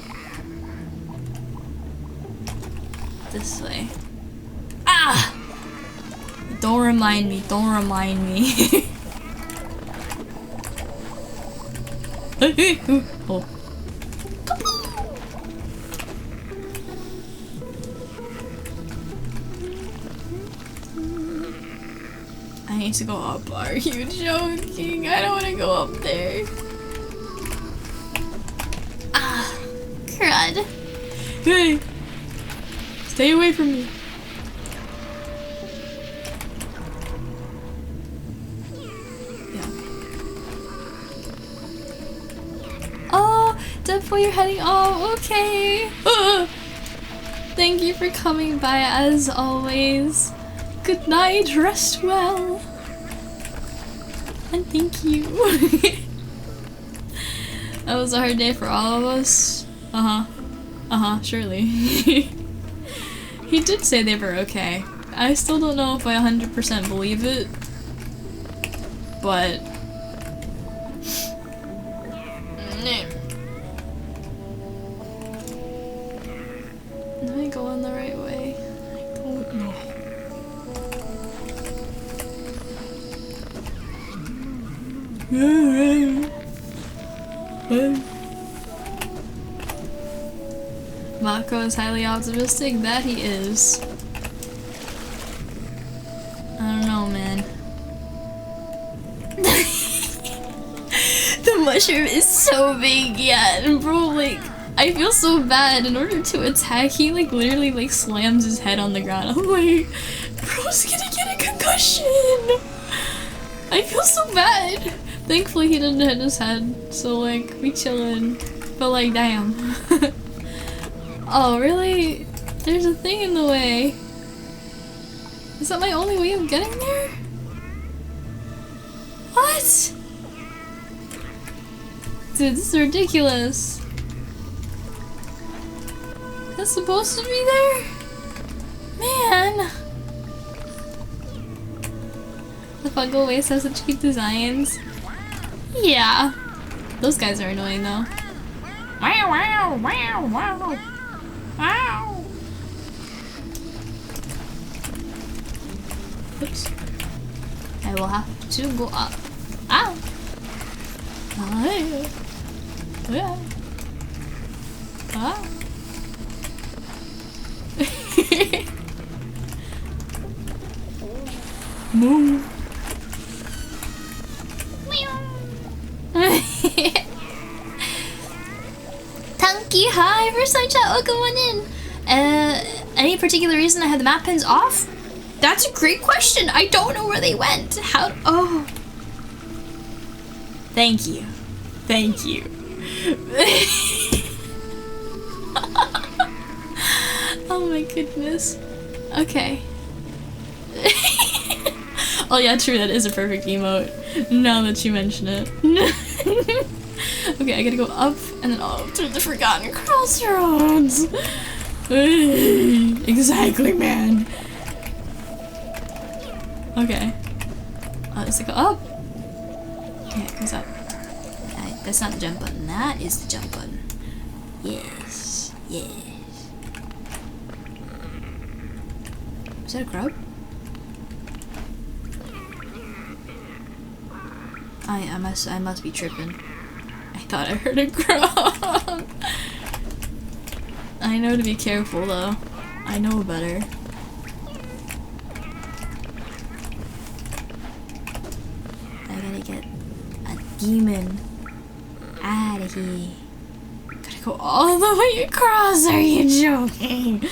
this way. Ah! Don't remind me. Don't remind me. Oh. I need to go up. Are you joking? I don't want to go up there. Ah, crud. Hey, stay away from me. Yeah. Oh, Deadpool, you're heading off. Okay. Thank you for coming by as always. Good night, rest well. And thank you. That was a hard day for all of us. Surely. He did say they were okay. I still don't know if I 100% believe it. But... Am I going the right way? I don't know. Mako is highly optimistic. That he is. I don't know, man. The mushroom is so big, yeah, and bro, like, I feel so bad. In order to attack, he like literally like slams his head on the ground. I'm like, bro's gonna get a concussion. I feel so bad. Thankfully he didn't hit his head, so like, we chillin'. But like, damn. Oh, really? There's a thing in the way. Is that my only way of getting there? What? Dude, this is ridiculous. That's supposed to be there? Man. The Fungal Waste have such cute designs. Yeah. Those guys are annoying though. Wow, wow, wow, wow. Wow. Oops. I will have to go up. Ow. Oh, yeah. Ah. Move. Tanky, hi, first time chat, welcome on in. Any particular reason I had the map pins off? That's a great question. I don't know where they went. How? Oh. Thank you. Thank you. Oh my goodness. Okay. Oh yeah, true, that is a perfect emote. Now that you mention it. Okay, I gotta go up and then up through the Forgotten Crossroads. Exactly, man. Okay. Does it go up? Yeah, it goes up. That's not the jump button. That is the jump button. Yes. Yes. Is that a grub? I must be tripping. I thought I heard a grub. I know to be careful though. I know better. I gotta get a demon out of here. Gotta go all the way across. Are you joking?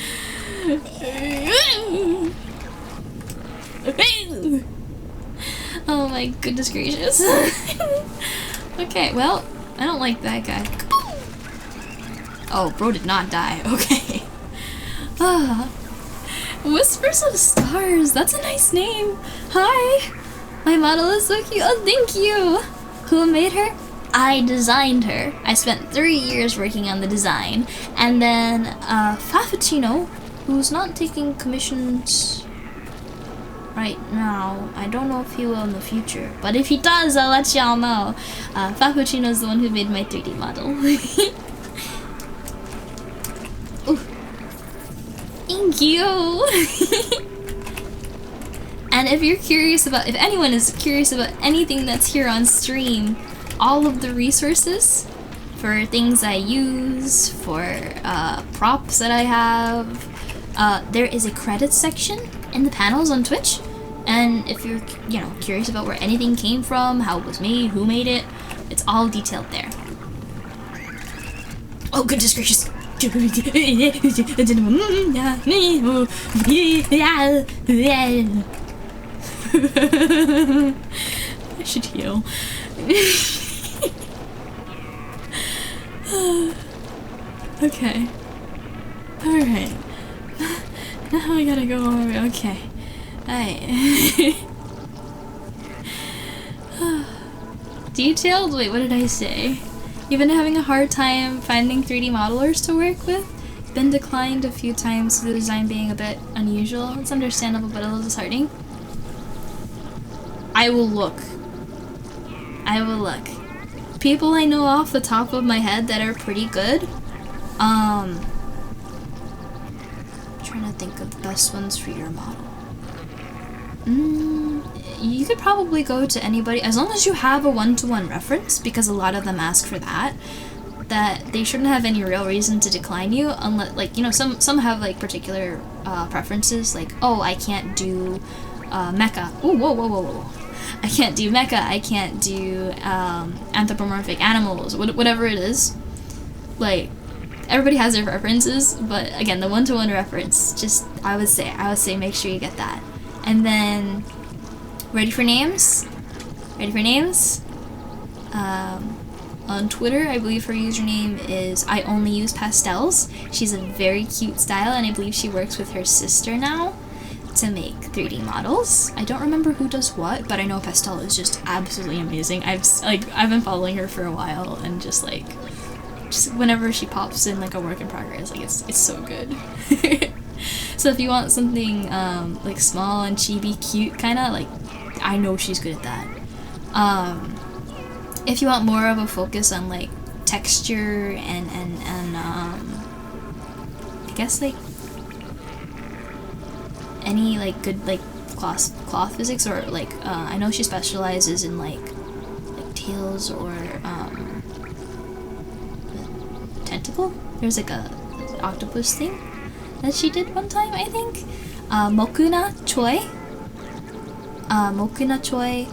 Oh my goodness gracious. Okay, well, I don't like that guy. Oh, bro did not die. Okay. Whispers of Stars. That's a nice name. Hi. My model is so cute. Oh, thank you. Who made her? I designed her. I spent 3 years working on the design. And then, Faffuccino, who's not taking commissions right now. I don't know if he will in the future. But if he does, I'll let y'all know. Faffuccino's the one who made my 3D model. Ooh. Thank you! And if you're curious about, if anyone is curious about anything that's here on stream, all of the resources for things I use, for props that I have, there is a credits section in the panels on Twitch. And if you're, curious about where anything came from, how it was made, who made it, it's all detailed there. Oh, goodness gracious! I should heal. Okay. Alright. Now I gotta go over. Okay. Alright. Detailed? Wait, what did I say? You've been having a hard time finding 3D modelers to work with? Been declined a few times due to the design being a bit unusual. It's understandable, but a little disheartening. I will look. I will look. People I know off the top of my head that are pretty good. I'm trying to think of the best ones for your model. You could probably go to anybody, as long as you have a one-to-one reference, because a lot of them ask for that, that they shouldn't have any real reason to decline you, unless, like, some have, like, particular preferences, like, oh, I can't do mecha. Ooh, whoa, whoa, whoa, whoa. I can't do mecha, I can't do anthropomorphic animals, whatever it is. Like, everybody has their preferences, but again, the one-to-one reference, just, I would say make sure you get that. And then, ready for names? Ready for names? On Twitter, I believe her username is I Only Use Pastels. She's a very cute style, and I believe she works with her sister now to make 3D models. I don't remember who does what, but I know Pastel is just absolutely amazing. I've been following her for a while, and just whenever she pops in like a work in progress, like it's so good. So if you want something like small and chibi cute kinda, like, I know she's good at that. If you want more of a focus on like texture and I guess like any like good like cloth physics, or like I know she specializes in like tails or tentacle. There's like a octopus thing that she did one time, I think. Mokuna Choi. Mokuna Choi.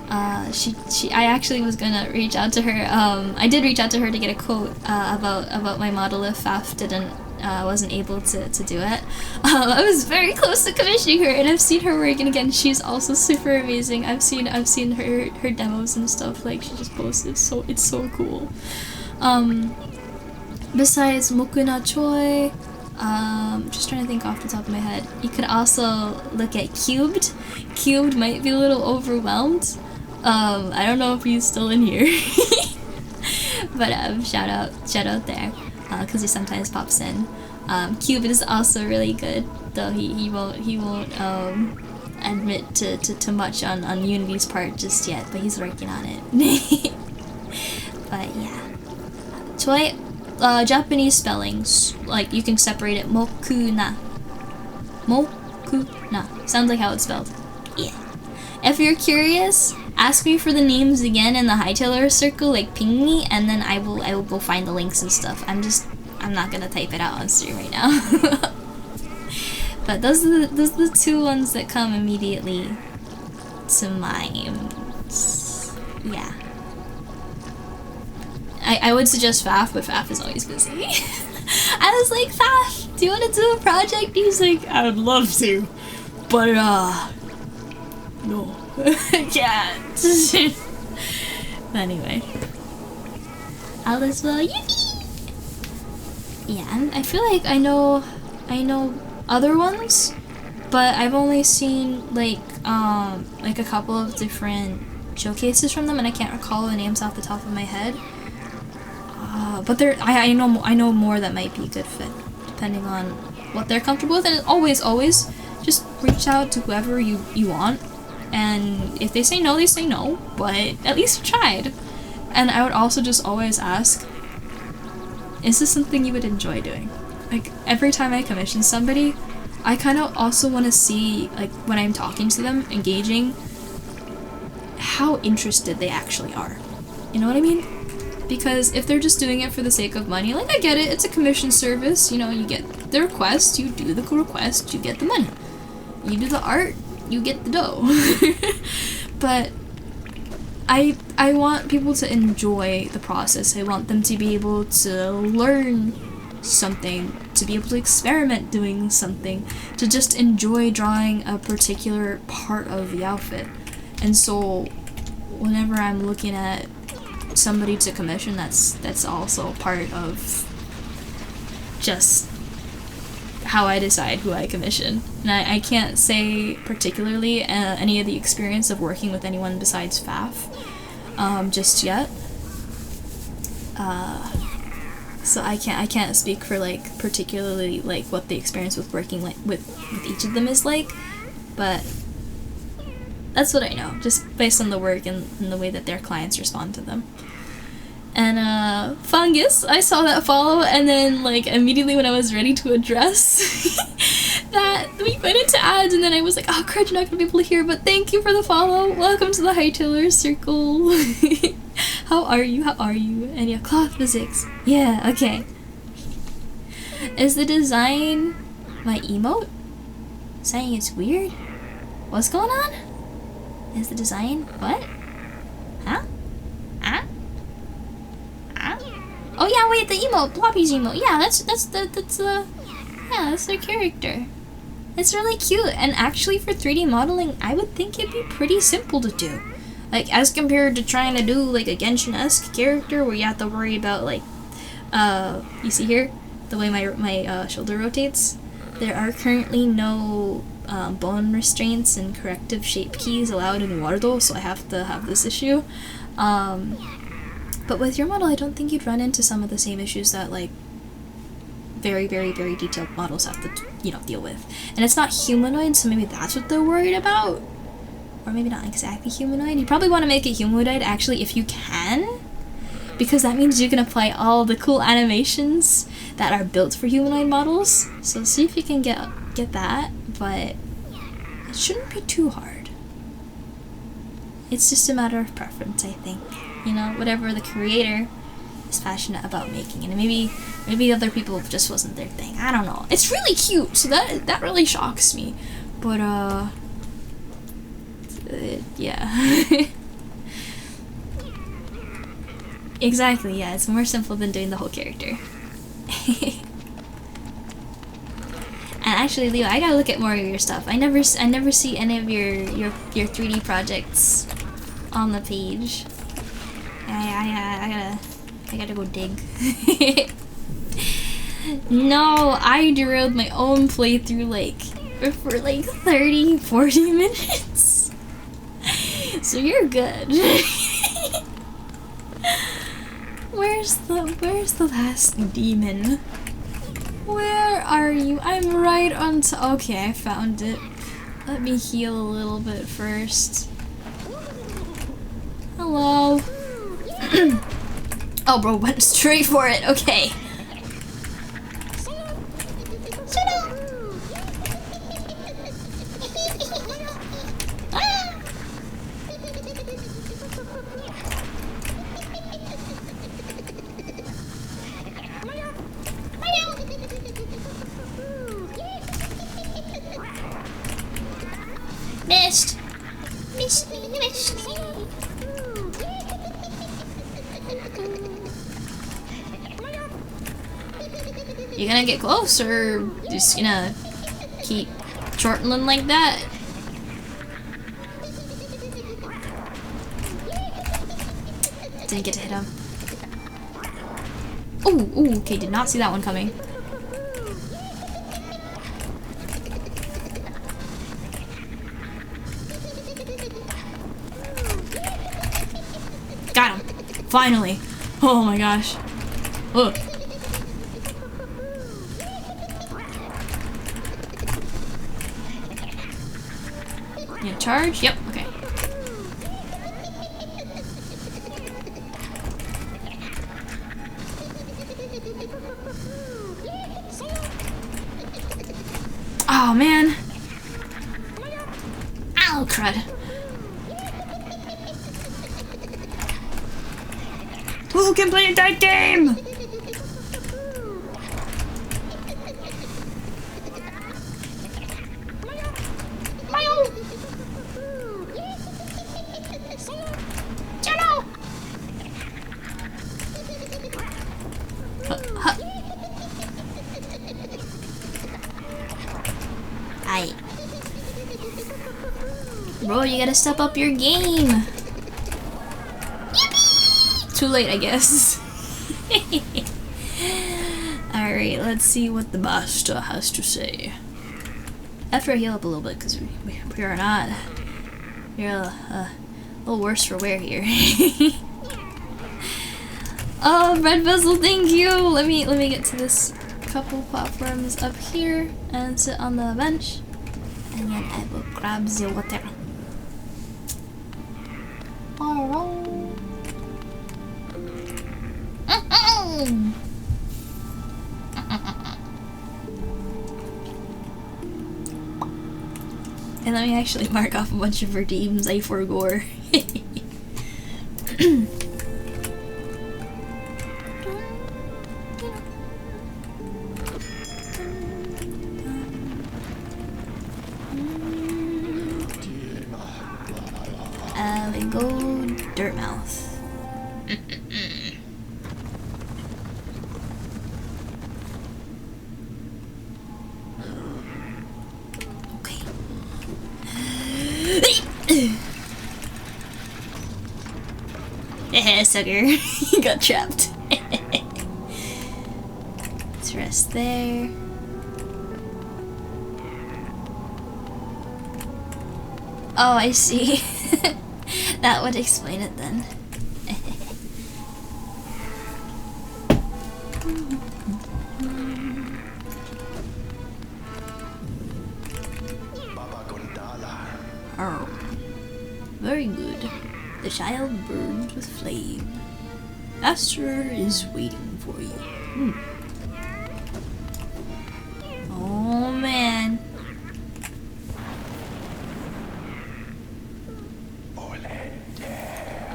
I actually was gonna reach out to her. I did reach out to her to get a quote about my model if Faf wasn't able to do it. I was very close to commissioning her, and I've seen her work, and again, she's also super amazing. I've seen her demos and stuff, like she just posted, so it's so cool. Besides Mokuna Choi, Just trying to think off the top of my head. You could also look at Cubed. Cubed might be a little overwhelmed. I don't know if he's still in here. But shout out there, because he sometimes pops in. Cubed is also really good, though he won't admit to much on Unity's part just yet, but he's working on it. But yeah, toy, Japanese spellings, like you can separate it. Mokuna, sounds like how it's spelled. Yeah. If you're curious, ask me for the names again in the Hightailers circle, like ping me, and then I will go find the links and stuff. I'm not gonna type it out on stream right now. But those are the two ones that come immediately to mind. Yeah. I would suggest Faf, but Faf is always busy. I was like, Faf, do you want to do a project? He's like, I would love to, but no, I can't. Anyway, all is well. Yeah, and I feel like I know other ones, but I've only seen like a couple of different showcases from them, and I can't recall the names off the top of my head. But I know more that might be a good fit, depending on what they're comfortable with. And always just reach out to whoever you want, and if they say no, they say no, but at least you tried. And I would also just always ask, is this something you would enjoy doing? Like, every time I commission somebody, I kind of also want to see, like, when I'm talking to them, engaging, how interested they actually are. You know what I mean? Because if they're just doing it for the sake of money, like, I get it, it's a commission service, you know, you get the request, you do the request, you get the money. You do the art, you get the dough. But I want people to enjoy the process. I want them to be able to learn something, to be able to experiment doing something, to just enjoy drawing a particular part of the outfit. And so whenever I'm looking at somebody to commission, that's also part of just how I decide who I commission. And I can't say particularly any of the experience of working with anyone besides Faf just yet. So I can't speak for like particularly like what the experience with working like with each of them is like, but that's what I know, just based on the work and the way that their clients respond to them. And Fungus, I saw that follow, and then like immediately when I was ready to address that, we went into ads, and then I was like, oh crud, you're not gonna be able to hear, but thank you for the follow. Welcome to the Hightailers circle. How are you? And yeah, cloth physics. Yeah, okay. Is the design my emote? Saying it's weird? What's going on? Is the design what? Huh? Huh? Huh? Oh yeah, wait, the emote, Bloppy's emote. Yeah, that's their character. It's really cute, and actually for 3D modeling, I would think it'd be pretty simple to do. Like, as compared to trying to do, like, a Genshin-esque character where you have to worry about, like, you see here? The way my shoulder rotates? There are currently no bone restraints and corrective shape keys allowed in Wardo, so I have to have this issue. But with your model, I don't think you'd run into some of the same issues that, like, very, very, very detailed models have to, you know, deal with. And it's not humanoid, so maybe that's what they're worried about. Or maybe not exactly humanoid. You probably want to make it humanoid, actually, if you can. Because that means you can apply all the cool animations that are built for humanoid models. So see if you can get that, but it shouldn't be too hard. It's just a matter of preference, I think. You know, whatever the creator is passionate about making. And maybe other people just wasn't their thing. I don't know. It's really cute, so that really shocks me. But, yeah. Exactly, yeah, it's more simple than doing the whole character. And actually, Leo, I gotta look at more of your stuff. I never see any of your 3D projects on the page. I gotta go dig. No, I derailed my own playthrough for 30, 40 minutes. So you're good. Where's the last demon? Where are you? I'm right on okay, I found it. Let me heal a little bit first. Hello. Oh, bro, went straight for it. Okay. Missed. Missed me. Missed me. You gonna get close or just gonna keep chortling like that? Didn't get to hit him. Ooh, okay, did not see that one coming. Got him. Finally. Oh my gosh. Ugh. Yeah, charge? Yep, okay. Oh man. Ow, crud. Who can play that game? Bro, you gotta step up your game. Yippee! Too late, I guess. Alright, let's see what the master has to say. After I heal up a little bit, because we are not... We're a little worse for wear here. Oh, Red Vessel, thank you! Let me get to this couple platforms up here and sit on the bench. And then I will grab the water. And let me actually mark off a bunch of redeems I forgore. We go Dirtmouth. Okay. Sucker. You got trapped. Let's rest there. Oh, I see. That would explain it then. Oh, very good. The child burned with flame. Master is waiting for you. Oh man.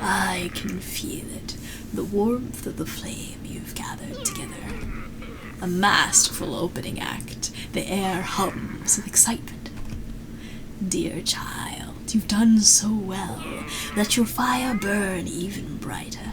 I can feel it. The warmth of the flame you've gathered together. A masterful opening act. The air hums with excitement. Dear child, you've done so well. Let your fire burn even brighter.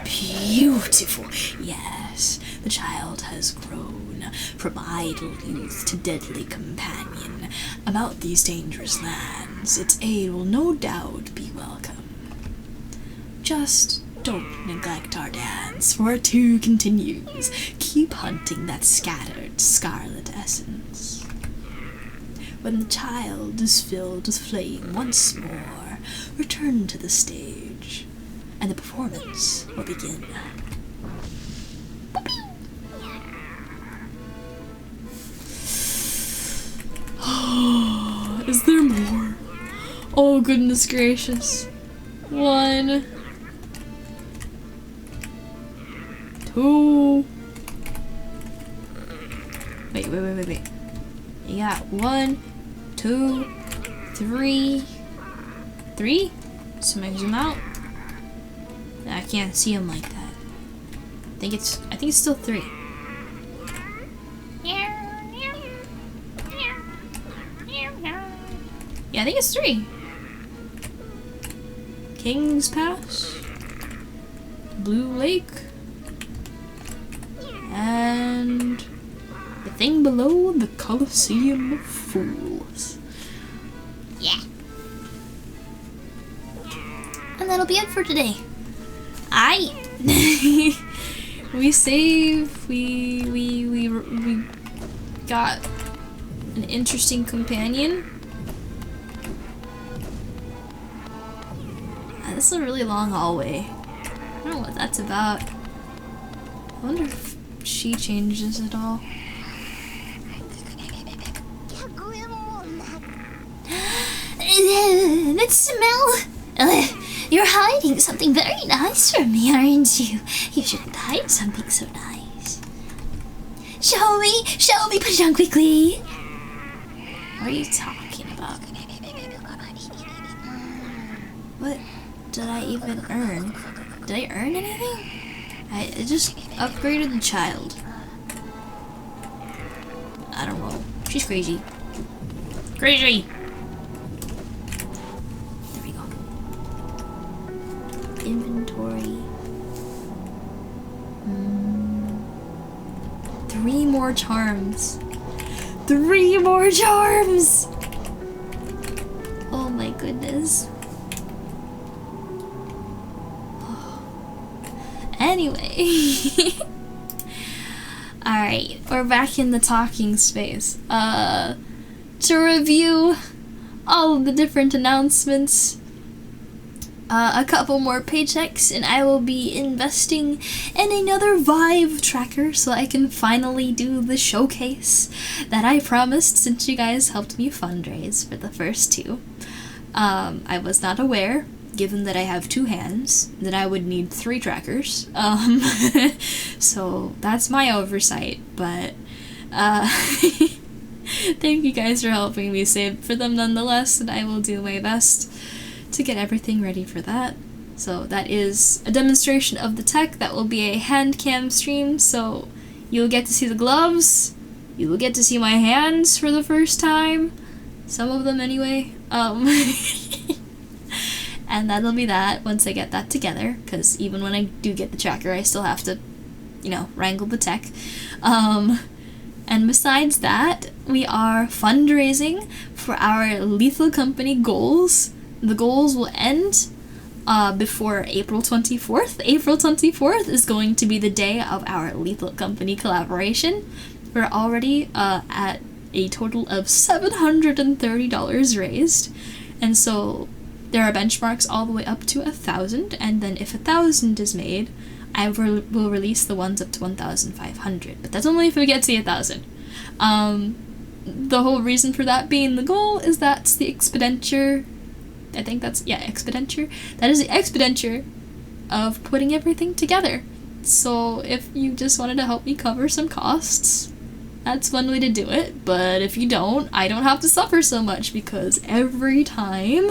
Beautiful. Yes, the child has grown from idle youth to deadly companion. About these dangerous lands, its aid will no doubt be welcome. just don't neglect our dance, for it too continues. Keep hunting that scattered scarlet essence. When the child is filled with flame once more, return to the stage, and the performance will begin. Is there more? Oh, goodness gracious. 1, 2. Wait. You got 1, 2, 3. 3? Somebody zoom out. I can't see him like that. I think it's still 3. Yeah, I think it's 3. King's Pass, Blue Lake, and the thing below, the Colosseum of Fools. Yeah. And that'll be it for today. We saved, we got an interesting companion. This is a really long hallway. I don't know what that's about. I wonder if she changes at all. That smell! You're hiding something very nice from me, aren't you? You shouldn't hide something so nice. Show me, put it on quickly. What are you talking about? What did I even earn? Did I earn anything? I just upgraded the child. I don't know. She's crazy. Crazy! There we go. Inventory. 3 more charms. 3 more charms! Oh my goodness. Anyway. Alright, we're back in the talking space. To review all of the different announcements, a couple more paychecks, and I will be investing in another Vive tracker so I can finally do the showcase that I promised since you guys helped me fundraise for the first 2. I was not aware, given that I have 2 hands, that I would need 3 trackers. So that's my oversight, but thank you guys for helping me save for them nonetheless, and I will do my best to get everything ready for that. So that is a demonstration of the tech. That will be a hand cam stream, so you'll get to see the gloves, you will get to see my hands for the first time, some of them anyway. And that'll be that once I get that together, because even when I do get the tracker, I still have to, wrangle the tech. And besides that, we are fundraising for our Lethal Company goals. The goals will end before April 24th. April 24th is going to be the day of our Lethal Company collaboration. We're already at a total of $730 raised, and so there are benchmarks all the way up to 1,000, and then if 1,000 is made, I will release the ones up to 1,500, but that's only if we get to 1,000. The whole reason for that being the goal is that's the expenditure. I think that's, expenditure. That is the expenditure of putting everything together. So if you just wanted to help me cover some costs, that's one way to do it. But if you don't, I don't have to suffer so much, because every time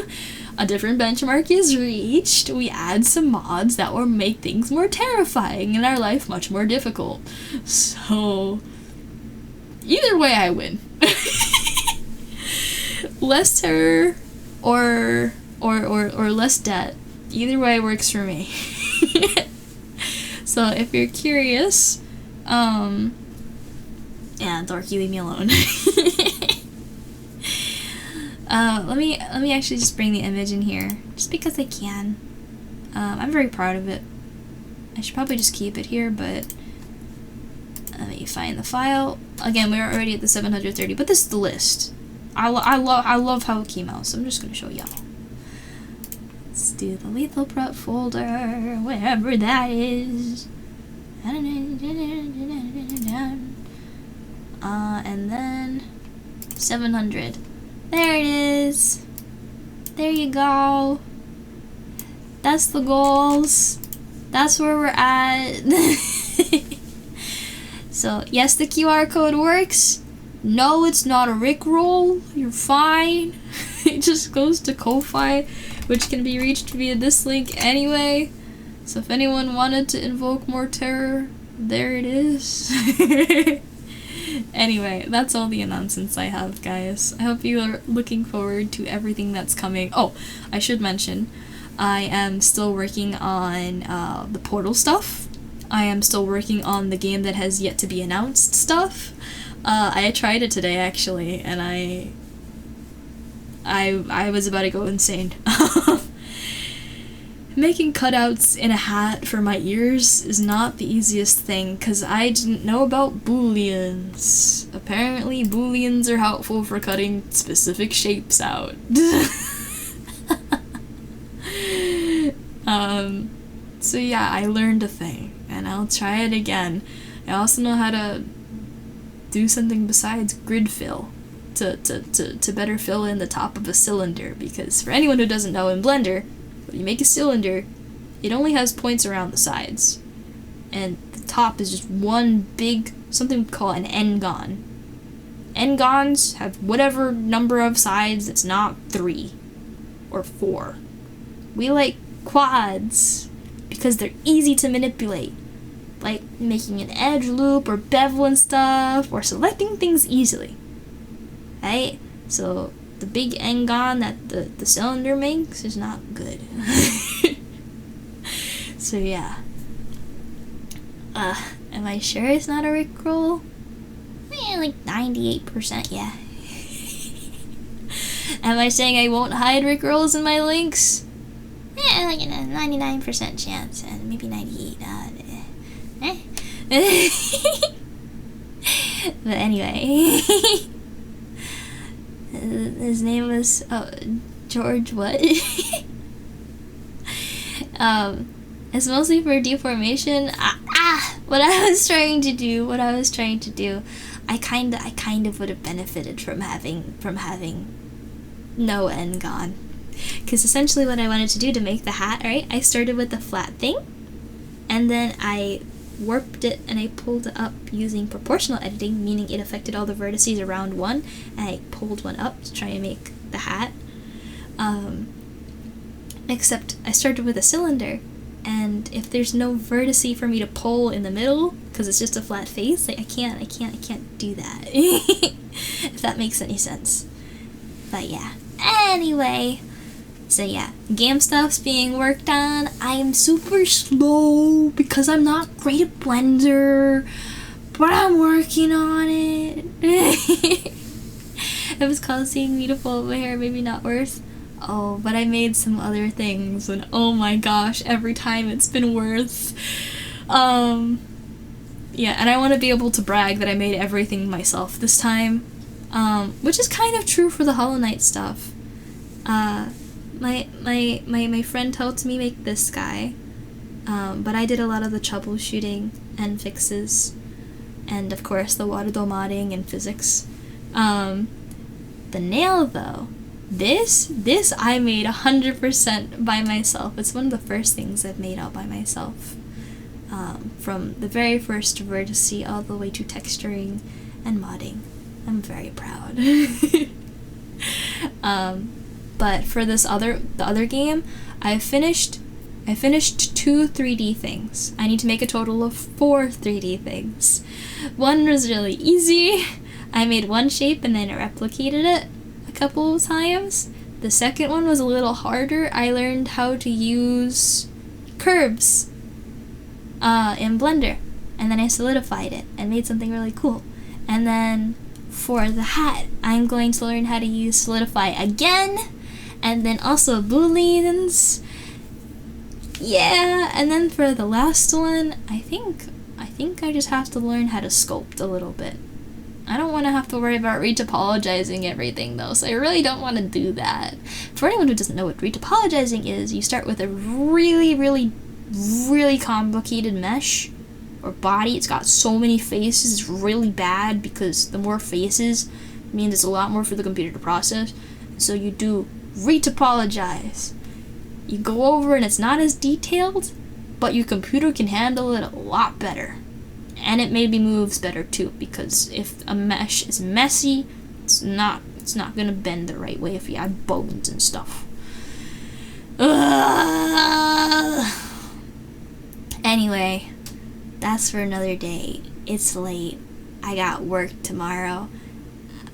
a different benchmark is reached, we add some mods that will make things more terrifying and our life much more difficult. So either way, I win. Less terror or less debt. Either way works for me. So if you're curious, Dorky, leave me alone. Let me actually just bring the image in here, just because I can. I'm very proud of it. I should probably just keep it here, but let me find the file. Again, we're already at the 730, but this is the list. I love how it came out, so I'm just gonna show y'all. Let's do the lethal prep folder, wherever that is. And then 700. There it is. There you go. That's the goals. That's where we're at. So, yes, the QR code works. No, it's not a Rickroll. You're fine. It just goes to Ko-Fi, which can be reached via this link anyway. So if anyone wanted to invoke more terror, there it is. Anyway, that's all the announcements I have, guys. I hope you are looking forward to everything that's coming. Oh, I should mention, I am still working on the Portal stuff. I am still working on the game that has yet to be announced stuff. I tried it today, actually, and I was about to go insane. Making cutouts in a hat for my ears is not the easiest thing, because I didn't know about booleans. Apparently, booleans are helpful for cutting specific shapes out. So yeah, I learned a thing, and I'll try it again. I also know how to do something besides grid fill to better fill in the top of a cylinder, because for anyone who doesn't know, in Blender, when you make a cylinder, it only has points around the sides, and the top is just one big, something we call an n-gon. N-gons have whatever number of sides that's not 3 or 4. We like quads because they're easy to manipulate, like making an edge loop or beveling stuff or selecting things easily. Right? So the big n-gon that the cylinder makes is not good. So yeah. Am I sure it's not a Rickroll? Like 98%, yeah. Am I saying I won't hide Rickrolls in my links? Like a 99% chance, and maybe 98. But anyway. His name was George what? It's mostly for deformation. What I was trying to do, I kind of would have benefited from having no n-gon. Because essentially what I wanted to do to make the hat, right, I started with the flat thing, and then I warped it and I pulled it up using proportional editing, meaning it affected all the vertices around one, and I pulled one up to try and make the hat. Except I started with a cylinder, and if there's no vertice for me to pull in the middle, because it's just a flat face, like I can't do that. If that makes any sense. But yeah. Anyway. So yeah, game stuff's being worked on. I am super slow because I'm not great at Blender, but I'm working on it. It was called Seeing Beautiful, my hair maybe not worse. Oh, but I made some other things, and oh my gosh, every time it's been worse. Yeah, and I want to be able to brag that I made everything myself this time, which is kind of true for the Hollow Knight stuff. My friend helped me make this guy, but I did a lot of the troubleshooting and fixes, and of course the water dough modding and physics. The nail though, this I made 100% by myself. It's one of the first things I've made all by myself, from the very first vertice all the way to texturing and modding. I'm very proud. But for the other game, I finished 2 3D things. I need to make a total of 4 3D things. One was really easy. I made one shape and then I replicated it a couple of times. The second one was a little harder. I learned how to use curves in Blender, and then I solidified it and made something really cool. And then for the hat, I'm going to learn how to use solidify again, and then also booleans. Yeah, and then for the last one, I think I just have to learn how to sculpt a little bit. I don't want to have to worry about retopologizing everything though, so I really don't want to do that. For anyone who doesn't know what retopologizing is, you start with a really, really, really complicated mesh or body. It's got so many faces, it's really bad because the more faces means it's a lot more for the computer to process. So you do retopologize. You go over and it's not as detailed, but your computer can handle it a lot better. And it maybe moves better too, because if a mesh is messy, it's not gonna bend the right way if you add bones and stuff. Anyway, that's for another day. It's late. I got work tomorrow.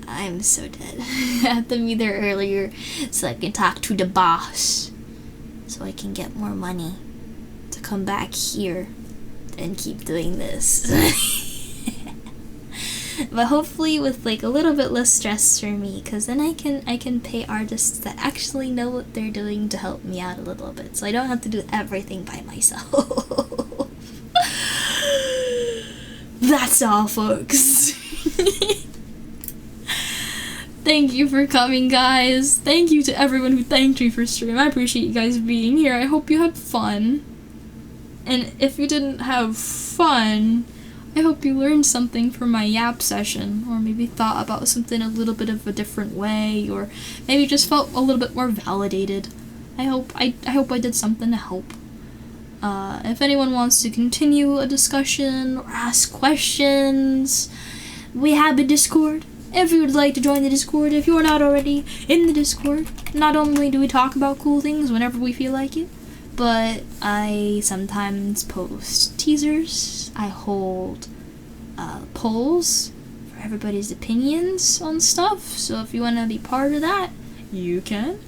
I'm so dead. I have to be there earlier so I can talk to the boss, so I can get more money to come back here and keep doing this. But hopefully with like a little bit less stress for me, because then I can pay artists that actually know what they're doing to help me out a little bit, so I don't have to do everything by myself. That's all, folks. Thank you for coming, guys. Thank you to everyone who thanked me for stream. I appreciate you guys being here. I hope you had fun. And if you didn't have fun, I hope you learned something from my yap session, or maybe thought about something a little bit of a different way, or maybe just felt a little bit more validated. I hope I did something to help. If anyone wants to continue a discussion or ask questions, we have a Discord. If you would like to join the Discord, if you are not already in the Discord, not only do we talk about cool things whenever we feel like it, but I sometimes post teasers. I hold polls for everybody's opinions on stuff, so if you want to be part of that, you can.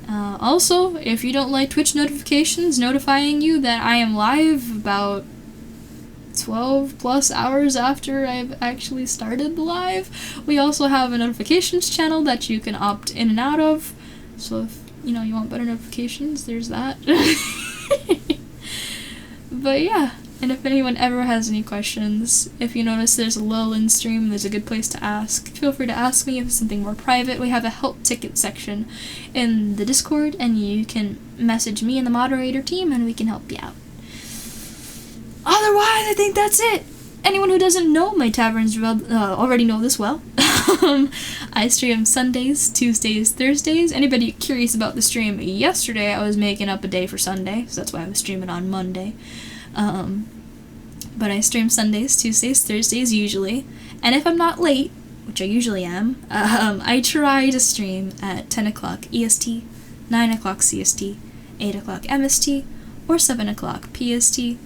Also, if you don't like Twitch notifications notifying you that I am live about 12 plus hours after I've actually started the live, we also have a notifications channel that you can opt in and out of, so if you want better notifications, there's that. But yeah, and if anyone ever has any questions, if you notice there's a lull in stream, there's a good place to ask. Feel free to ask me if it's something more private. We have a help ticket section in the Discord, and you can message me and the moderator team and we can help you out. Otherwise, I think that's it. Anyone who doesn't know my taverns already know this well. I stream Sundays, Tuesdays, Thursdays. Anybody curious about the stream yesterday, I was making up a day for Sunday, so that's why I was streaming on Monday. But I stream Sundays, Tuesdays, Thursdays usually. And if I'm not late, which I usually am, I try to stream at 10 o'clock EST, 9 o'clock CST, 8 o'clock MST, or 7 o'clock PST.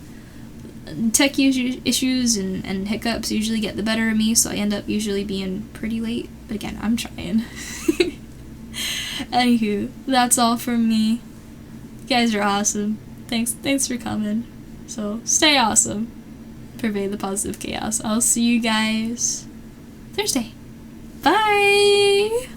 Tech issues and hiccups usually get the better of me, so I end up usually being pretty late. But again, I'm trying. Anywho, that's all from me. You guys are awesome. Thanks for coming. So stay awesome. Pervade the positive chaos. I'll see you guys Thursday. Bye!